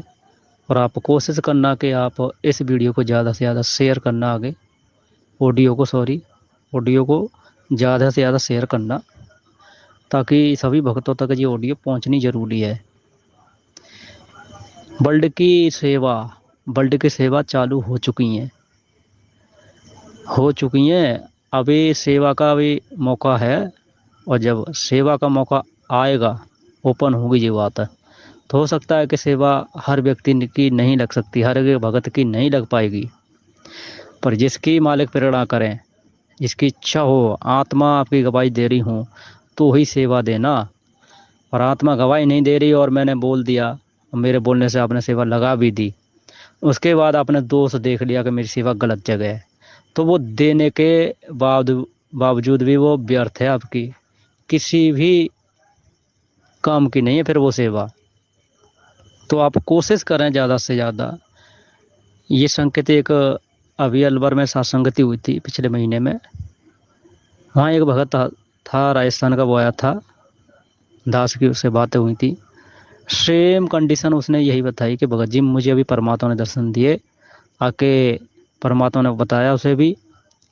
और आप कोशिश करना कि आप इस वीडियो को ज़्यादा से ज़्यादा शेयर करना, आगे ऑडियो को ज़्यादा से ज़्यादा शेयर करना, ताकि सभी भक्तों तक ये ऑडियो पहुंचनी ज़रूरी है। वर्ल्ड की सेवा चालू हो चुकी हैं। अभी सेवा का भी मौका है, और जब सेवा का मौका आएगा, ओपन होगी ये बात है, तो हो सकता है कि सेवा हर व्यक्ति की नहीं लग सकती, हर एक भगत की नहीं लग पाएगी, पर जिसकी मालिक प्रेरणा करें, जिसकी इच्छा हो, आत्मा आपकी गवाही दे रही हो तो ही सेवा देना। और आत्मा गवाही नहीं दे रही और मैंने बोल दिया, मेरे बोलने से आपने सेवा लगा भी दी, उसके बाद आपने दोष देख लिया कि मेरी सेवा गलत जगह है, तो वो देने के बावजूद भी वो व्यर्थ है, आपकी किसी भी काम की नहीं है फिर वो सेवा। तो आप कोशिश करें ज़्यादा से ज़्यादा। ये संकेत एक अभी अलवर में सत्संगति हुई थी पिछले महीने में, वहाँ एक भगत था राजस्थान का, वो आया था, दास की उससे बातें हुई थी, सेम कंडीशन उसने यही बताई कि भगत जी मुझे अभी परमात्मा ने दर्शन दिए, आके परमात्मा ने बताया उसे भी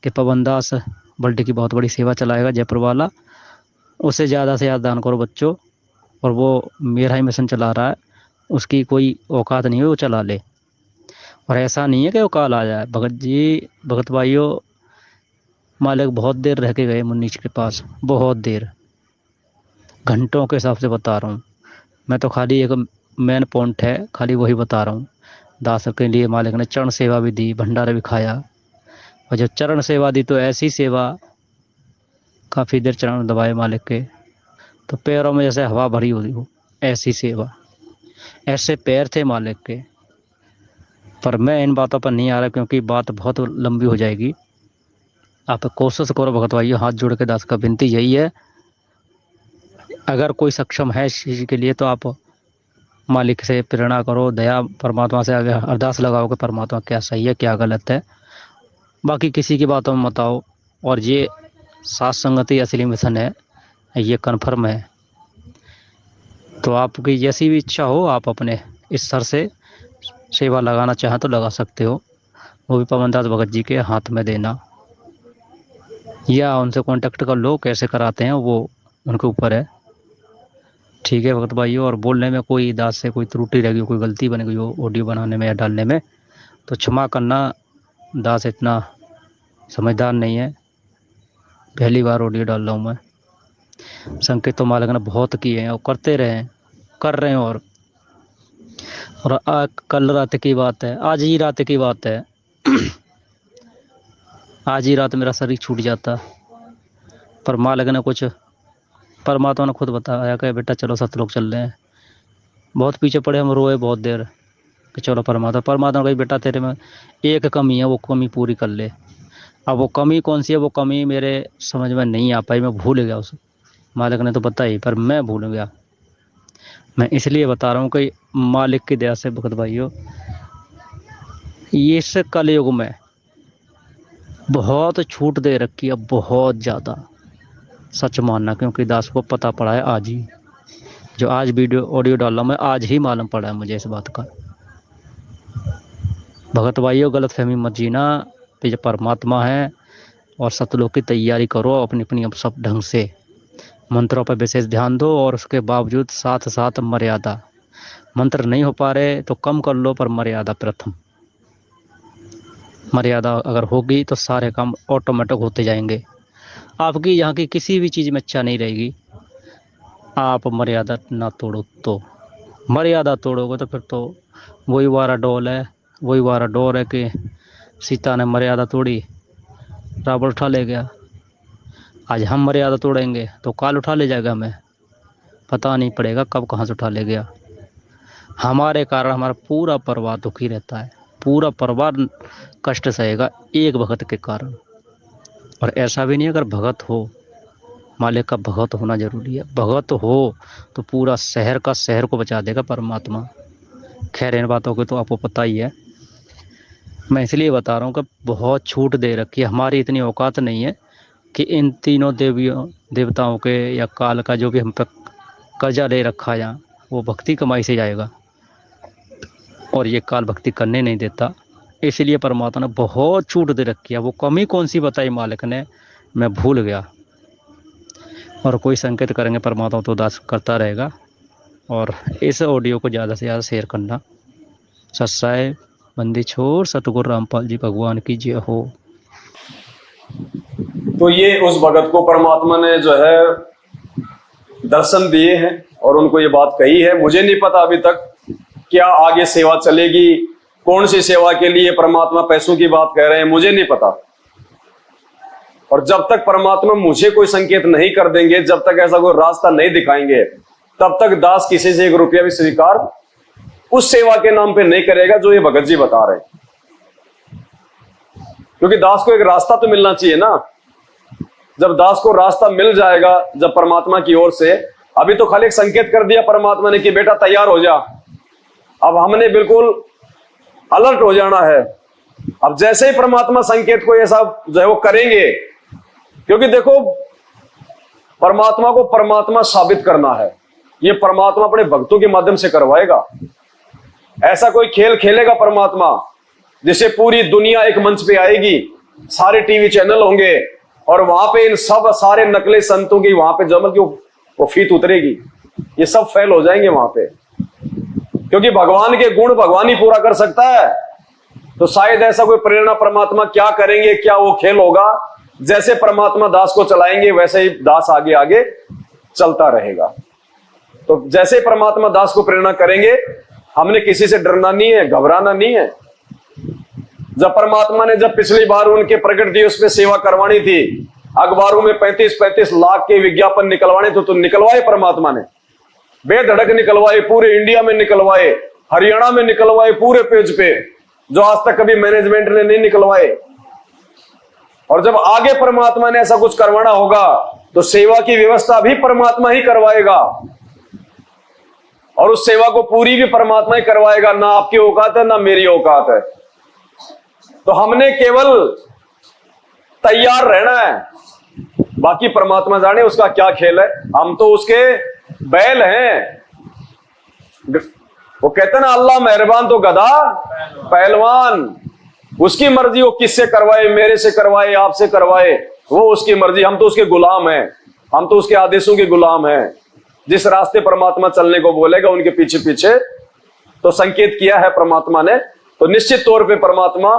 कि पवन दास वर्ल्ड की बहुत बड़ी सेवा चलाएगा जयपुर वाला, उसे ज़्यादा से ज़्यादा दान करो बच्चों, और वो मेरा ही मिशन चला रहा है, उसकी कोई औकात नहीं है, वो चला ले। और ऐसा नहीं है कि वो काल आ जाए। भगत भाइयों, मालिक बहुत देर रह के गए मुन्नीच के पास, बहुत देर, घंटों के हिसाब से बता रहा हूँ मैं, तो खाली एक मेन पॉइंट है, खाली वही बता रहा हूँ। दास के लिए मालिक ने चरण सेवा भी दी, भंडारा भी खाया, और जब चरण सेवा दी तो ऐसी सेवा, काफ़ी देर चरण दबाए मालिक के, तो पैरों में जैसे हवा भरी हुई हो, ऐसी सेवा, ऐसे पैर थे मालिक के। पर मैं इन बातों पर नहीं आ रहा, क्योंकि बात बहुत लंबी हो जाएगी। आप कोशिश करो भगत भाइयों, हाथ जोड़ के दास का विनती यही है, अगर कोई सक्षम है इस चीज़ के लिए तो आप मालिक से प्रेरणा करो, दया परमात्मा से आगे अरदास लगाओ कि परमात्मा क्या सही है क्या गलत है, बाकी किसी की बातों में मत आओ। और ये सात संगति असली मिशन है, ये कन्फर्म है। तो आपकी जैसी भी इच्छा हो, आप अपने इस स्तर से सेवा लगाना चाहें तो लगा सकते हो, वो भी पवन दास भगत जी के हाथ में देना, या उनसे कांटेक्ट कर लो, कैसे कराते हैं वो उनके ऊपर है। ठीक है भगत भाइयों, और बोलने में कोई दास से कोई त्रुटि रह गई, कोई गलती बन गई हो ऑडियो बनाने में या डालने में, तो क्षमा करना। दास इतना समझदार नहीं है, पहली बार ऑडियो डाल रहा हूँ मैं। संकेत तो मालिक ने बहुत किए हैं और करते रहे हैं, कर रहे हैं। और कल रात की बात है, आज ही रात की बात है आज ही रात मेरा शरीर छूट जाता, पर मालिक ने कुछ, परमात्मा ने खुद बताया कि बेटा चलो सतलोक चल रहे हैं। बहुत पीछे पड़े, हम रोए बहुत देर कि चलो परमात्मा ने कही बेटा तेरे में एक कमी है, वो कमी पूरी कर ले। अब वो कमी कौन सी है, वो कमी मेरे समझ में नहीं आ पाई, मैं भूल गया उसे। मालिक ने तो बताई पर मैं भूल गया। मैं इसलिए बता रहा हूँ कि मालिक की दया से भगत भाइयों, इस कलयुग में बहुत छूट दे रखी है, बहुत ज़्यादा। सच मानना, क्योंकि दास को पता पड़ा है आज ही, जो आज वीडियो ऑडियो डाला मैं, आज ही मालूम पड़ा है मुझे इस बात का। भगत भाइयों गलत फहमी मत जीना, ये जो परमात्मा है, और सतलोक की तैयारी करो अपनी अपनी अब सब ढंग से, मंत्रों पर विशेष ध्यान दो, और उसके बावजूद साथ साथ मर्यादा। मंत्र नहीं हो पा रहे तो कम कर लो, पर मर्यादा प्रथम। मर्यादा अगर होगी तो सारे काम ऑटोमेटिक होते जाएंगे। आपकी यहाँ की किसी भी चीज़ में इच्छा नहीं रहेगी, आप मर्यादा ना तोड़ो। तो मर्यादा तोड़ोगे तो फिर तो वही वारा डोल है, वही वारा डोर है कि सीता ने मर्यादा तोड़ी, रावण उठा ले गया। आज हम मर्यादा तोड़ेंगे तो काल उठा ले जाएगा हमें, पता नहीं पड़ेगा कब कहाँ से उठा ले गया। हमारे कारण हमारा पूरा परिवार दुखी रहता है, पूरा परिवार कष्ट सहेगा एक भगत के कारण। और ऐसा भी नहीं, अगर भगत हो, मालिक का भगत होना जरूरी है, भगत हो तो पूरा शहर का शहर को बचा देगा परमात्मा। खैर इन बातों को तो आपको पता ही है, मैं इसलिए बता रहा हूँ कि बहुत छूट दे रखी है। हमारी इतनी औकात नहीं है कि इन तीनों देवताओं के या काल का जो भी हम पे कर्जा ले रखा है, वो भक्ति कमाई से जाएगा, और ये काल भक्ति करने नहीं देता। इसलिए परमात्मा ने बहुत छूट दे रखी है। वो कमी कौन सी बताई मालिक ने, मैं भूल गया। और कोई संकेत करेंगे परमात्मा तो दास करता रहेगा। और इस ऑडियो को ज़्यादा से ज़्यादा शेयर करना। सत्साई बंदी छोड़, सतगुरु रामपाल जी भगवान की जय हो। तो ये उस भगत को परमात्मा ने जो है दर्शन दिए हैं और उनको ये बात कही है। मुझे नहीं पता अभी तक क्या आगे सेवा चलेगी, कौन सी सेवा के लिए परमात्मा पैसों की बात कह रहे हैं, मुझे नहीं पता। और जब तक परमात्मा मुझे कोई संकेत नहीं कर देंगे, जब तक ऐसा कोई रास्ता नहीं दिखाएंगे, तब तक दास किसी से 1 रुपया भी स्वीकार उस सेवा के नाम पे नहीं करेगा जो ये भगत जी बता रहे हैं। क्योंकि दास को एक रास्ता तो मिलना चाहिए ना। जब दास को रास्ता मिल जाएगा, जब परमात्मा की ओर से, अभी तो खाली एक संकेत कर दिया परमात्मा ने कि बेटा तैयार हो जा। अब हमने बिल्कुल अलर्ट हो जाना है। अब जैसे ही परमात्मा संकेत को ये सब जो है वो करेंगे, क्योंकि देखो परमात्मा को परमात्मा साबित करना है, ये परमात्मा अपने भक्तों के माध्यम से करवाएगा। ऐसा कोई खेल खेलेगा परमात्मा जिसे पूरी दुनिया एक मंच पे आएगी, सारे टीवी चैनल होंगे, और वहां पे इन सब सारे नकली संतों की वहां पे जमल की वो फीत उतरेगी, ये सब फेल हो जाएंगे वहां पे। क्योंकि भगवान के गुण भगवान ही पूरा कर सकता है। तो शायद ऐसा कोई प्रेरणा परमात्मा क्या करेंगे, क्या वो खेल होगा, जैसे परमात्मा दास को चलाएंगे वैसे ही दास आगे आगे चलता रहेगा। तो जैसे परमात्मा दास को प्रेरणा करेंगे, हमने किसी से डरना नहीं है, घबराना नहीं है। जब परमात्मा ने जब पिछली बार उनके प्रकट दिवस पे सेवा करवानी थी, अखबारों में 35-35 लाख के विज्ञापन निकलवाने तो निकलवाए परमात्मा ने, बेधड़क निकलवाए, पूरे इंडिया में निकलवाए, हरियाणा में निकलवाए पूरे पेज पे, जो आज तक कभी मैनेजमेंट ने नहीं निकलवाए। और जब आगे परमात्मा ने ऐसा कुछ करवाना होगा तो सेवा की व्यवस्था भी परमात्मा ही करवाएगा। और उस सेवा को पूरी भी परमात्मा ही करवाएगा। ना आपकी औकात है ना मेरी औकात है। तो हमने केवल तैयार रहना है, बाकी परमात्मा जाने उसका क्या खेल है। हम तो उसके बैल हैं। वो कहते हैं ना, अल्लाह मेहरबान तो गधा पहलवान। उसकी मर्जी, वो किससे करवाए, मेरे से करवाए, आपसे करवाए, वो उसकी मर्जी। हम तो उसके गुलाम हैं, हम तो उसके आदेशों के गुलाम हैं। जिस रास्ते परमात्मा चलने को बोलेगा उनके पीछे पीछे तो संकेत किया है परमात्मा ने। तो निश्चित तौर पे परमात्मा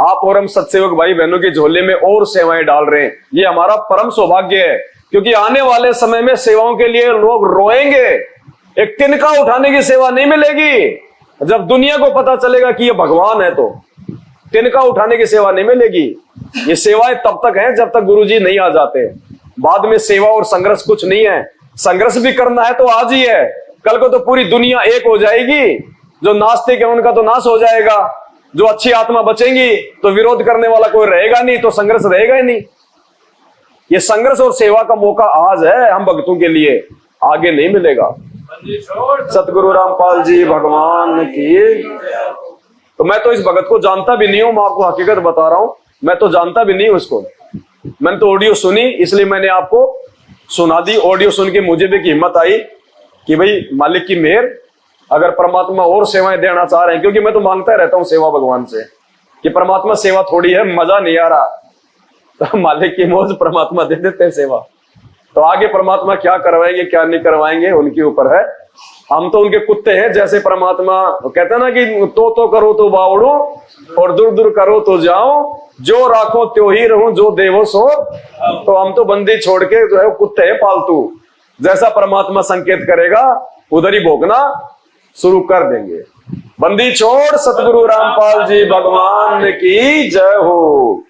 आप और हम सत्सेवक भाई बहनों की झोले में और सेवाएं डाल रहे हैं। ये हमारा परम सौभाग्य है, क्योंकि आने वाले समय में सेवाओं के लिए लोग रोएंगे। एक तिनका उठाने की सेवा नहीं मिलेगी। जब दुनिया को पता चलेगा कि ये भगवान है तो तिनका उठाने की सेवा नहीं मिलेगी। ये सेवाएं तब तक हैं जब तक गुरुजी नहीं आ जाते। बाद में सेवा और संघर्ष कुछ नहीं है। संघर्ष भी करना है तो आज ही है, कल को तो पूरी दुनिया एक हो जाएगी। जो नास्तिक है उनका तो नाश हो जाएगा, जो अच्छी आत्मा बचेंगी तो विरोध करने वाला कोई रहेगा नहीं, तो संघर्ष रहेगा ही नहीं। ये संघर्ष और सेवा का मौका आज है हम भक्तों के लिए, आगे नहीं मिलेगा। सतगुरु रामपाल जी भगवान की। तो मैं तो इस भगत को जानता भी नहीं हूं, मैं आपको हकीकत बता रहा हूं, मैं तो जानता भी नहीं हूं इसको। मैंने तो ऑडियो सुनी, इसलिए मैंने आपको सुना दी। ऑडियो सुन के मुझे भी हिम्मत आई कि भाई मालिक की मेहर, अगर परमात्मा और सेवाएं देना चाह रहे हैं, क्योंकि मैं तो मांगता रहता हूं सेवा भगवान से कि परमात्मा सेवा थोड़ी है, मजा नहीं आ रहा, तो मालिक की मौज परमात्मा दे देते हैं सेवा। तो आगे परमात्मा क्या करवाएंगे क्या नहीं करवाएंगे उनके ऊपर है। हम तो उनके कुत्ते हैं, जैसे परमात्मा कहते हैं ना कि तो करो तो बावड़ो और दूर दूर करो तो जाओ, जो राखो त्यो ही रहूं, जो देवो सो। तो हम तो बंदी छोड़ के जो है कुत्ते हैं पालतू। जैसा परमात्मा संकेत करेगा उधर ही भोगना शुरू कर देंगे। बंदी छोड़। सतगुरु रामपाल जी भगवान की जय हो।